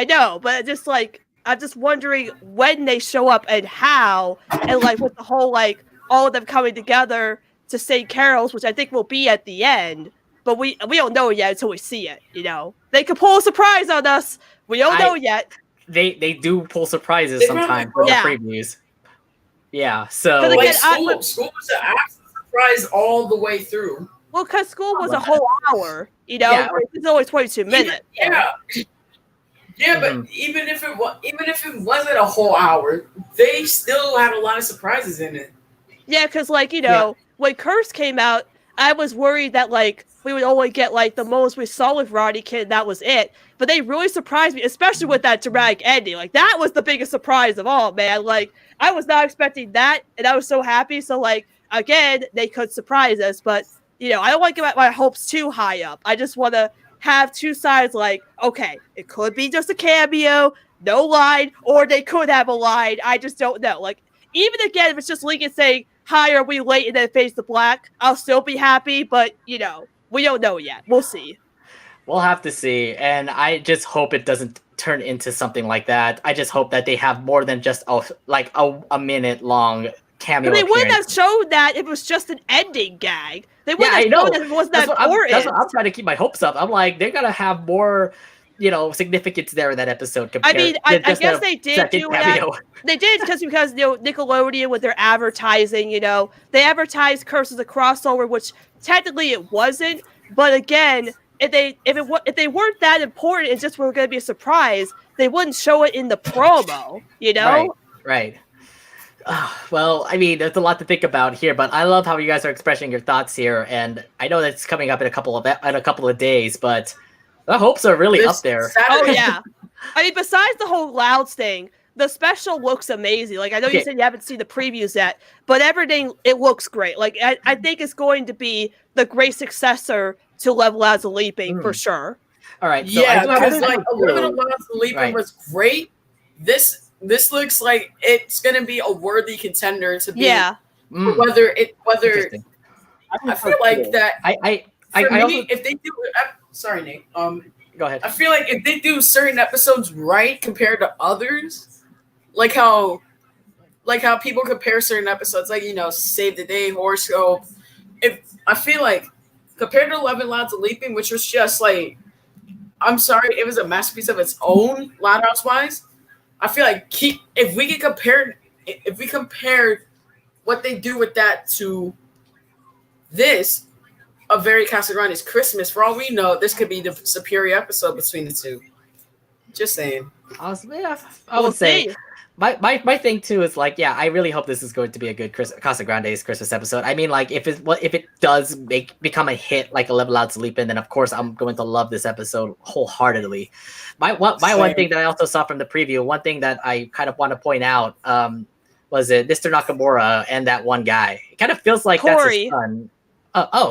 know, but just like I'm just wondering when they show up and how, and like with the whole like all of them coming together to sing carols, which I think will be at the end, but we don't know yet until we see it. They could pull a surprise on us. We don't know yet. They do pull surprises sometimes in the previews. Yeah, so like school was an absolute surprise all the way through. Well, because school was a whole hour, it's always 22 minutes. But even if it wasn't a whole hour, they still had a lot of surprises in it. Yeah, because when Curse came out, I was worried that like we would only get like the most we saw with Ronnie Kid, that was it. But they really surprised me, especially with that dramatic ending. Like that was the biggest surprise of all, man. Like I was not expecting that, and I was so happy. So like again, they could surprise us, but I don't want to get my hopes too high up. I just want to have two sides like, okay, it could be just a cameo, no line, or they could have a line. I just don't know. Like, even again, if it's just Lincoln saying, hi, are we late, and then fades to black, I'll still be happy, but, we don't know yet. We'll see. We'll have to see, and I just hope it doesn't turn into something like that. I just hope that they have more than just a minute long cameo. But they wouldn't have showed that if it was just an ending gag. They wouldn't have shown that if it wasn't that important. That's what I'm trying to keep my hopes up. I'm like, they're gonna have more, significance there in that episode. I mean, I guess they did do that. They did because Nickelodeon with their advertising, they advertised Curse as a crossover, which technically it wasn't. But again, if they weren't that important, it just were going to be a surprise. They wouldn't show it in the promo, Right. Well, I mean, there's a lot to think about here, but I love how you guys are expressing your thoughts here, and I know that's coming up in a couple of days, but the hopes are really up there. Oh yeah, I mean, besides the whole Louds thing, the special looks amazing. Like, I know you said you haven't seen the previews yet, but everything, it looks great. Like, I think it's going to be the great successor to Level Louds and Leaping for sure. All right, so yeah, because like 11 Louds and Leaping was great. This looks like it's going to be a worthy contender to be. Yeah. Whether I feel like that. If they do, sorry, Nate. Go ahead. I feel like if they do certain episodes right compared to others, like how people compare certain episodes, like Save the Day, Horoscope. I feel like compared to 11 Louds and Leaping, which was just like, I'm sorry, it was a masterpiece of its own, Loud House wise. I feel like if we compare what they do with that to this, a very Casagrandes Christmas, for all we know, this could be the superior episode between the two. Just saying. I would say my thing too is like, yeah, I really hope this is going to be a good Casagrandes Christmas episode. I mean, like, if it does become a hit like 11 Louds Leaping, then of course I'm going to love this episode wholeheartedly. My one thing that I also saw from the preview, one thing that I kind of want to point out, was it Mr. Nakamura and that one guy. It kind of feels like Corey. That's his son.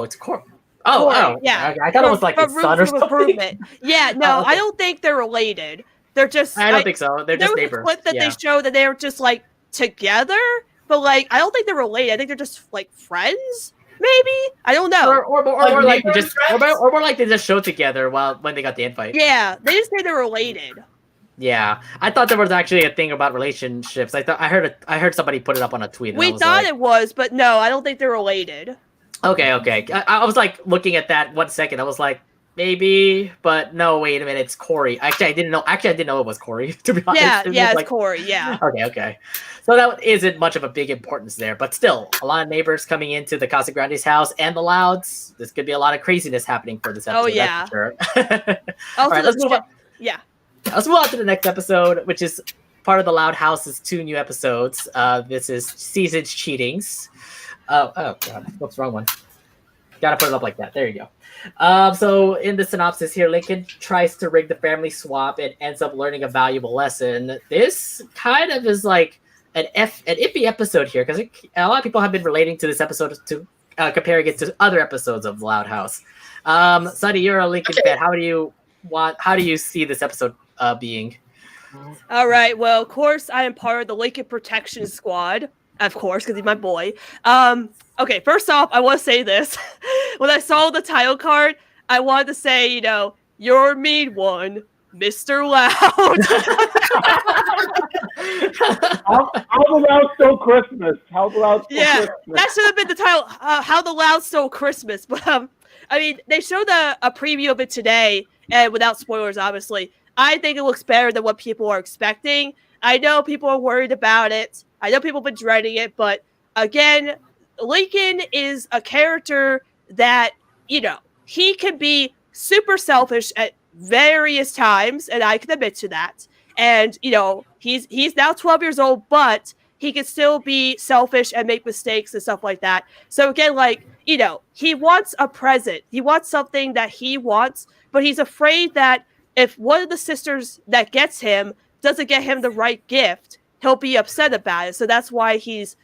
It's Corey. Corey, yeah. I thought it was like his son or something. Yeah, no, I don't think they're related. They're just. I don't think so. They're just neighbors. There was a clip that they showed that they were just like together, but like I don't think they're related. I think they're just like friends. Maybe, I don't know. Or more like they just showed together when they got the invite. Yeah, they just say they're related. Yeah, I thought there was actually a thing about relationships. I heard somebody put it up on a tweet. We thought it was, but no, I don't think they're related. Okay. I was like looking at that 1 second. I was like, maybe, but no. Wait a minute, it's Corey. Actually, I didn't know it was Corey. To be honest, it's Corey. Yeah. Okay. So that isn't much of a big importance there, but still, a lot of neighbors coming into the Casagrandes house and the Louds. This could be a lot of craziness happening for this episode. Oh yeah, that's for sure. All right, let's move on. Yeah. Let's move on to the next episode, which is part of the Loud House's 2 new episodes. This is Season's Cheatings. Oh god, what's the wrong one? Gotta put it up like that. There you go. So in the synopsis here, Lincoln tries to rig the family swap and ends up learning a valuable lesson. This kind of is like an iffy episode here, because a lot of people have been relating to this episode to comparing it to other episodes of Loud House. Sunny, you're a Lincoln fan. How do you see this episode being? All right. Well, of course, I am part of the Lincoln Protection Squad. Of course, because he's my boy. Okay, first off, I want to say this. When I saw the title card, I wanted to say, you're a mean one, Mr. Loud. How the Loud Stole Christmas. How the Loud Stole Christmas. That should have been the title, How the Loud Stole Christmas. But, I mean, they showed a preview of it today, and without spoilers, obviously. I think it looks better than what people are expecting. I know people are worried about it. I know people have been dreading it, but again, Lincoln is a character that, he can be super selfish at various times, and I can admit to that. And, he's now 12 years old, but he can still be selfish and make mistakes and stuff like that. So again, he wants a present. He wants something that he wants, but he's afraid that if one of the sisters that gets him doesn't get him the right gift, he'll be upset about it. So that's why he's,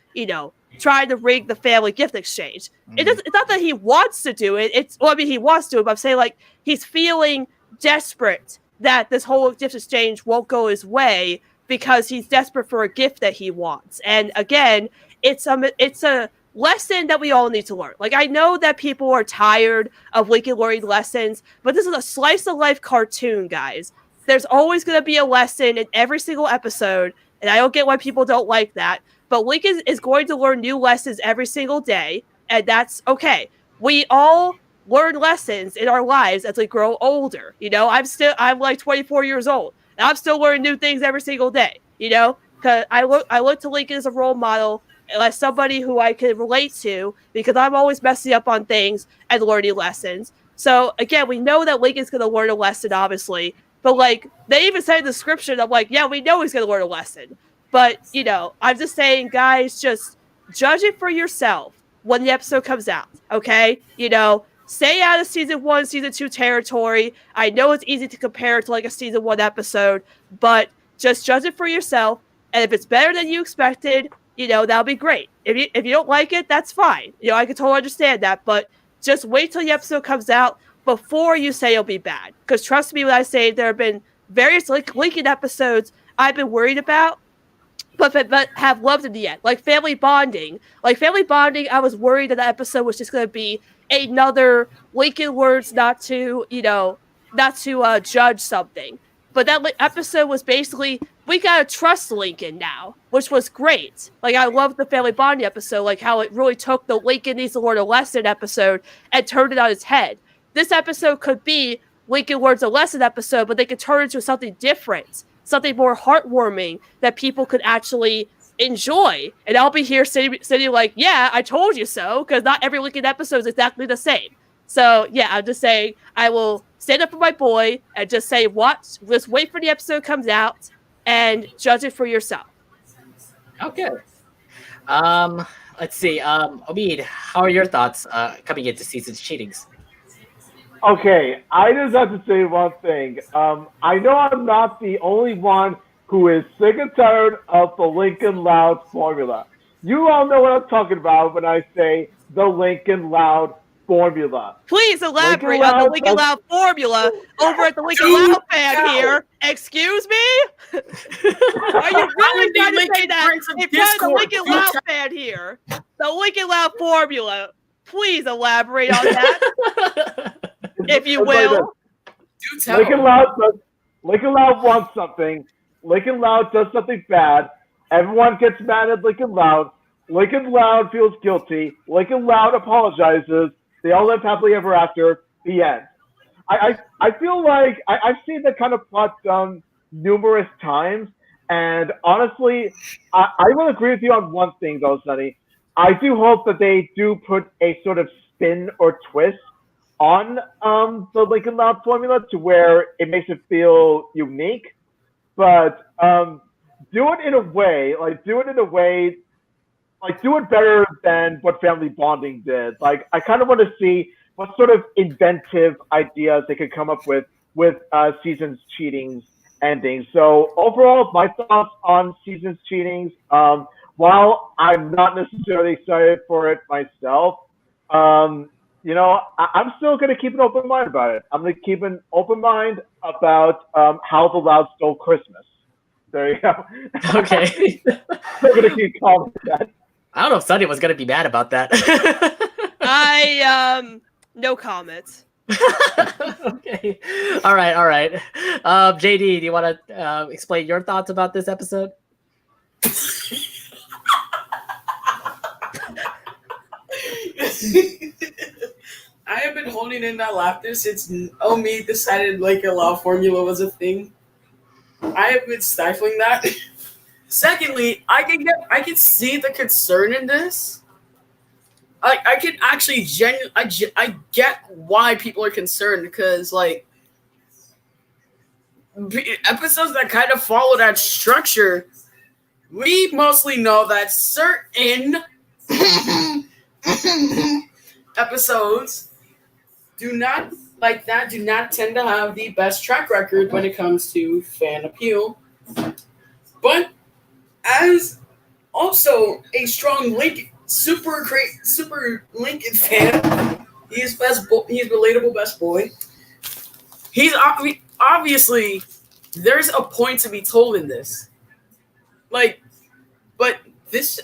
trying to rig the family gift exchange. It's not that he wants to do it. He wants to do it, but I'm saying like he's feeling desperate that this whole gift exchange won't go his way because he's desperate for a gift that he wants. And again, it's a lesson that we all need to learn. Like, I know that people are tired of Lincoln learning lessons, but this is a slice of life cartoon, guys. There's always going to be a lesson in every single episode, and I don't get why people don't like that. But Lincoln is going to learn new lessons every single day, and that's okay. We all learn lessons in our lives as we grow older. You know, I'm like 24 years old, and I'm still learning new things every single day. You know, because I look to Lincoln as a role model, as somebody who I can relate to, because I'm always messing up on things and learning lessons. So again, we know that Lincoln's going to learn a lesson, obviously, but like they even said in the description, I'm like, yeah, we know he's going to learn a lesson. But, you know, I'm just saying, guys, just judge it for yourself when the episode comes out, okay? You know, stay out of season 1, season 2 territory. I know it's easy to compare it to like a season 1 episode, but just judge it for yourself. And if it's better than you expected, you know, that'll be great. If you don't like it, that's fine. You know, I can totally understand that, but just wait till the episode comes out before you say it'll be bad. Because trust me when I say there have been various Lincoln episodes I've been worried about, but have loved in the end. Like Family Bonding. I was worried that episode was just going to be another Lincoln words not to judge something. But that episode was basically, we got to trust Lincoln now, which was great. Like, I loved the Family Bonding episode, like how it really took the Lincoln needs to learn a lesson episode and turned it on its head. This episode could be Lincoln learns a lesson episode, but they could turn it into something different, something more heartwarming that people could actually enjoy. And I'll be here sitting like, yeah, I told you so, because not every Lincoln episode is exactly the same. So, yeah, I'm just saying I will stand up for my boy and just say, just wait for the episode comes out and judge it for yourself. Okay. Let's see. Omid, how are your thoughts coming into season's cheatings? Okay, I just have to say one thing. I know I'm not the only one who is sick and tired of the Lincoln Loud formula. You all know what I'm talking about when I say the Lincoln Loud formula. Please elaborate on the Lincoln Loud formula over at the Lincoln Loud fan here. Excuse me? Are you really trying to say that? If you're the Lincoln Loud fan here, the Lincoln Loud formula, please elaborate on that, if you will. Lincoln Loud wants something. Lincoln Loud does something bad. Everyone gets mad at Lincoln Loud. Lincoln Loud feels guilty. Lincoln Loud apologizes. They all live happily ever after. The end. I feel like I've seen that kind of plot done numerous times, and honestly, I will agree with you on one thing though, Sunny. I do hope that they do put a sort of spin or twist on the Lincoln Loud formula to where it makes it feel unique, but do it in a way, do it better than what Family Bonding did. Like, I kind of want to see what sort of inventive ideas they could come up with season's cheatings ending. So overall, my thoughts on season's cheatings, while I'm not necessarily excited for it myself, you know, I'm still going to keep an open mind about it. I'm going to keep an open mind about how the Loud stole Christmas. There you go. Okay. I'm going to keep calling that. I don't know if Sunny was going to be mad about that. No comments. Okay. All right. JD, do you want to explain your thoughts about this episode? I have been holding in that laughter since Omi decided Lincoln Loud formula was a thing. I have been stifling that. Secondly, I can see the concern in this. I can actually I get why people are concerned, because like episodes that kind of follow that structure, we mostly know that certain episodes do not tend to have the best track record when it comes to fan appeal. But as also a strong Lincoln super great, super Lincoln fan. He's he's relatable best boy. He's obviously there's a point to be told in this. Like, but this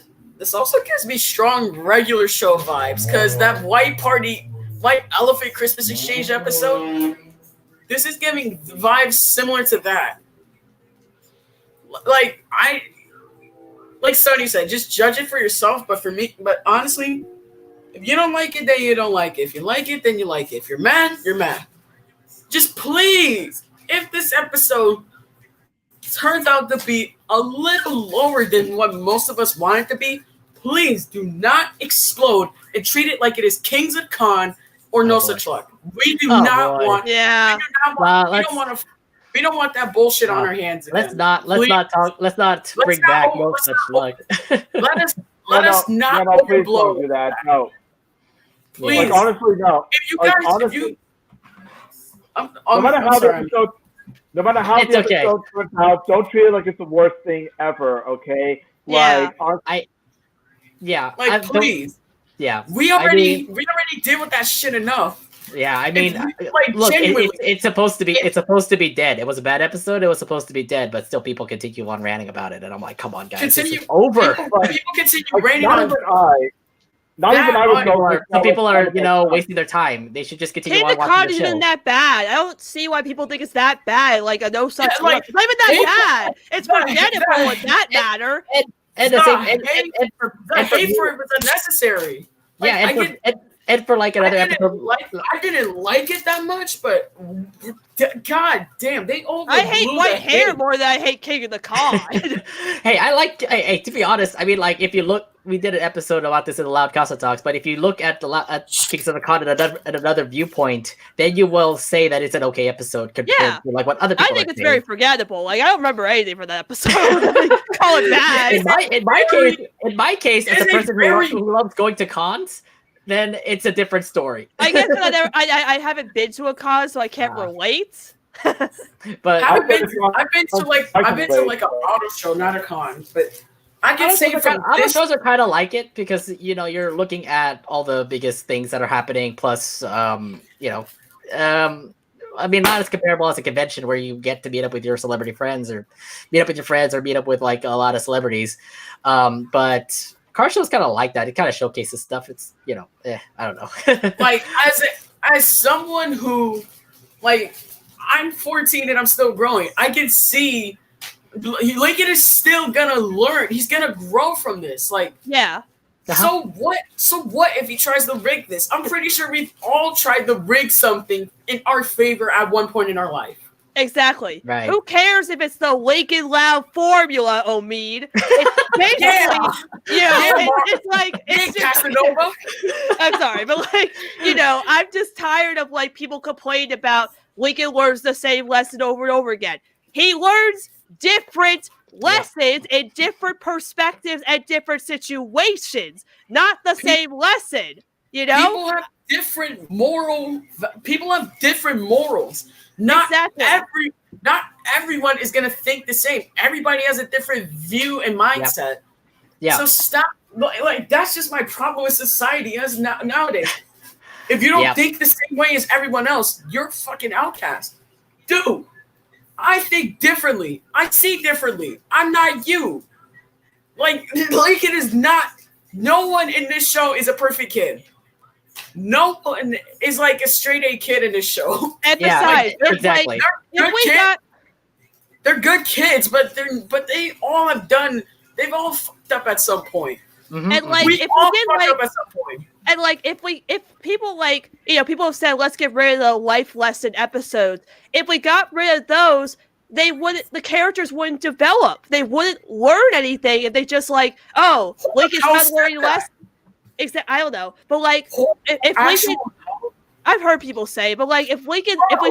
also gives me strong regular show vibes because that white elephant Christmas exchange episode. This is giving vibes similar to that. Like Sunny said, just judge it for yourself. But honestly, if you don't like it, then you don't like it. If you like it, then you like it. If you're mad, you're mad. Just please, if this episode turns out to be a little lower than what most of us want it to be, please do not explode and treat it like it is Kings of Con or No Such Luck. We do not want. Yeah. We don't want that bullshit on our hands again. Let's not bring back No Such Luck. Let us not overblow. Please don't do that. No. Please. Like, honestly, no. If you guys, no matter how the episode turns out, don't treat it like it's the worst thing ever. Okay. Yeah. Please. Yeah. We already did with that shit enough. Yeah, I mean, look, it's supposed to be dead. It was a bad episode. It was supposed to be dead, but still, people continue on ranting about it, and I'm like, come on, guys, this is over. People continue ranting on. Some people are, wasting their time. They should just continue on watching the show. Isn't that bad? I don't see why people think it's that bad. Like a No Such Luck. It's not even that bad. It's forgettable in that matter. And the hate for it was unnecessary. And for like another episode, I didn't like it that much, but god damn, they overblew. I hate white hair more than I hate King of the Con. Hey, to be honest, I mean, like, if you look, we did an episode about this in the Loud Casa Talks, but if you look at Kings of the Con at another viewpoint, then you will say that it's an okay episode compared to like what other people. I think it's very forgettable. Like, I don't remember anything from that episode. Call it bad. In my case, as a person who loves going to cons, then it's a different story. I guess I haven't been to a con, so I can't relate. But I've been to like an auto show, not a con. But I can say from auto shows are kind of like it because you're looking at all the biggest things that are happening. Plus, I mean, not as comparable as a convention where you get to meet up with your celebrity friends or meet up with your friends or meet up with like a lot of celebrities. But car shows kind of like that. It kind of showcases stuff. It's, I don't know. Like, as someone who, like, I'm 14 and I'm still growing, I can see Lincoln is still gonna learn. He's gonna grow from this. Like, yeah. So what if he tries to rig this? I'm pretty sure we've all tried to rig something in our favor at one point in our life. Exactly. Right. Who cares if it's the Lincoln Loud formula, Omid? It's basically, it's like it's just, Casanova. I'm sorry, but like, I'm just tired of like people complaining about Lincoln learns the same lesson over and over again. He learns different lessons in different perspectives and different situations, not the same lesson. People have different morals. Not everyone is gonna think the same. Everybody has a different view and mindset. Yeah. So stop. Like, that's just my problem with society as nowadays. If you don't think the same way as everyone else, you're a fucking outcast. Dude, I think differently. I see differently. I'm not you. Like it is not. No one in this show is a perfect kid. No one is like a straight A kid in this show. And besides, exactly. They're good kids, but they all have done. They've all fucked up at some point. Mm-hmm. And like, we all fucked up at some point. And like, if people like, people have said, let's get rid of the life lesson episodes. If we got rid of those, the characters wouldn't develop. They wouldn't learn anything if they just like, oh, Lincoln's not learning lessons. I don't know, but like, if Lincoln, I've heard people say, but like, if we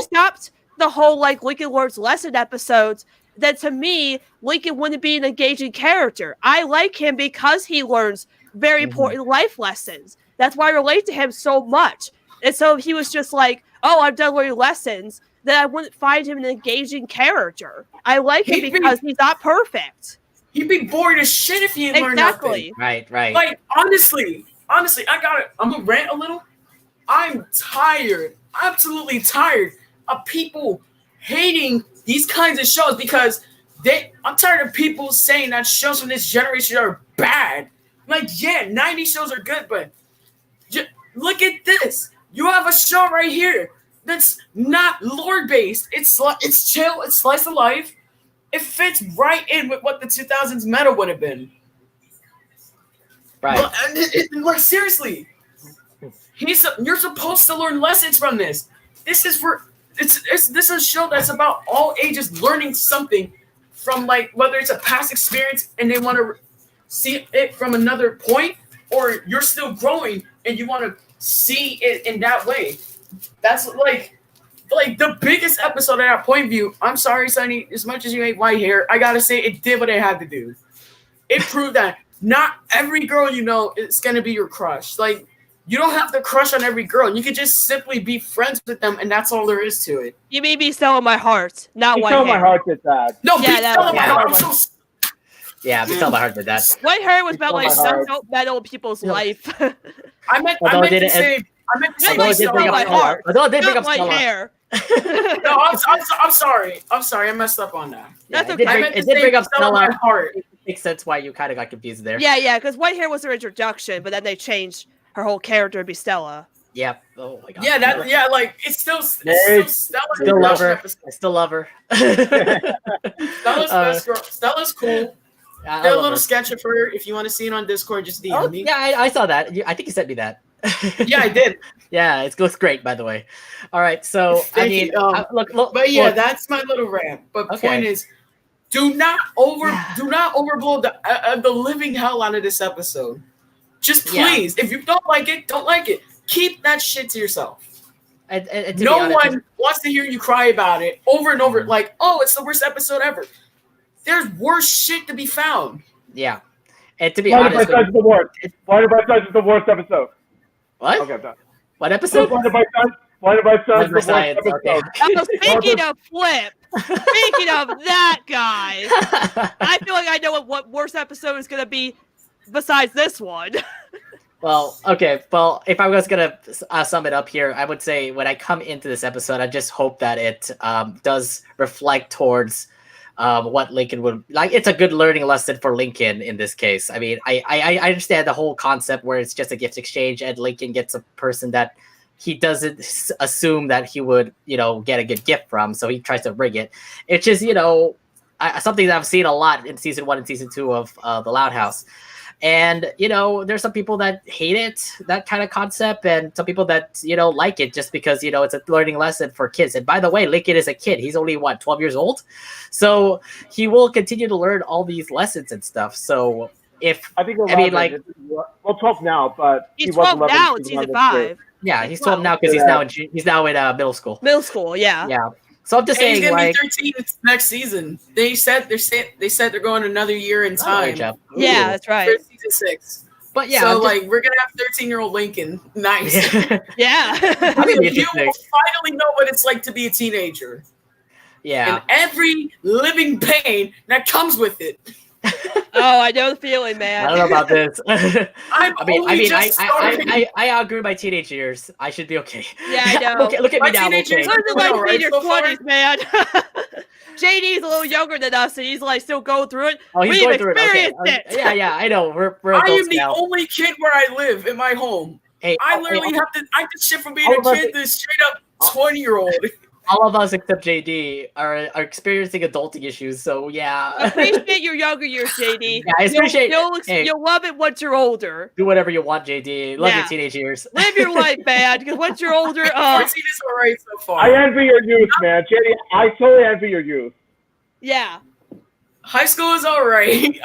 stopped the whole like Lincoln learns lesson episodes, then to me, Lincoln wouldn't be an engaging character. I like him because he learns very important life lessons. That's why I relate to him so much. And so if he was just like, oh, I'm done learning lessons, then I wouldn't find him an engaging character. I like him because he's not perfect. He'd be bored as shit if he didn't learn nothing. Right. Like, honestly, I'm gonna rant a little. I'm tired, absolutely tired of people hating these kinds of shows because I'm tired of people saying that shows from this generation are bad. Like, yeah, 90 shows are good, but look at this. You have a show right here that's not lore-based. It's chill. It's slice of life. It fits right in with what the 2000s meta would have been. Right. Like, seriously. You're supposed to learn lessons from this. This is a show that's about all ages learning something from, like, whether it's a past experience and they want to see it from another point, or you're still growing and you want to see it in that way. That's like the biggest episode of that point of view. I'm sorry, Sunny, as much as you hate white hair, I gotta say it did what it had to do. It proved that not every girl you know is gonna be your crush. Like, you don't have to crush on every girl. You can just simply be friends with them, and that's all there is to it. You may be selling my heart, not white hair. My heart did that. No, yeah, be selling my heart. I'm so. Yeah, Be Selling My Heart did that. White hair was about like some metal people's life. I meant to say selling my heart. Although it did bring up white hair. No, I'm sorry. I'm sorry. I messed up on that. That's okay. It did bring up my heart. It makes sense why you kind of got confused there. Yeah, because white hair was her introduction, but then they changed her whole character to be Stella. Yep. Oh my god. Yeah, like it's still Stella. Still love her. I still love her. Stella's best girl. Stella's cool. Yeah, There's a little sketch of her. If you want to see it on Discord, just DM me. Yeah, I saw that. I think you sent me that. Yeah, I did. Yeah, it looks great, by the way. All right, so look. But yeah, that's my little rant. But point is, do not overblow the living hell out of this episode. Just please, if you don't like it, don't like it. Keep that shit to yourself. And no one wants to hear you cry about it over and over. Like, oh, it's the worst episode ever. There's worse shit to be found. Yeah. And to be honest, Blinded by Science is the worst episode. What? Okay, I'm done. What episode? Blinded by Science is the worst episode. Okay. Speaking of Flip, speaking of that guy, I feel like I know what worst episode is going to be besides this one. Well, okay. Well, if I was going to sum it up here, I would say when I come into this episode, I just hope that it does reflect towards what Lincoln would like. It's a good learning lesson for Lincoln in this case. I mean, I understand the whole concept where it's just a gift exchange and Lincoln gets a person that he doesn't assume that he would, get a good gift from. So he tries to rig it. It's just, something that I've seen a lot in season 1 and season 2 of The Loud House. And, there's some people that hate it, that kind of concept, and some people that, like it just because, it's a learning lesson for kids. And by the way, Lincoln is a kid. He's only, 12 years old? So he will continue to learn all these lessons and stuff. So if, 12 now, but he's 12 now in season 5. Yeah, he's 12 now because he's now in middle school. Middle school, yeah. Yeah. So I'm just saying, he's gonna be 13 next season. They said they're going another year in time. Yeah, that's right. For season 6. But yeah, so we're gonna have 13-year-old Lincoln. Nice. Yeah. You will finally know what it's like to be a teenager. Yeah. And every living pain that comes with it. Oh, I know the feeling, man. I don't know about this. I outgrew my teenage years. I should be okay. Yeah, I know. Look at me now. Those are like in your 20s, man. JD's a little younger than us, and he's like still going through it. Oh, he's going through it. Okay. Yeah, I know. We're I am the now. only kid where I live in my home. I literally have to. I can shift from being a kid to straight up 20-year-old. All of us except JD are experiencing adulting issues, so yeah. Appreciate your younger years, JD. Yeah, I appreciate you'll love it once you're older. Do whatever you want, JD. Love your teenage years. Live your life, man, because once you're older, 14 is alright so far. I envy your youth, man. JD, I totally envy your youth. Yeah. High school is alright.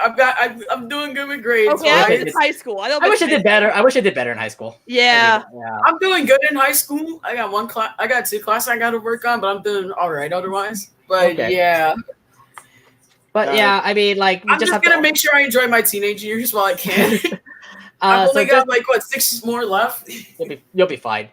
I'm doing good with grades. Okay, right? It's high school. I wish I did better. I wish I did better in high school. Yeah. I'm doing good in high school. I got 1 class. I got 2 classes I got to work on, but I'm doing alright otherwise. But yeah. But yeah, I mean, I'm just gonna make sure I enjoy my teenage years while I can. I've only got 6 more left. You'll be fine.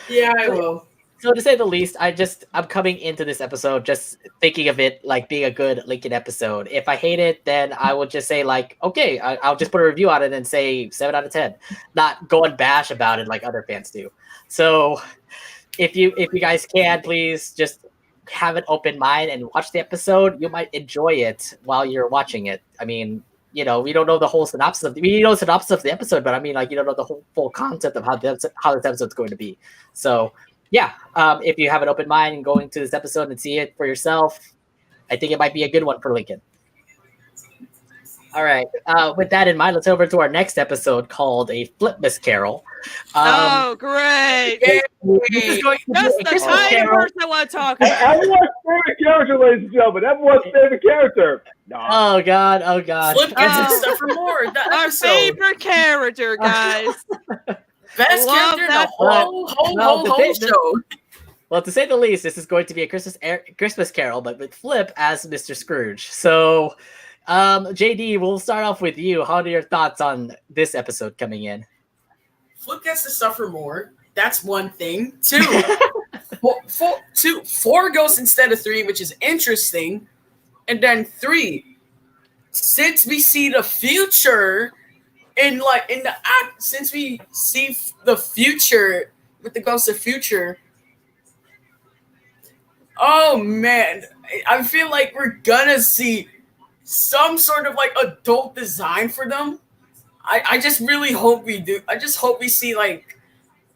Yeah, I will. So to say the least, I'm coming into this episode just thinking of it like being a good Lincoln episode. If I hate it, then I will just say like, okay, I'll just put a review on it and say 7 out of 10, not go and bash about it like other fans do. So if you guys can, please just have an open mind and watch the episode. You might enjoy it while you're watching it. I mean, we don't know the whole synopsis of the episode, but I mean, like, you don't know the whole full concept of how this episode's going to be. So yeah, if you have an open mind and going to this episode and see it for yourself, I think it might be a good one for Lincoln. All right. With that in mind, let's over to our next episode called A Flip Miss Carol. Oh, great! This is going to be That's a the Christmas kind of Carol. person I want to talk about. Everyone's favorite character, ladies and gentlemen. Everyone's favorite character. No. Oh God! Flip gets his stuff for more. That Our episode. favorite character, guys. Best Love character in that the whole show. Well, to say the least, this is going to be a Christmas Carol, but with Flip as Mr. Scrooge. So, JD, we'll start off with you. How are your thoughts on this episode coming in? Flip gets to suffer more. That's one thing. Two, four ghosts instead of 3, which is interesting. And then 3, since we see the future since we see the future with the ghosts of future. Oh man, I feel like we're gonna see some sort of like adult design for them. I just really hope we do. I just hope we see like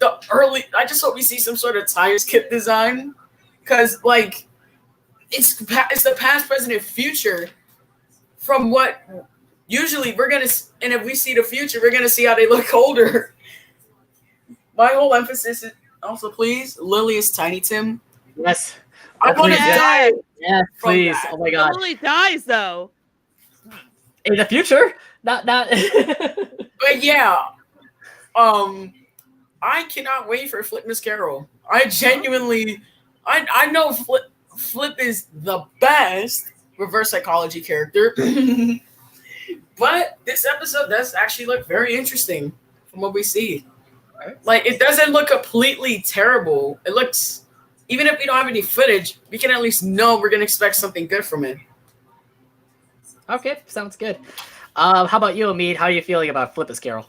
I just hope we see some sort of time skip design, because like it's the past, present, and future. From what usually we're gonna, and if we see the future, we're gonna see how they look older. My whole emphasis is also, please, Lily is Tiny Tim. Yes. I want to Please, die. Yes, from please. that. Oh my God. Lily dies though. In the future? Not. But yeah, I cannot wait for Flip Miss Carol. I genuinely, I know Flip is the best reverse psychology character, but this episode does actually look very interesting from what we see. Like, it doesn't look completely terrible. It looks, even if we don't have any footage, we can at least know we're gonna expect something good from it. Okay, sounds good. How about you, Amit? How are you feeling about Flip Miss Carol?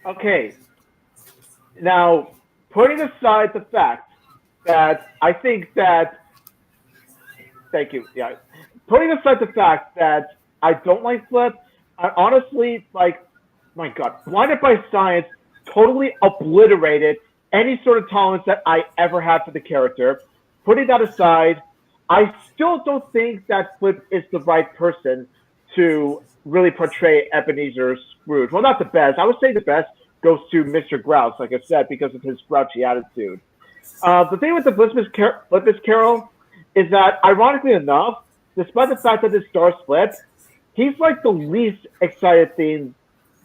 Okay. Now, putting aside the fact that I think that, thank you. Yeah. Putting aside the fact that I don't like Flip, I honestly, like, my God, Blinded by Science totally obliterated any sort of tolerance that I ever had for the character. Putting that aside, I still don't think that Flip is the right person to really portray Ebenezer Scrooge. Well, not the best. I would say the best goes to Mr. Grouse, like I said, because of his grouchy attitude. The thing with the Flip Miss Carol is that, ironically enough, despite the fact that this star split, he's like the least excited thing.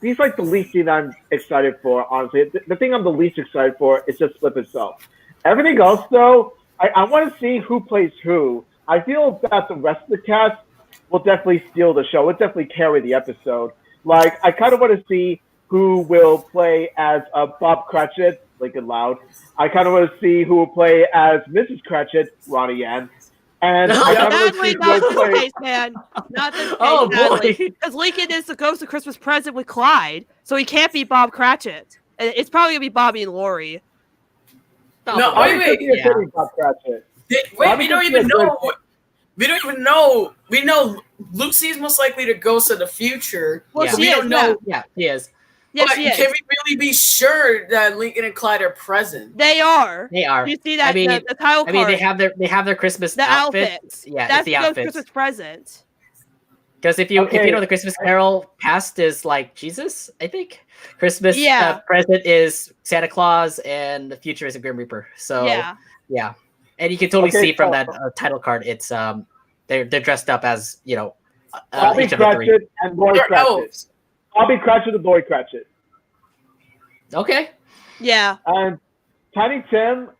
He's like the least thing I'm excited for, honestly. The thing I'm the least excited for is just Flip itself. Everything else, though, I want to see who plays who. I feel that the rest of the cast will definitely steal the show. Will definitely carry the episode. Like, I kind of want to see who will play as Bob Cratchit, Lincoln Loud. I kind of want to see who will play as Mrs. Cratchit, Ronnie Yan. And I kind of Sadly, not this case, man. Not this case, Oh, sadly. boy. Because Lincoln is the ghost of Christmas Present with Clyde, so he can't be Bob Cratchit. And it's probably going to be Bobby and Lori. No, wait. Yeah. Bob Cratchit. Wait, we don't even know. We don't even know. We know Lucy's most likely the ghost of the future. Well, Yeah. she We is, don't know. Yeah, he is. Yes, But she is. can we really be sure that Lincoln and Clyde are present? They are. They are. You see that? I mean, the title card. they have their Christmas the outfits. Yeah, That's it's the the outfits. Christmas present. Because if you Okay. know the Christmas Carol, past is like Jesus, I think. Christmas Yeah. present is Santa Claus, and the future is a Grim Reaper. So Yeah. and you can totally Okay, see from so- that title card, it's they're dressed up as Bobby each of the three. Cratchit and Lori They're Cratchit. elves. Bobby Cratchit and Lori Cratchit. Okay. Yeah. And Tiny Tim,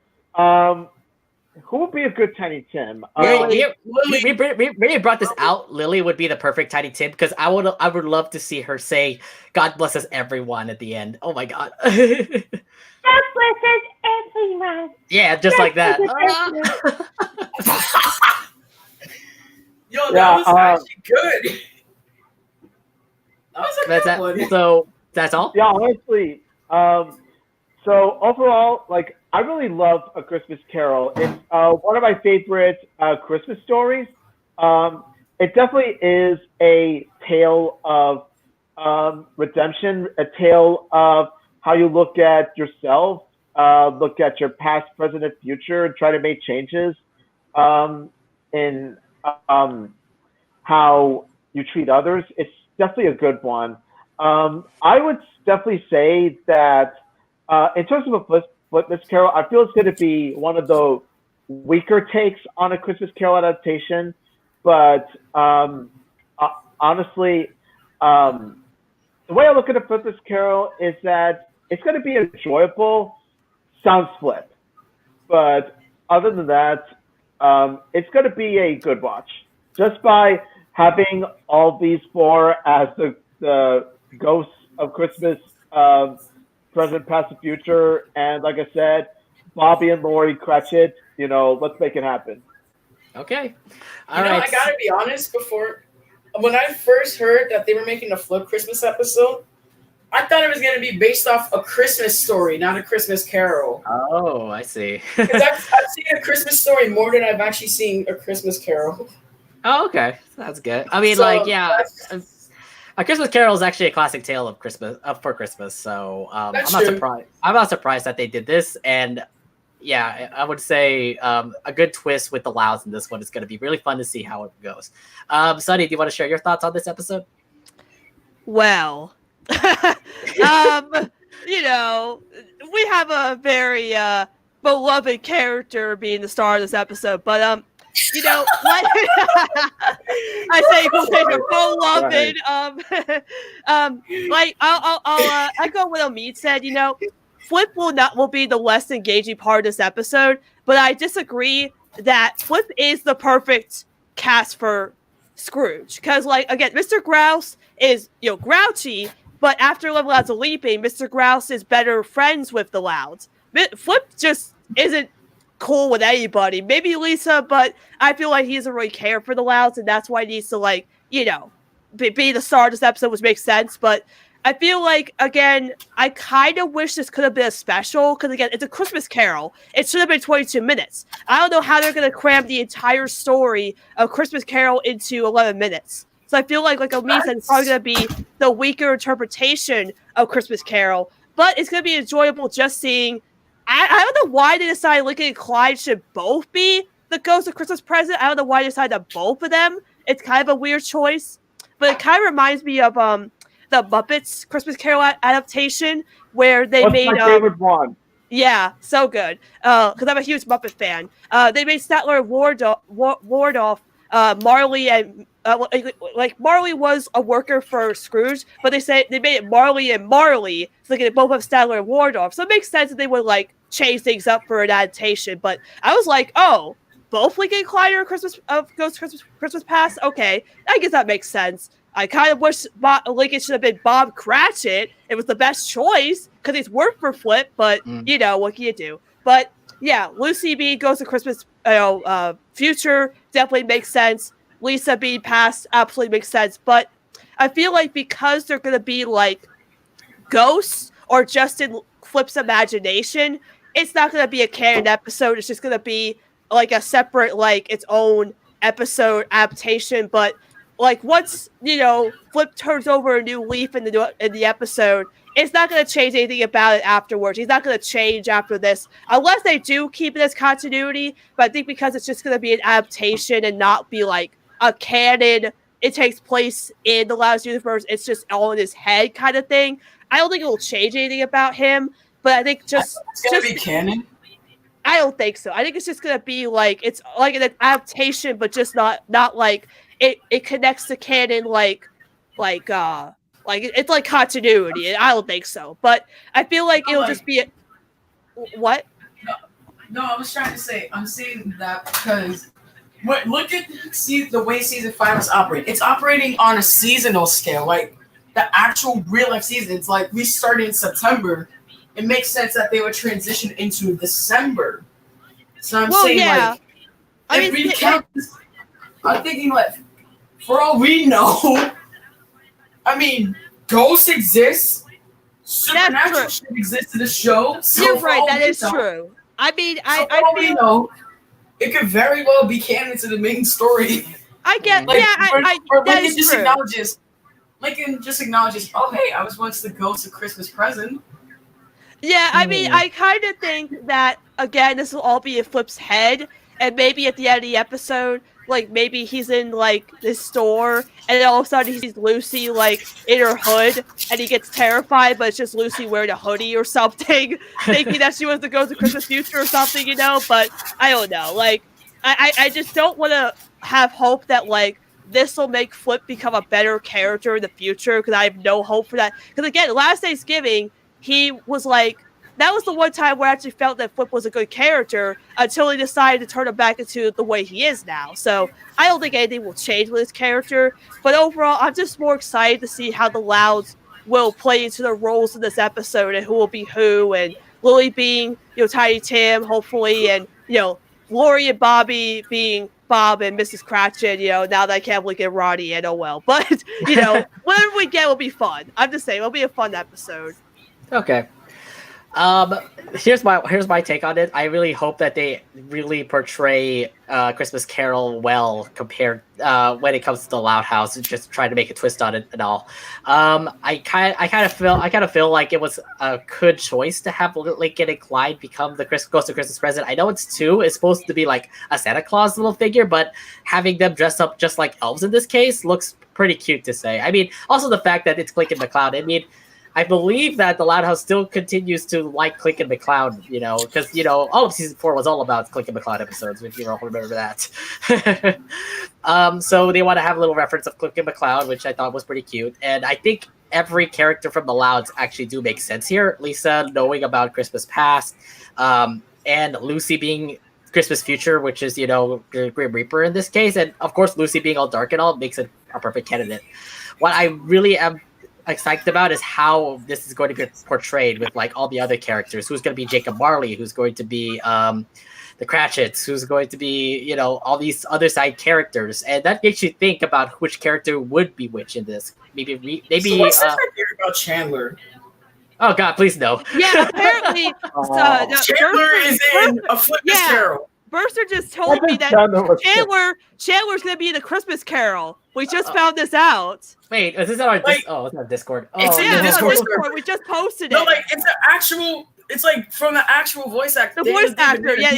Who would be a good Tiny Tim? We brought this out. Lily would be the perfect Tiny Tim because I would love to see her say "God blesses everyone" at the end. Oh my god. God blesses everyone. Yeah, just like that. Yo, that was actually good. That was a That's good that. one. So that's all. Yeah, honestly. So overall, like I really love A Christmas Carol. It's one of my favorite Christmas stories. It definitely is a tale of redemption, a tale of how you look at yourself, look at your past, present, and future, and try to make changes in how you treat others. It's definitely a good one. I would definitely say that in terms of a Christmas Carol, I feel it's going to be one of the weaker takes on a Christmas Carol adaptation. But honestly, the way I look at a Christmas Carol is that it's going to be enjoyable, sound flip. But other than that, it's going to be a good watch. Just by having all these four as the ghosts of Christmas, present, past, and future, and like I said, Bobby and Lori Cratchit, let's make it happen. Okay. All right. I gotta be honest. When I first heard that they were making a Flip Christmas episode, I thought it was gonna be based off a Christmas story, not a Christmas Carol. Oh, I see. Because I've seen a Christmas story more than I've actually seen a Christmas Carol. Oh, okay, that's good. I mean, A Christmas Carol is actually a classic tale of Christmas for Christmas. So I'm not surprised. I'm not surprised that they did this, and yeah, I would say a good twist with the Louds in this one is going to be really fun to see how it goes. Sunny, do you want to share your thoughts on this episode? Well, we have a very beloved character being the star of this episode, but I say quotation beloved. I'll echo what Omid said. Flip will be the less engaging part of this episode, but I disagree that Flip is the perfect cast for Scrooge. Because, again, Mr. Grouse is, grouchy, but after Level Louds of Leaping, Mr. Grouse is better friends with the Louds. Flip just isn't cool with anybody. Maybe Lisa, but I feel like he doesn't really care for the Louds, and that's why he needs to, be the star of this episode, which makes sense, but I feel like, again, I kind of wish this could have been a special, because, again, it's a Christmas Carol. It should have been 22 minutes. I don't know how they're going to cram the entire story of Christmas Carol into 11 minutes. So I feel like Omid said, it's probably going to be the weaker interpretation of Christmas Carol, but it's going to be enjoyable just seeing. I don't know why they decided Lincoln and Clyde should both be the Ghost of Christmas Present. I don't know why they decided that both of them. It's kind of a weird choice, but it kind of reminds me of the Muppets Christmas Carol adaptation where they made my favorite one. Yeah, so good. Because I'm a huge Muppet fan. They made Statler and Wardolph, Marley, and Marley was a worker for Scrooge, but they made it Marley and Marley, so they both have Statler and Wardolph. So it makes sense that they would change things up for an adaptation. But I was like, oh, both Lincoln and Clyde are Ghost Christmas Past. Okay, I guess that makes sense. I kind of wish Lincoln should have been Bob Cratchit. It was the best choice because he's worked for Flip, but what can you do? But yeah, Lucy B goes to Christmas future definitely makes sense. Lisa being past absolutely makes sense. But I feel like because they're going to be ghosts or just in Flip's imagination, it's not going to be a canon episode. It's just going to be a separate, its own episode adaptation. But once Flip turns over a new leaf in the episode, it's not going to change anything about it afterwards. He's not going to change after this unless they do keep it as continuity. But I think because it's just going to be an adaptation and not be a canon, it takes place in the Louds universe. It's just all in his head kind of thing. I don't think it will change anything about him. But I think it's going to be canon. I don't think so. I think it's just going to be it's an adaptation, but just not it connects to canon it's continuity, and I don't think so. But I feel like it'll just be what? No, I was trying to say, I'm saying that because look at the way season 5 is operating. It's operating on a seasonal scale, like the actual real life season. It's like we started in September. It makes sense that they would transition into December. So I'm saying, like, I'm thinking, like, for all we know, I mean, ghosts exist. Supernatural shit exists in the show. So you're right. That is true. I mean, I feel know, it could very well be canon to the main story. I get, like, that is true. Lincoln just acknowledges, oh hey, I was once the ghost of Christmas present. Yeah, I mean, I kind of think that, again, this will all be in Flip's head, and maybe at the end of the episode, like, maybe he's in, like, this store, and then all of a sudden he sees Lucy, like, in her hood, and he gets terrified, but it's just Lucy wearing a hoodie or something, thinking that she was the ghost of Christmas future or something, you know, but I don't know. Like, I just don't want to have hope that, like, this will make Flip become a better character in the future, because I have no hope for that. Because, again, last Thanksgiving, he was like, that was the one time where I actually felt that Flip was a good character until he decided to turn him back into the way he is now. So I don't think anything will change with his character. But overall, I'm just more excited to see how the Louds will play into their roles in this episode and who will be who. And Lily being, you know, Tiny Tim, hopefully. And, you know, Lori and Bobby being Bob and Mrs. Cratchit, you know, now that I can't look at Ronnie and oh well. But, you know, whatever we get will be fun. I'm just saying, it'll be a fun episode. Okay. Here's my take on it. I really hope that they really portray Christmas Carol well compared when it comes to the Loud House, and just try to make a twist on it and all. I kind of feel like it was a good choice to have Lincoln and Clyde become the Ghost of Christmas Present. I know it's supposed to be like a Santa Claus little figure, but having them dress up just like elves in this case looks pretty cute to say. I mean, also the fact that it's Clink and McCloud. I mean, I believe that the Loud House still continues to like Clink and McCloud, you know, because, you know, all of season 4 was all about Clink and McCloud episodes, if you all remember that. So they want to have a little reference of Clink and McCloud, which I thought was pretty cute. And I think every character from the Louds actually do make sense here. Lisa knowing about Christmas past, and Lucy being Christmas future, which is, you know, Grim Reaper in this case. And of course, Lucy being all dark and all makes it a perfect candidate. What I really am excited about is how this is going to be portrayed with like all the other characters. Who's going to be Jacob Marley? Who's going to be the Cratchits? Who's going to be, you know, all these other side characters? And that makes you think about which character would be which in this. Maybe. So what's this idea about Chandler? Oh God, please no. Yeah, apparently Chandler is in a Christmas Carol. Burster just told me that Chandler's gonna be in the Christmas Carol. We just found this out. Wait, is this on our it's not Discord. Oh, it's in the Discord. We just posted it. No, like it's like from the actual voice actor. The voice actor, yeah.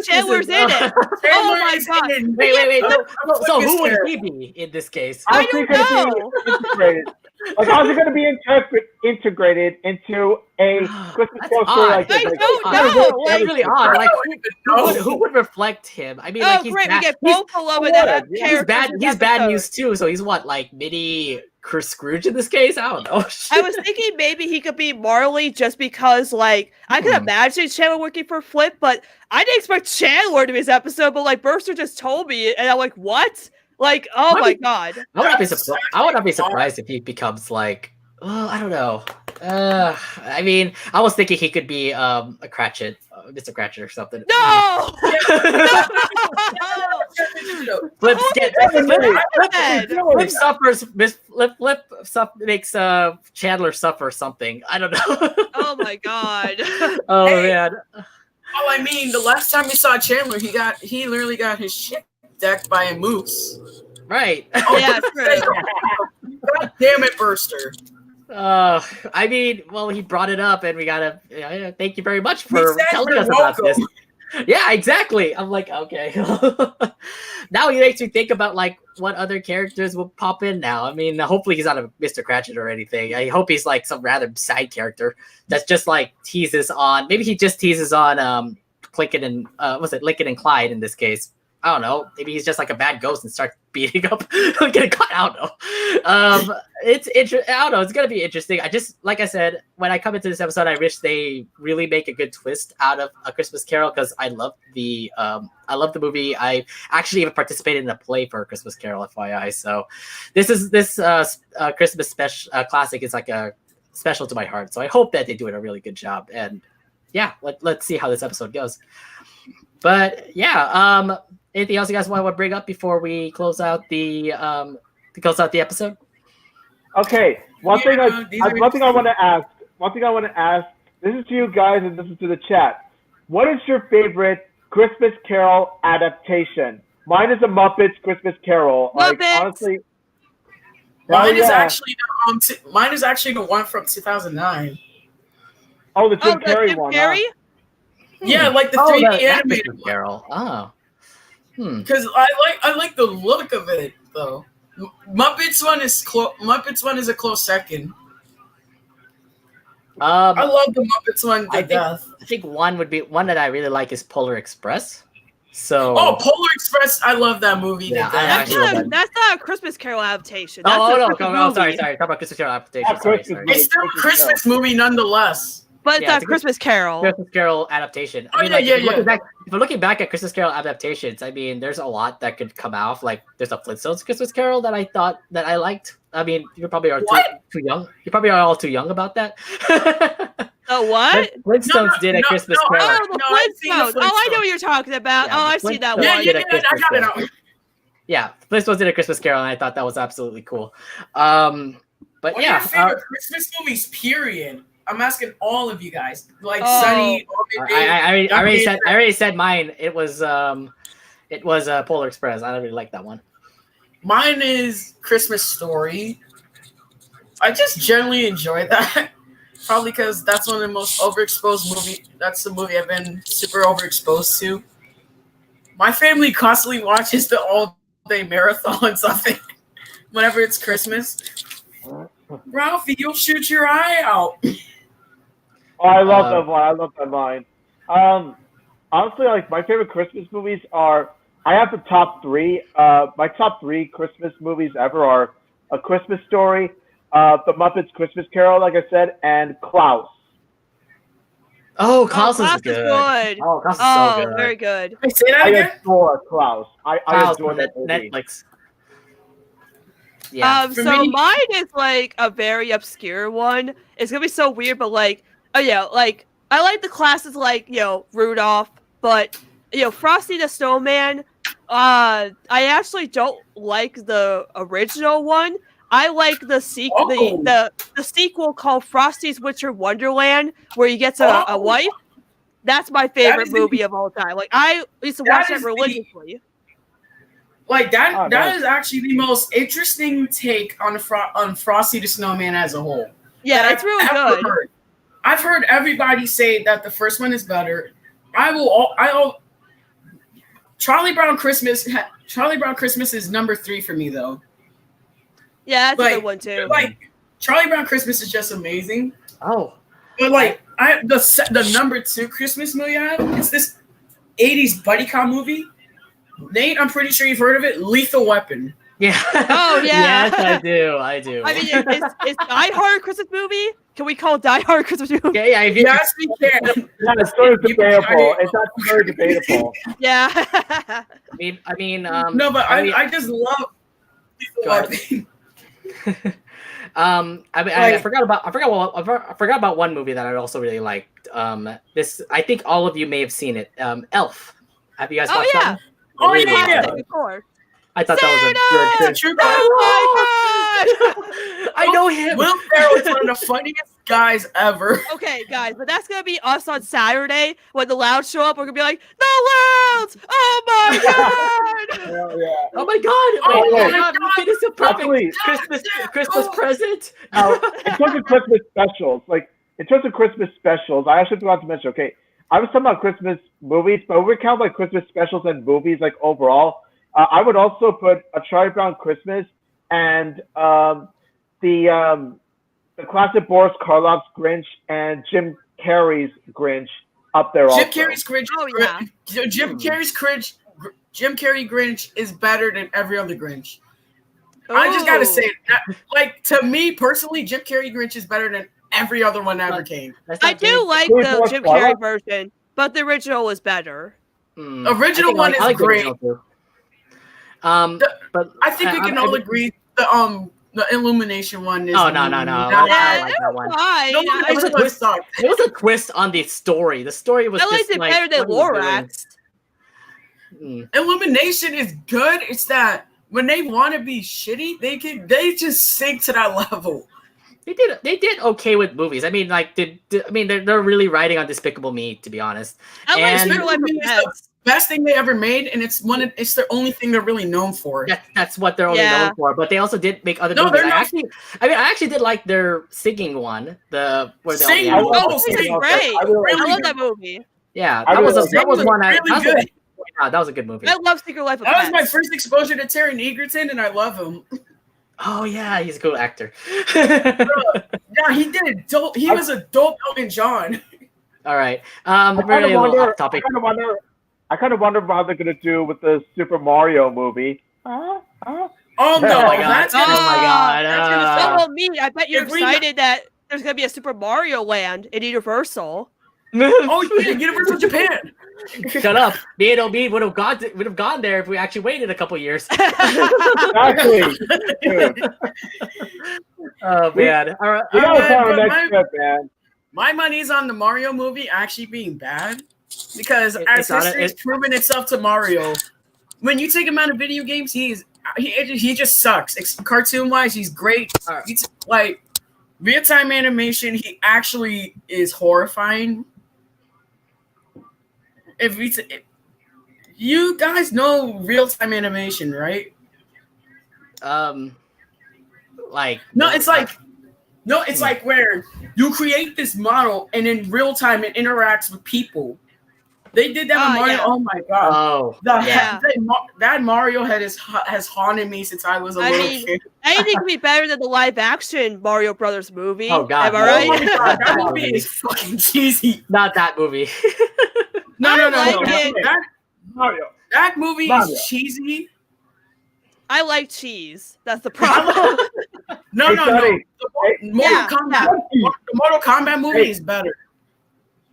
Chandler's in it. Oh my God. Wait. So who would he be in this case? I don't know. Like, how's it going to be integrated into a Christmas story like this? I don't know. That's really odd. Like, who would reflect him? I mean, like, he's great. bad. We get both beloved characters. He's bad news too. So he's what, like mini Scrooge in this case? I don't know. I was thinking maybe he could be Marley just because, like, I could imagine Chandler working for Flip, but I didn't expect Chandler to be his episode. But like, Burster just told me, and I'm like, what? Like, oh my God! I would not be surprised if he becomes like, I don't know. I mean, I was thinking he could be a Cratchit, Mr. Cratchit or something. No! Flip makes Chandler suffer something. I don't know. Oh my God! Oh man. Oh, I mean, the last time we saw Chandler, he literally got his shit decked by a moose. Right. Oh, yeah, true. God damn it, Burster. I mean, well, he brought it up, and we gotta thank you very much for telling us about this. Yeah, exactly. I'm like, okay. Now he makes me think about like what other characters will pop in now. I mean, hopefully he's not a Mr. Cratchit or anything. I hope he's like some rather side character that's just like teases on. Maybe he just teases on Lincoln and Lincoln and Clyde in this case. I don't know. Maybe he's just like a bad ghost and starts beating up, getting caught. I don't know. It's interesting. I don't know. It's gonna be interesting. I just, like I said, when I come into this episode, I wish they really make a good twist out of A Christmas Carol because I love the movie. I actually even participated in a play for A Christmas Carol, FYI. So this Christmas special classic is like a special to my heart. So I hope that they do it a really good job. And yeah, let's see how this episode goes. But yeah, anything else you guys want to bring up before we close out the episode? Okay, one thing I want to ask. This is to you guys and this is to the chat. What is your favorite Christmas Carol adaptation? Mine is a Muppets Christmas Carol. Like Muppets! honestly, Mine is actually the one from 2009. Oh, the Jim Carrey Jim one. Carrey? Yeah, like the 3D that animated Christmas one. Carol. Oh, Because I like the look of it though. Muppets one is a close second. I love the Muppets one to death. I think one that I really like is Polar Express. So Polar Express, I love that movie. Yeah, That's not a Christmas Carol adaptation. That's Oh a no! Christmas Sorry. movie. Talk about Christmas Carol adaptation. Sorry. It's still a Christmas movie nonetheless. But it's Yeah, not it's a Christmas Carol. Christmas Carol adaptation. I mean, if we're looking back at Christmas Carol adaptations, I mean, there's a lot that could come out. Like, there's a Flintstones Christmas Carol that I thought that I liked. I mean, you probably are too young. You probably are all too young about that. The what? Flintstones did a Christmas Carol. Oh, the Flintstones. Oh, I know what you're talking about. Yeah, I've seen that one. Yeah, I got it out. Yeah, Flintstones did a Christmas Carol, and I thought that was absolutely cool. But What are your favorite Christmas movies? Period. I'm asking all of you guys. Like Sunny. I already said mine. It was Polar Express. I don't really like that one. Mine is Christmas Story. I just generally enjoy that. Probably because that's one of the most overexposed movie. That's the movie I've been super overexposed to. My family constantly watches the all-day marathons of it whenever it's Christmas. Ralphie, you'll shoot your eye out. Oh, I love that one. I love that line. Honestly, like my favorite Christmas movies are. I have the top three. My top three Christmas movies ever are A Christmas Story, The Muppets Christmas Carol, like I said, and Klaus. Oh, Klaus is Klaus good. Good. Oh, Klaus is so good. Very good. Hey, say that I again. adore Klaus. I Klaus adore on that movie. Netflix. Yeah. So me- mine is like a very obscure one. It's gonna be so weird, but like, oh yeah, like I like the classics like Rudolph, but Frosty the Snowman. I actually don't like the original one. I like the sequel, the sequel called Frosty's Winter Wonderland, where he gets a wife. That's my favorite movie of all time. Like I used to watch that religiously. Like that. Oh, that nice. is actually the most interesting take on Frosty the Snowman as a whole. Yeah, that it's really I've ever good. heard. I've heard everybody say that the first one is better. Charlie Brown Christmas is number 3 for me though. Yeah, that's a good one too. Like Charlie Brown Christmas is just amazing. Oh. But like the number 2 Christmas movie I have, it's this 80s buddy cop movie. Nate, I'm pretty sure you've heard of it. Lethal Weapon. Yeah. Oh, yeah. Yes, I do. I mean, is Die Hard a Christmas movie? Can we call Die Hard a Christmas movie? Yeah. Yes, we can. That's sort of debatable. It's actually very debatable. Yeah. I mean, no, but I just love Lethal Weapon. I forgot about one movie that I also really liked. I think all of you may have seen it. Elf. Have you guys watched that one? Oh Really yeah. liked it. Before. I thought that was a good. Oh my god! I know him. Will Ferrell is one of the funniest guys ever. Okay, guys, but that's gonna be us on Saturday when the Louds show up. We're gonna be like, the Louds! Oh my god! Hell yeah. Oh my god! Oh Wait, my God. it is a perfect Actually- Christmas present. Now, in terms of Christmas specials, I actually forgot to mention. Okay, I was talking about Christmas movies, but we count like Christmas specials and movies like overall. I would also put A Charlie Brown Christmas and the classic Boris Karloff's Grinch and Jim Carrey's Grinch up there. Jim also. Carrey's Grinch. Oh, yeah. Jim Carrey's Grinch Jim Carrey Grinch is better than every other Grinch. I just gotta say, like, to me personally, Jim Carrey Grinch is better than every other one that ever came. I do like the Jim Carrey version, but the original was better. Original one is great. But I think we can all agree the Illumination one is. Oh no! I like that one. Fine. It was a twist on the story. The story was. I liked it better than Lorax. Illumination is good. It's that when they want to be shitty, they just sink to that level. They did okay with movies. I mean, like, they're really riding on Despicable Me, to be honest. I like Despicable Me is the best thing they ever made, and it's the only thing they're really known for. That's what they're only known for. But they also did make other movies. I actually did like their singing one. Singing, great. I love that movie. Yeah, that was one. Really good. That was a good movie. I love Secret Life of Pets. That was my first exposure to Taron Egerton, and I love him. Oh yeah, he's a cool actor. Yeah, he did. He was a dope Elton John. All right. Really off topic. I kind of wonder how they're gonna do with the Super Mario movie. Oh no! Oh my god! That's gonna me. I bet you're excited that there's gonna be a Super Mario Land in Universal. Oh yeah, Universal Japan. Shut up. B&OB would have gone there if we actually waited a couple years. Exactly. Oh man. All right. We gotta find our next trip, man. My money's on the Mario movie actually being bad because as history's proven itself to Mario, when you take him out of video games, he just sucks. Cartoon wise, he's great. He's like real time animation. He actually is horrifying. You guys know real time animation, right? It's like where you create this model and in real time it interacts with people. They did that with Mario. Yeah. Oh my god! That Mario has haunted me since I was a little kid. Anything could be better than the live action Mario Brothers movie. Oh god! Am I right? Oh my god, that movie is fucking cheesy. Not that movie. No. Mario. That movie is cheesy. I like cheese. That's the problem. No. The Mortal Kombat movie is better.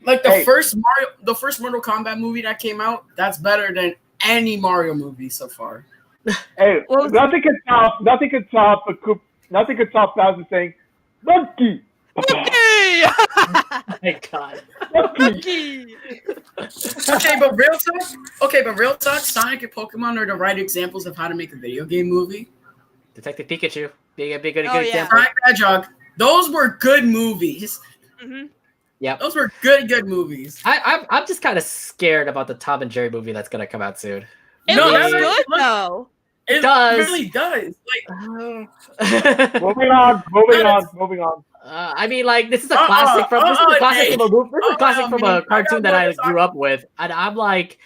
Like the first Mortal Kombat movie that came out, that's better than any Mario movie so far. Hey, nothing could top Bowser saying, "Monkey." Oh my god. Okay, but real talk, Sonic and Pokemon are the right examples of how to make a video game movie. Detective Pikachu being a good example. Sonic the Hedgehog. Those were good movies. Mm-hmm. Yeah, those were good movies. I'm just kind of scared about the Tom and Jerry movie that's gonna come out soon. It looks good though. It really does. Like, moving on. I mean, like, this is a classic from a cartoon that I grew up with, and I'm like,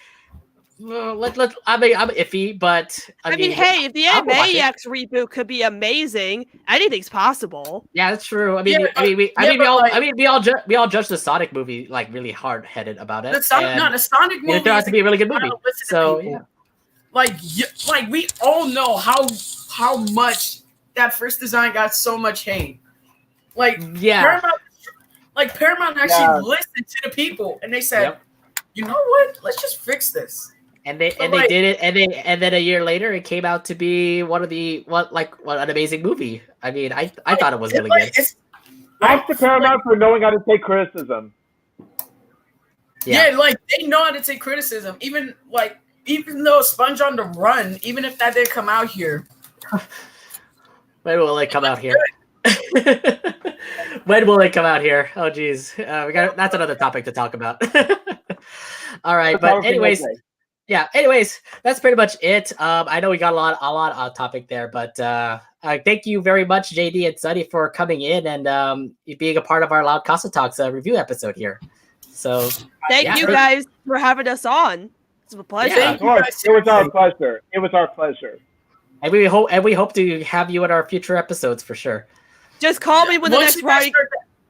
I'm iffy, but I mean, hey, if the Animaniacs reboot could be amazing, anything's possible. Yeah, that's true. I mean, we all judged the Sonic movie like really hard headed about it. The Sonic movie it turned out to be a really good movie. So yeah. Like we all know how much that first design got so much hate. Paramount actually listened to the people and they said, you know what? Let's just fix this. And they did it, and then a year later it came out to be what an amazing movie. I mean, I thought it was really good. Thanks to Paramount for knowing how to take criticism. Yeah, like they know how to take criticism. Even though Sponge on the Run, even if that did come out here. When will it come out here? When will it come out here? Oh geez. That's another topic to talk about. All right, but anyways. Yeah, anyways, that's pretty much it. I know we got a lot on topic there, but thank you very much, JD and Sunny, for coming in and being a part of our Loud Casa Talks review episode here. So thank you guys for having us on. It's a pleasure. Yeah, it was our pleasure. It was our pleasure. And we hope to have you in our future episodes for sure. Just call me when the next Ronnie.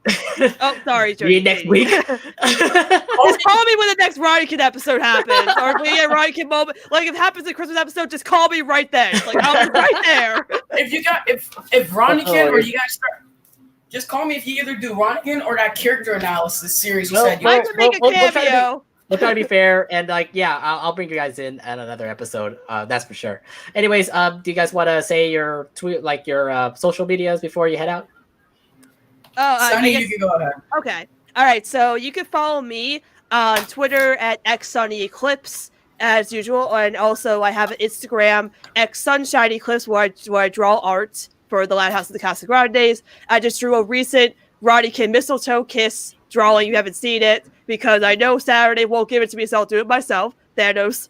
Oh, sorry, See you next week. Just call me when the next Ronniecoln episode happens, or if we get a Ronniecoln moment. Like if it happens in the Christmas episode, just call me right then. Like I'll be right there. If Ronniecoln or you guys start, just call me if you either do Ronniecoln or that character analysis series. Well, I can make a we'll try to be- cameo. We'll try to be fair, and I'll bring you guys in at another episode. That's for sure. Anyways, do you guys want to say your your social medias before you head out? Sunny, you can go ahead. Okay. All right. So you can follow me on Twitter at Sunny Eclipse as usual, and also I have an Instagram Sunshine Eclipse where I draw art for the Lighthouse of the Casagrandes. I just drew a recent Ronniecoln mistletoe kiss drawing. You haven't seen it because I know Saturday won't give it to me, so I'll do it myself. Thanos.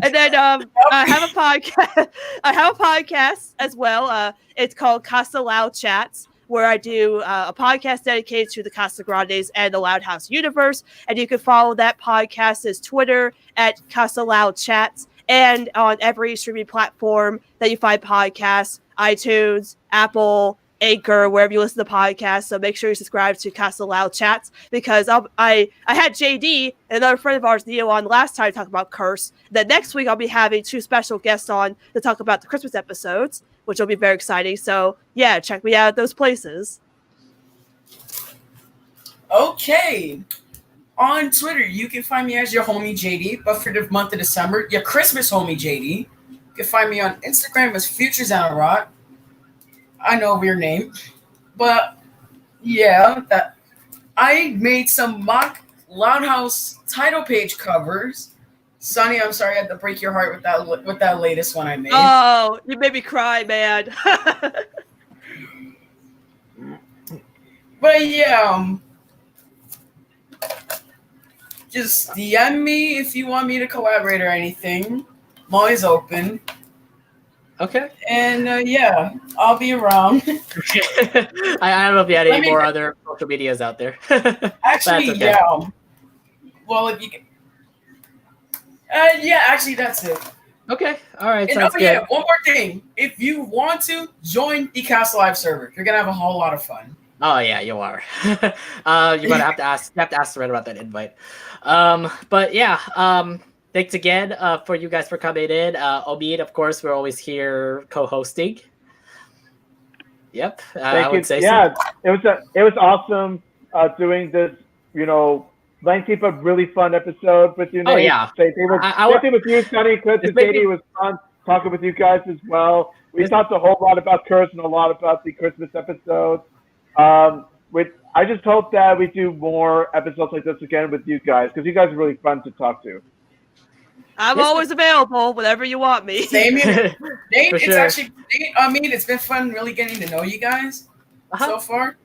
And then I have a podcast. I have a podcast as well. It's called Casa Loud Chats, where I do a podcast dedicated to the Casagrandes and the Loud House universe. And you can follow that podcast's Twitter at Casa Loud Chats, and on every streaming platform that you find podcasts, iTunes, Apple, Anchor, wherever you listen to podcasts. So make sure you subscribe to Casa Loud Chats, because I had JD, another friend of ours, Neo, on last time to talk about Curse. Then next week I'll be having 2 special guests on to talk about the Christmas episodes, which will be very exciting. So yeah, check me out at those places. Okay. On Twitter, you can find me as your homie JD, but for the month of December, your Christmas homie JD. You can find me on Instagram as Futures on a Rock. I know weird name, but yeah, that I made some mock Loud House title page covers. Sunny, I'm sorry I had to break your heart with that latest one I made. Oh, you made me cry, man. But yeah, just DM me if you want me to collaborate or anything. I'm always open. Okay. And yeah, I'll be around. I don't know if you had any more other social medias out there. Actually, okay. yeah. Well, if you can. Yeah, actually, that's it. Okay. All right. And Sounds good. yeah, one more thing. If you want to join the Cast Live server, you're gonna have a whole lot of fun. Oh yeah, you are. You're gonna have to ask. You have to ask the Red about that invite. But yeah. Thanks again for you guys for coming in. Omid, of course, we're always here co-hosting. Yep. I would say yeah, so. it was awesome doing this, lengthy but really fun episode with you, Nate. Oh yeah. Same thing with you, Sunny Eclipse and Katie. It was fun talking with you guys as well. We talked a whole lot about Curse and a lot about the Christmas episodes. I just hope that we do more episodes like this again with you guys, because you guys are really fun to talk to. I'm always available whenever you want me. Same here. Nate, it's sure. actually, it's been fun really getting to know you guys so far.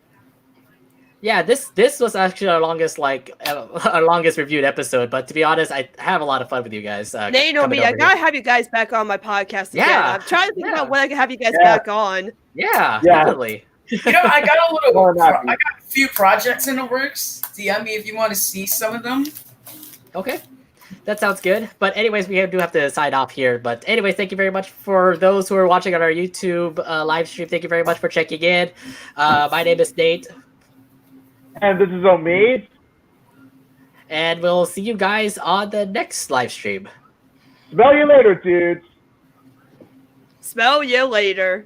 Yeah, this was actually our longest reviewed episode. But to be honest, I have a lot of fun with you guys. Nate, I gotta have you guys back on my podcast again. Yeah. I'm trying to think about when I can have you guys back on. Yeah, definitely. I got More a few projects in the works. DM me if you want to see some of them. Okay. That sounds good. But anyways, we do have to sign off here. But anyways, thank you very much for those who are watching on our YouTube live stream. Thank you very much for checking in. My name is Nate. And this is Omid. And we'll see you guys on the next live stream. Smell you later, dudes. Smell you later.